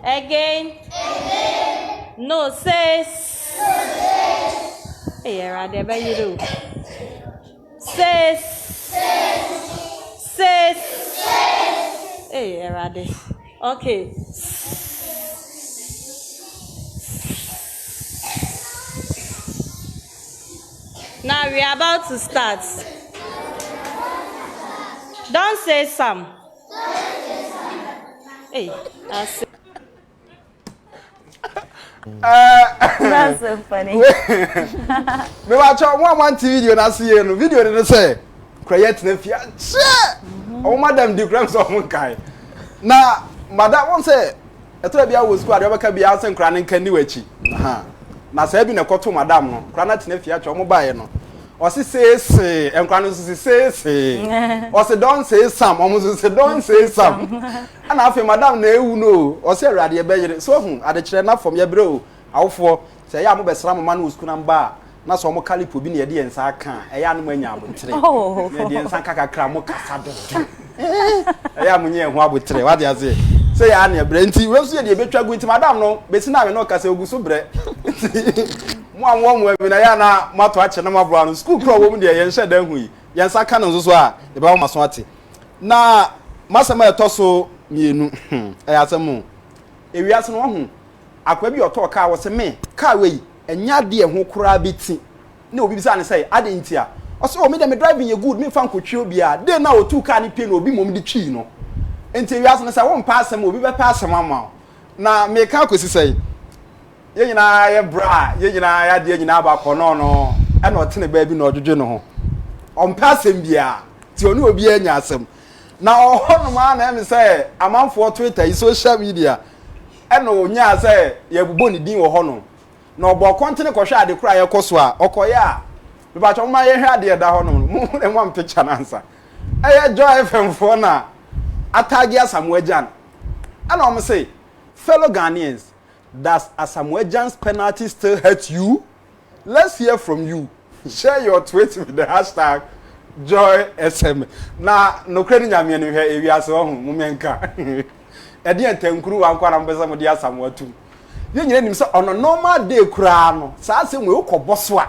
again no says era de ba yiru says era de okay now we are about to start. Don't say some. Hey, that's That's so funny. Me watch one video na see no video dey say create na fia che o madam di gram so mo kai na madam won say eto bia wo school ade beka bia se nkra ne nkan ni wachi na say bi na koto madam no kra na tena fia che o mo bae no o say nkra no say o say don't say some o mo say don't say some ana afi madam na ewu no o say rade be yire so hu ade kire na fom ye bre o awofo say ya mo be sra mo ma no school na mba na so mo kalipo bi na ye de ensa aka eya no manya abotre na de ensa kaka kra mo kasa do eya mo nye hu abotre wa de ase say ya na bre nti we so ye de betwa gu nti madam no besi na me no ka say oguso bre mo anwo mo bi na ya na mato ache na mabro no school pro wo mu de ye nhye dan hu yi ye nsa ka no so a de ba wo maso ate na masama etoso mienu asemu ewiase no ho akwa bi oto ka wo se me ka we enya de ho kura beti na obi bisa ne say ade ntia o se o me de me driving ye good me fan kotwe obi a de na o tu ka ne pie na obi mom de twi no enti ewiase no say wo mpa asem obi be pa asem ama na me ka kosi say ye nyina ye bra ye nyina ya de nyina ba kono no e na otene ba bi na odwodwe no ho o mpa asem bia ti onu obi anya asem na ohono ma na me say amanfo Twitter social media e na onya say ye bubo ni din wo hono na obo kontene ko hwa ade kura ye koso a okoye a me ba choma ye hwa ade da hono mu ne mo picture na ansa e Joy FM fo na atagi Asamoah and I'm say fellow Ghanaians, does Asamoah penalty still hurt you? Let's hear from you. Share your tweet with the hashtag JoySM. Na no credit nyame no hwe ewi ase ho mumenka. Ede entankuru wankwa na mbesa mo dia Asamoah tu. Ye nyina nim se ono normal day kura no. Sa se we ukọbọso a.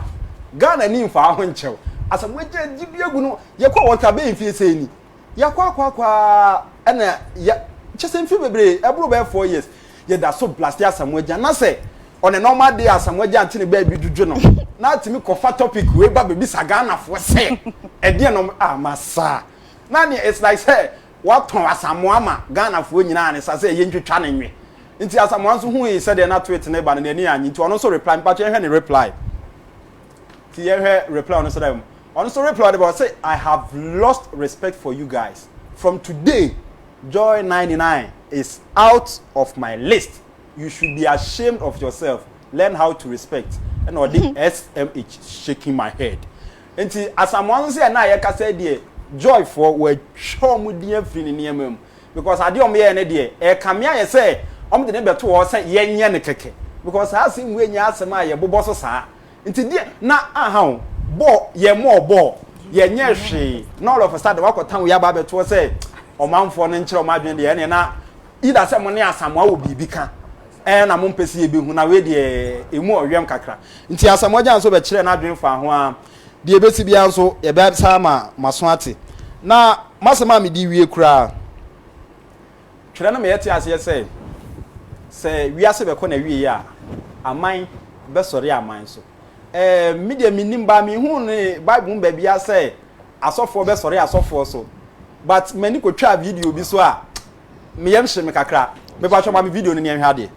Ghana ni mfa ho nchew. Asamoah gidi egu no ye kwa water be mfie se ni. Ya kwa ena ya chese mfie bebre ebro be 4 years. Ye da so blast Asamoah na se on a normal day Asamoah ntine ba bi dudwo no. Na timi kofa topic we ba bebi sagana fo se. Ede no masa. Na ni it's like say what ton Asamoah ma Ghana fo nyina ne sa say ye ntwetwa ne nwe. Nti Asamoah so hu yi say de na tweet ne ba ne ni anyi nti ono so reply pa che hwe ne reply. Ti ye hwe reply ono so dem. Ono so reply about say I have lost respect for you guys. From today Joy 99 is out of my list. You should be ashamed of yourself. Learn how to respect. And or the SMH shaking my head. Nti Asamoah say na ye ka say de Joy for we show mu dia fini niamam because ade o me ye ne de e kamia ye say om de ne beto o say ye nye ne keke because as im we nya asema ye bobo so saa nti de na aha bo ye mo bo ye nye hwe na all of a sudden wakotan we aba beto say o manfo ne nkyere o madwen de ye ne na ida say mo ne Asamoah wo bibi ka na mo mpesi ye bi hu na we de emu owem kakra nti Asamoah so be kire na adwen fa ho a de ebesi bia nso ye be sama maso ate na masema me di wie kura twere na me yete ase se wiase be ko na wie ya aman be sori aman so me de minim ba me hu ne bible mu ba bia se asofo be sori asofo so but mani ko twa video bi so a me yem hye me kakra me ba twama me video ne hwe ade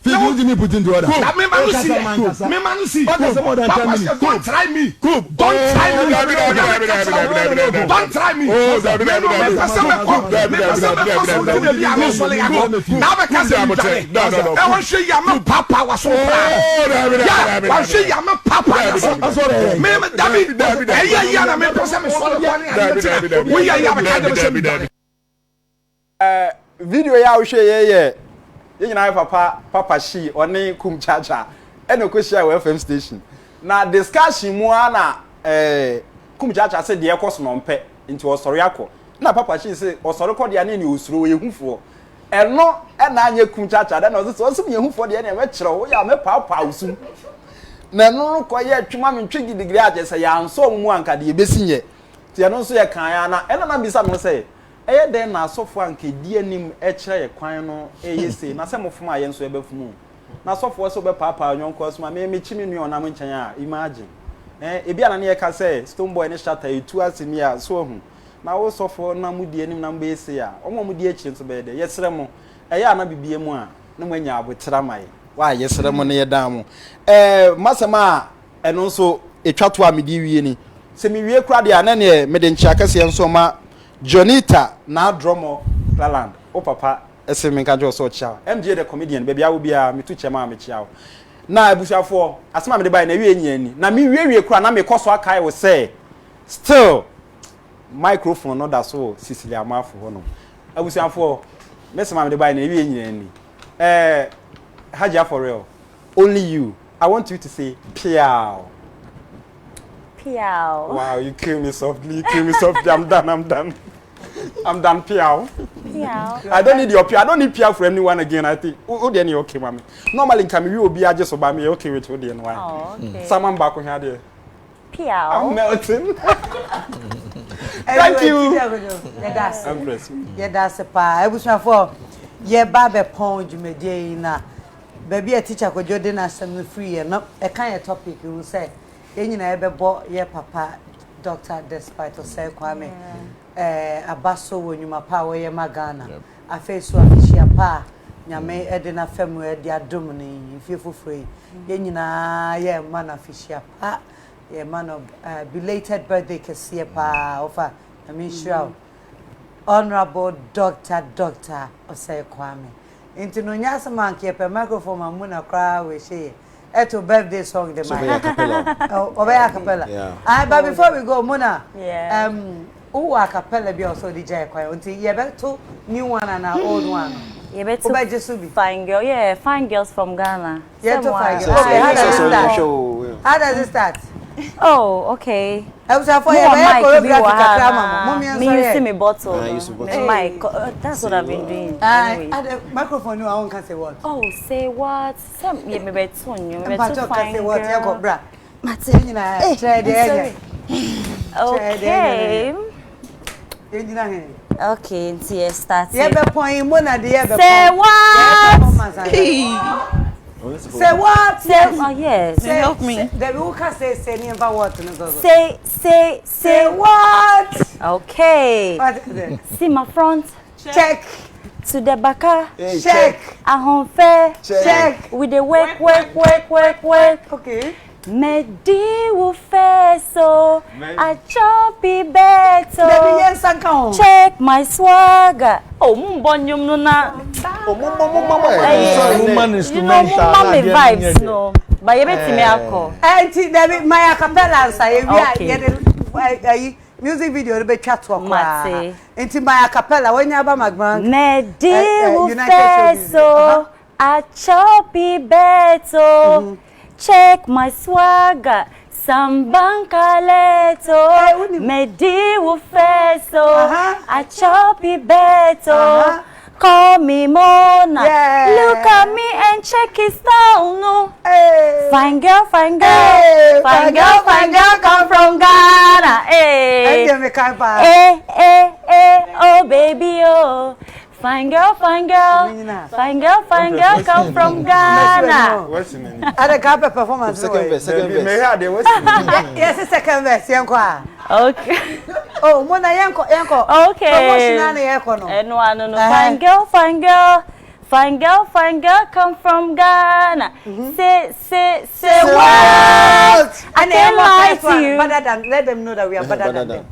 You me put into order. Me man see. Don't try me. Don't try me. Don't try me. Video ya ye nyina papa shi oni kum chacha eno ko share we FM station na discussion mu ana kum chacha se de ekoso no mpe nti osoro yakọ na papa shi se osoro kọ de ane ni osuro yehufo eno na anye kum chacha da na osim yehufo de ane we kire wo ya me papa usum na no ko ye twuma me twigi degree aje se ya nso mu anka de ebesinye ti eno nso ye kan ya na eno na bisa no se eye den na asofo anke die nim e kire ye kwan no eyese na se mofom aye nso ebefumu na asofo so be papa nyonko so ma me chimi nu onam nchen a imagine ebi ana ne ye ka se stone boy ne shatter etu asemi a so hu na wo sofo na mu die nim na mbe ese a omo mu die echi nso be de yesere mo eye ana bibie mu a na mwanya abotira mai wa yesere mo ne ye dan mo masema eno nso etwato a medi wie ni se mi wie kura de ana ne me de nchia kase nso ma Jonita na dromo Laland o papa ese me kanjo so chia MJ the comedian baby awo bia me tu chema me chia na abusuafo asema me de bai na wie nyani na me wie kura na me koso akai wo say still microphone no da so Cecilia Amafo ho no abusuafo me sema me de bai na wie nyani Hajia 4reall only you I want you to say piao Piao. Wow, you kill me softly. I'm done. I'm done, Piao. Piao. I don't need your Piao. I don't need Piao for anyone again. I think. Who then you okay, mommy? Normally, can you be just about me? Okay with who then why? Oh, okay. Someone back on here there. Piao. I'm melting. Thank you. Yeah, that's a pa. I was for yeah, Baba Pond, you may na. Baby, a teacher could you dinner some free and not a kind of topic you will say. You ever bought your papa, doctor, despite or say, Kwame. A basso when you ma power your magana. A face one, she a pa. Yame Edina Femware, dear Domini, if you're for free. Yenina, yeah, man of fish, pa. Yeah, man of belated birthday can see a pa offer. I mean, sure. Honorable Doctor Osei Kwame. Into no nyasa man keep a microphone and muna cry we say. Eto birthday song the man. Oh, a cappella. Yeah. But before we go, Muna. Yeah. Who a cappella be also DJ choir until you have two new one and our old one. You better fine girl. Yeah, fine girls from Ghana. Yeah, to fine girls. Okay, how does it start? How does it start? Oh, okay. I was for me you see me bottle. Mike, that's what I've been doing. Anyway. The microphone, I won't say what. Oh, say what? Some you me better on you. Me better fine girl. What you got, bra? Okay. Okay, until start. Yeah, but point Mona the other. Say what? Say what? Say oh yes. Say help me. The who can say never what? Say what? Okay. What is it? See my front. Check. To the back. Check. A home fair. Check. With the work. Okay. Medi will fair so I choppy better. Check my swagger. Oh, mumbonyum no na. Woman instrumental. Mama vibes no. But you bet me alcohol. Auntie, David, my acapella say music video be chat talk. Auntie, my acapella when you about Mcbrown. Medi will fair so I choppy better. Check my swagger, some banka leto, Medi will feso, I choppy beto, call me Mona, look at me and check his style, no. Fine girl, come from Ghana, oh baby, oh. Fine girl, come from Ghana. What's the name? At a couple performance. Second verse. Yes, second verse, Yanko. Okay. Oh, Mona Yanko. Okay. No. Fine girl, come from Ghana. Say what? I can't lie to you. Better than, let them know that we are better than them.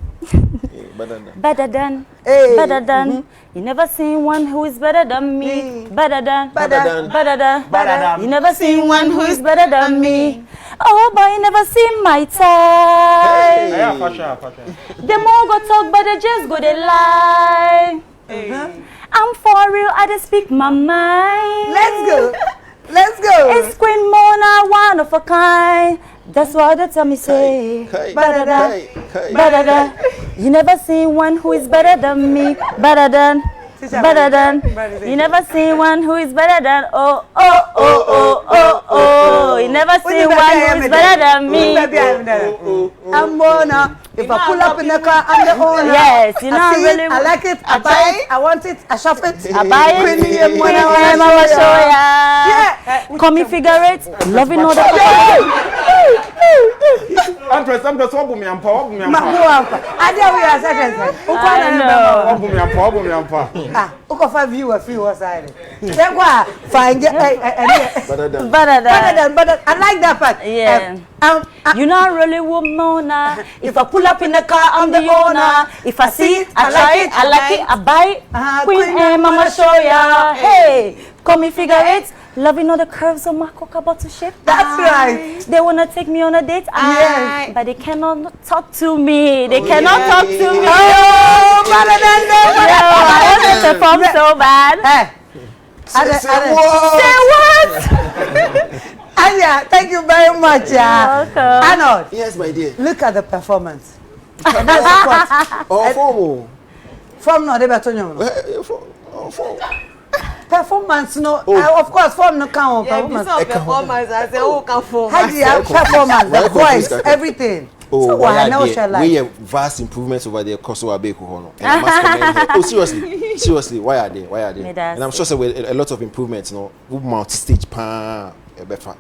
Better than. You never seen one who is better than me. Better than. You never seen one who is better than me. Oh, but you never seen my type. The more go talk, but they just go they lie. I'm for real, I just speak my mind. Let's go. It's Queen Mona, one of a kind. That's what they tell me say. Better than. You never seen one who is better than me. Better than. You never seen one who is better than. Oh. You never seen one who is better than me. I'm Mona. If I pull up in the car, I'm the owner. Yes, you know I really. I like it. I buy it. I want it. I shop it. I buy it. Mama show ya. Yeah. Call me figure it. Loving all the. I'm press. What boom me ampa? I dare we are second. What boom me ampa? Ah, uko for viewer free was side. Then what? Fine. Better than. I like that part. Yeah. You know really woman. If I pull up in the car, I'm the owner. If I see it, I like it, I buy it. Queen and Mama show ya. Hey, call me figure it. Loving all the curves of my coca bottle shape. That's right. They wanna take me on a date, but they cannot talk to me. They cannot talk to me. Oh, better than them. I want to perform so bad. Say what? Hajia, thank you very much. You're welcome. Arnold, Yes, my dear. look at the performance. And that's what. Oh, formal. From no, they better know. Performance, no. Of course, form no count. Performance. Performance. I say, oh, can form. Hajia, performance, the voice, everything. Oh, so why I know shall like. We have vast improvements over there. Cost over Beko Hono. And I must commend her. Oh, seriously, why are they? And I'm sure with a lot of improvements. No, we multi-stage pan. Ebefa.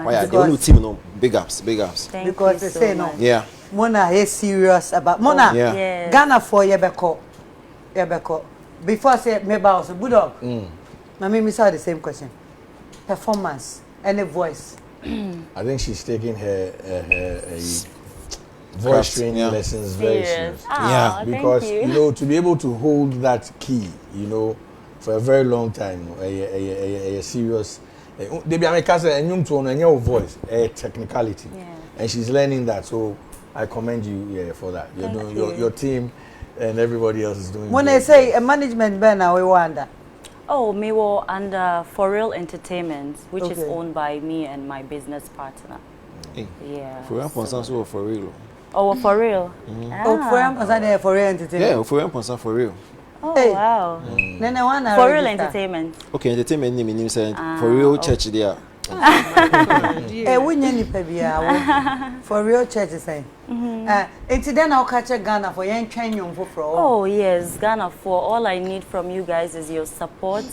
Why are they? Only team, no, big ups. Thank Because you they so say much. no. Yeah. Mona is serious about Mona. Yeah. Yes. Ghana for Yebeko. Before I say maybe I was a Bulldog. I mean, we saw the same question. Performance and a voice. I think she's taking her voice training lessons very serious. Yeah. Because you know, to be able to hold that key, you know, for a very long time, a serious. They be a voice, a technicality, and she's learning that. So I commend you for that. You're doing your team, and everybody else is doing. When they say a management banner, we wonder. Oh, me were under 4reall Entertainment, which is owned by me and my business partner. Yeah. For real. Oh, 4reall. Oh, 4reall Entertainment. Yeah, for real. Oh, Hey. wow. 4reall Entertainment. Okay, entertainment name is for real church there. Eh, we need pebia. For real church is saying. Until then, I'll catch a Ghana for young Chinese for. Oh, yes, Ghana for all I need from you guys is your support.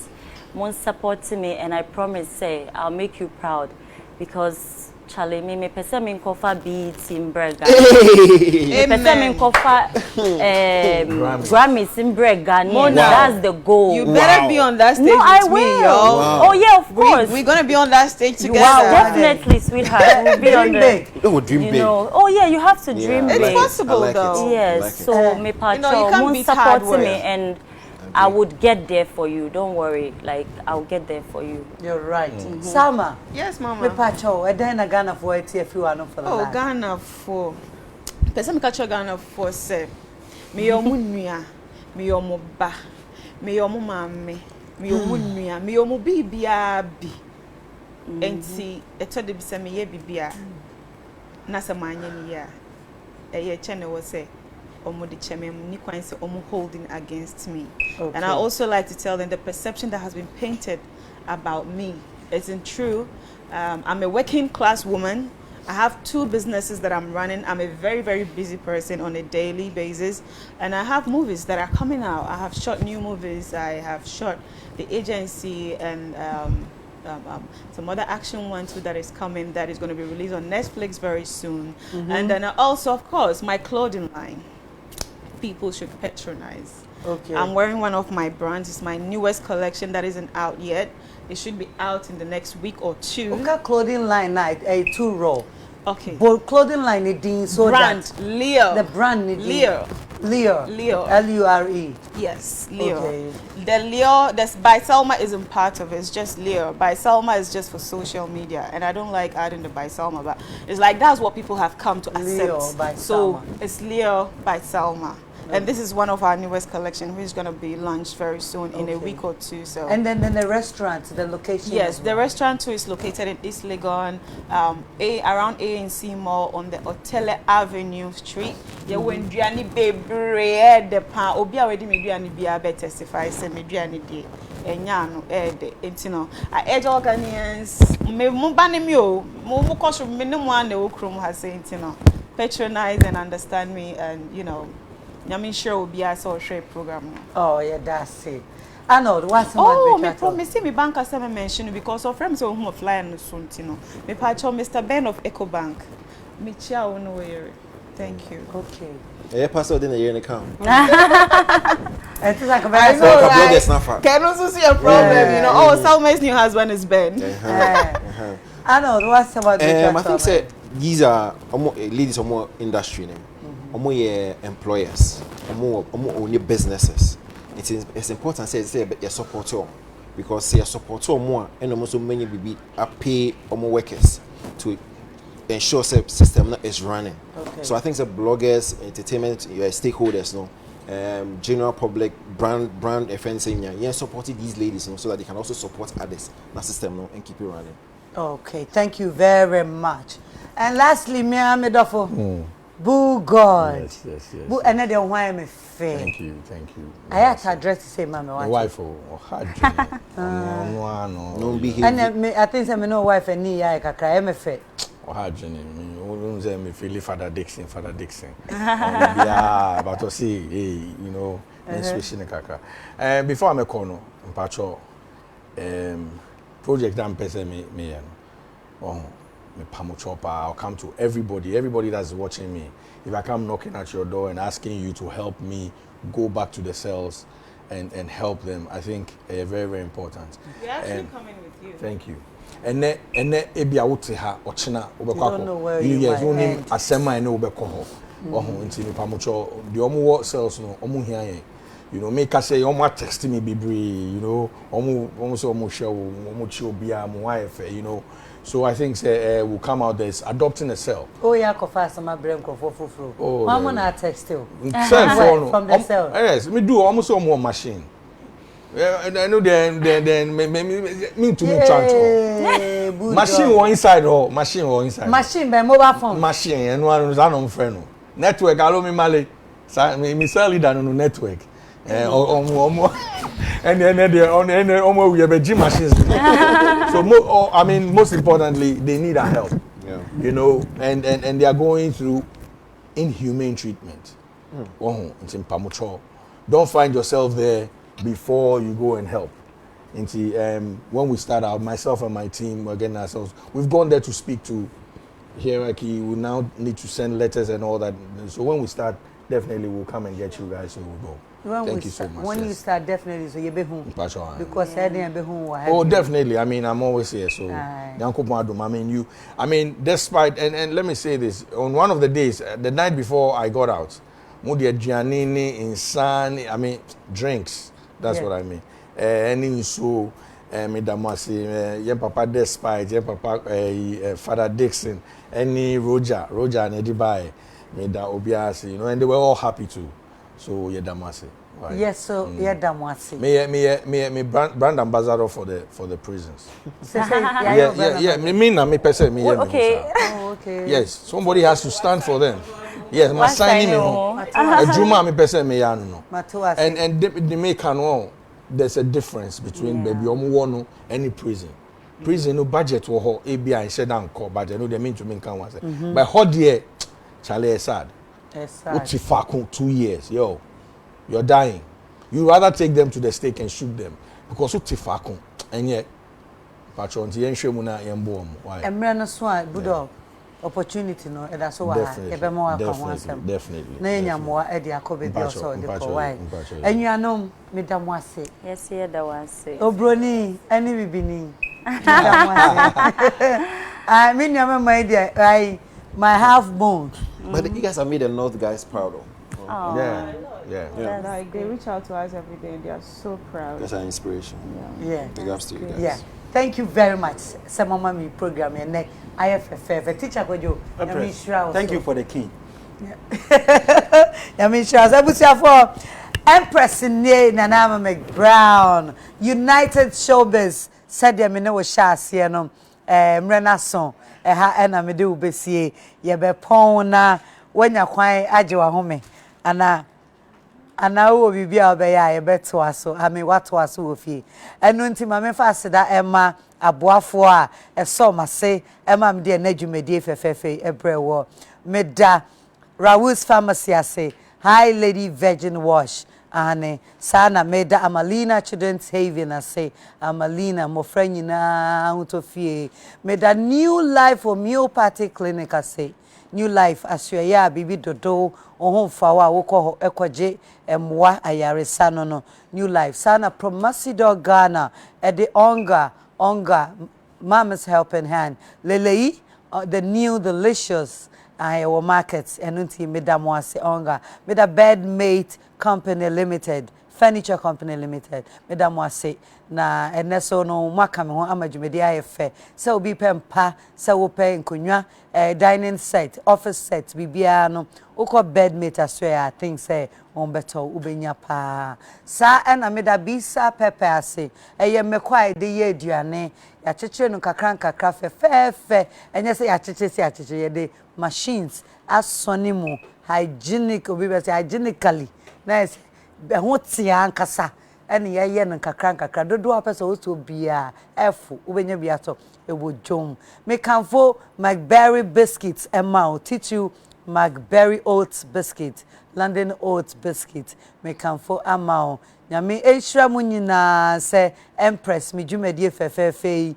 More support to me, and I promise, say, I'll make you proud because. Charlie, me pesa min kofa beats in Brega. Me pesa min kofa Grammys in Brega. That's the goal. You better be on that stage no, I with will. me, yo. Wow. Oh yeah, of course. We're gonna be on that stage together. Wow, Definitely, sweetheart. We'll be on the. Oh, dream big. Oh yeah, you have to dream It's big. possible, I like though. it. Yes. I like it. So me you patrol, can't moon beat hard supporting me, work. and I would get there for you. Don't worry. Like I'll get there for you. You're right. Salma. Yes, Me Mama. pacho, and then a Ghana for it if you are not for the Oh, land. Ghana for. Person me catch Ghana for say. Me yo munua, me yo mo ba, me yo mo mame, me yo munua, me yo mo bibia bi. Enti eto de bi say me ye bibia. Na say manye ni ya. Eye chene wo say omo de cheme ni kwan say omo holding against me. And I also like to tell them the perception that has been painted about me isn't true. I'm a working class woman. I have 2 businesses that I'm running. I'm a very, very busy person on a daily basis. And I have movies that are coming out. I have shot new movies. I have shot The Agency and some other action one too that is coming that is going to be released on Netflix very soon. And then also, of course, my clothing line. People should patronize. Okay. I'm wearing one of my brands. It's my newest collection that isn't out yet. It should be out in the next week or 2. Okay, clothing line night, a 2-roll. Okay. But clothing line is doing so Brand that Leo. the brand is Leo. Leo. L-U-R-E. Yes, Leo. Okay. The Leo, that's by Salma isn't part of it. It's just Leo. By Salma is just for social media, and I don't like adding the by Salma, but it's like that's what people have come to accept. Leo by so Salma. it's Leo by Salma. And this is one of our newest collection, which is going to be launched very soon in a week or 2. So. And then the restaurant, the location. Yes, the restaurant too is located in East Legon, around ANC Mall on the Otele Avenue Street. You when Diani baby the pan obi already me Diani be able testify say me Diani dey enyano de entino I urge all Ghanaians me mo bani mi o mo cause me no one na okrom ha say entino patronize and understand me, and you know I'm sure will be a social program. Oh yeah, that's it. Arnold, what's me promise me bank as I mentioned because of friends who fly no soon, you know. Me pacho Mr. Ben of EcoBank. Me chia no way. Thank you. Okay. Yeah, pastor didn't hear in the camp. It's like a I know, right? Can also see a problem, you know. Oh, Salma's new husband is Ben. Arnold, what's about I think say these are ladies or more industry name. More employers, more own your businesses. It's important say you support them because say you support them more, and also many be pay more workers to ensure the system is running. Okay. So I think the bloggers, entertainment, your stakeholders, no, general public, brand FNC, yeah, supporting these ladies, so that they can also support others. That system, no, and keep it running. Okay, thank you very much. And lastly, me Amedofo. Bulldog. Yes. And then why am I fair? Thank you. I had to address the same mama. My wife or Hajia. No behave. And I think I'm no wife and me I cry am fair. Hajia me feel Father Dixon. Yeah, but to see, you know, switching kaka. Before I'm a corner, patrol project that I'm person me I'll come to everybody that's watching me. If I come knocking at your door and asking you to help me go back to the cells and help them, I think very, very important. We're actually coming with you. Thank you. And then ebi awuti ha ochina obekwa. Yes, only asema ene obekwa ho. Nti me pamocho the omo cells no omo hia yen. You know, make us say omo text me bibri, you know, omo so omo share omo chi obia mo wife, you know. So I think we'll come out there adopting a cell. Oh yeah, kofa sama brain kofo fufuru. Oh, Mama na text you. Cell phone from the cell. Yes, me do almost so more machine. I know then me to me transfer. Machine one inside or machine one inside. Machine by mobile phone. Machine and one no friend. Network allow me male. Me sell it on network. And then we have a gym machines. So I mean, most importantly, they need our help. Yeah. You know, and they are going through inhumane treatment. It's in Pamucho. Don't find yourself there before you go and help. When we start out, myself and my team, we're getting ourselves. We've gone there to speak to hierarchy. We now need to send letters and all that. So when we start, definitely we'll come and get you guys. So we'll go. Thank you so much. When you start, definitely, so you be home. Because oh, definitely. I mean, I'm always here. So, I mean, despite and let me say this: on one of the days, the night before I got out, Mudia Giannini, Insani, I mean, drinks. That's what I mean. Any so, me damasi, yeah, Papa Despite, yeah, Papa, Father Dixon, any Roger and Edibai, me da Obiasi, you know, and they were all happy too. So yeah, damasi. Right. Yes, so yeah, damasi. Me brand ambassador for the prisons. Yeah. Me person. Okay. Okay. Yes, somebody has to stand for them. Yes, my signing me home. Juma me person me ya no. And the make no. There's a difference between baby omo any prison. Prison no budget wo ho ABI and said anko budget no they mean to me kan one say. But how there Charlie sad. Uti fakun 2 years, yo. You're dying. You rather take them to the stake and shoot them because uti fakun and yet patron ti enhwe mu na yembo omo. Why? Emre no so Bulldog opportunity no e da so wa e be mo akwa asem. Definitely. Na enyamo e de akobe bi so de ko why. Enuanom me da mo ase. Yes, yeah, that was it. Obroni ani bibini. I mean my dear, my half bone. But you guys have made the North guys proud of. Oh. Yeah. Like they reach out to us every day and they are so proud. That's an inspiration. Yeah. Big ups to you guys. Yeah. Thank you very much. Salma Mumun program and IFFF teacher Kojo. Thank you for the king. I mean sure. Abusia for Empress Salma Mcbrown. United Showbiz said ya me no share no mrena son ha na me de ubesie ye be pon na wanya kwan age wa home ana wo bibia obeya ye beto aso ami wato aso ofie enu nti ma me fa aseda ema aboafo a eso mase ema me de na dwumedie fefefe ebrewo meda Rawus Pharmacy ase High Lady Virgin Wash ane sana meda Amalina Children's Haven ase Amalina mo friend nyina utofie meda New Life Homeopathic Clinic ase New Life asua bibi dodo ohomfa wa wokọ ekoje emwa ayaresa no New Life sana Promasido Ghana the onga Mama's Helping Hand lelei the new delicious markets and unti meda mo ase onga meda Bedmate Company Limited Furniture Company Limited. Madam was say na eneso no mwaka me ho amadwumedi ayefe. Se obi pempa, se wo pe nkonwa, dining set, office set, bibia no. Uko bedmate aswe I think say on beto ubenya pa. Sa ena meda bisa pepe ase. Eye mekwa de ye aduane. Ya cheche no kakran kakra fe. Enye se ya cheche ye de machines asonimu hygienic obi be say hygienically. Nice. Ho tia ankasa ene ye no kakra dodo apesa o so bia efu ubenya bia to e wo jom me kanfo McBerry biscuits emma teach you McBerry oats biscuit London oats biscuit me kanfo amao nyame ehira mu nyina se empress me dwumadi fefefe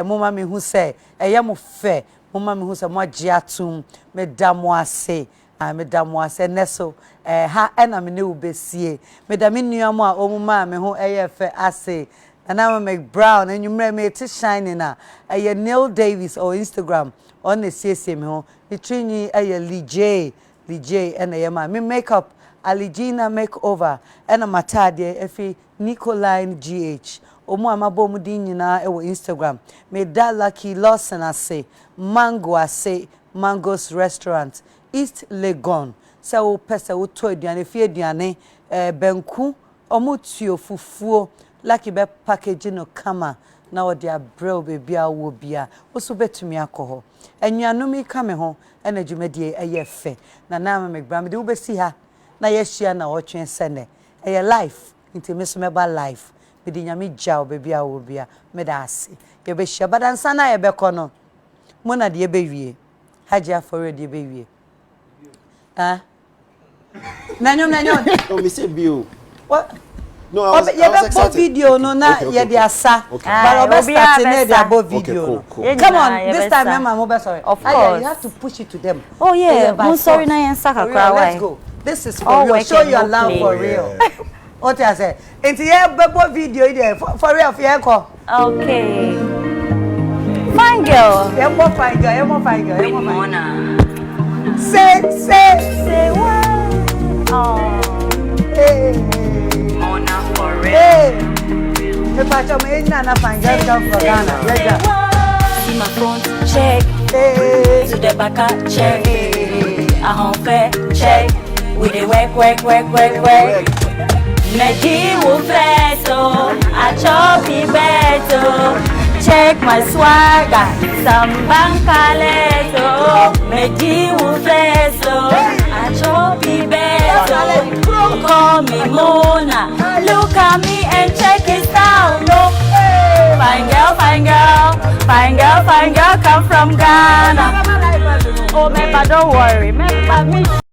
moma me hu se eye mo fe moma me hu se mo agye atum me damo ase Madam was a neso, ha enemy new besie. Madam in New Ama, oh, mamma, who AF assay. And now McBrown, and you may to shining a Neil Davis or Instagram on the CSM, between ye a Lee J, and a Yama. Me makeup, a Legina makeover, and a Matade, Effie Nicoline GH. O mama bomudin na e Instagram. Me da lucky Lawson assay, Mango assay, Mango's restaurant. East Legon se wo pesa wo to aduane fie aduane banku omutuo fufuo lucky be package no kama na wo dia brew bebia wo bia wo so betumi akoho anuanom ka me ho na dwumadie eyefe na McBrown de wo besi ha na yehia na wo twen sene eye life intimacy meba life me di nyame jaw bebia wo bia me da ase ye be hia badansa na ye be kono mo na de be wie Hajia 4reall de be wie Nanyo. No, me say bio. What? No, I was excited. Video no na ye de asa. But obest starting there about video. Cool. Come on, this time I'm mobile sorry. Of course. You have to push it to them. Oh yeah, I'm sorry na yen saka kra why. Let's go. This is for real. Show your love for real. What I say? Enti ye bebo video there for real for ko. Okay. Fine girl. Ye mo fine girl. Say what? Oh. Hey. Mona for real. Hey. The pacho me na fine girl come from Ghana. See my front check. Hey. To the back check. I home fair check. We dey work. Medi wo feto. I chop the beto. Check my swagger, some bankaleto. Medi wo feto. I chop the beto. Call me Mona. Look at me and check it out. No, fine girl, come from Ghana. Oh, remember, don't worry, remember me.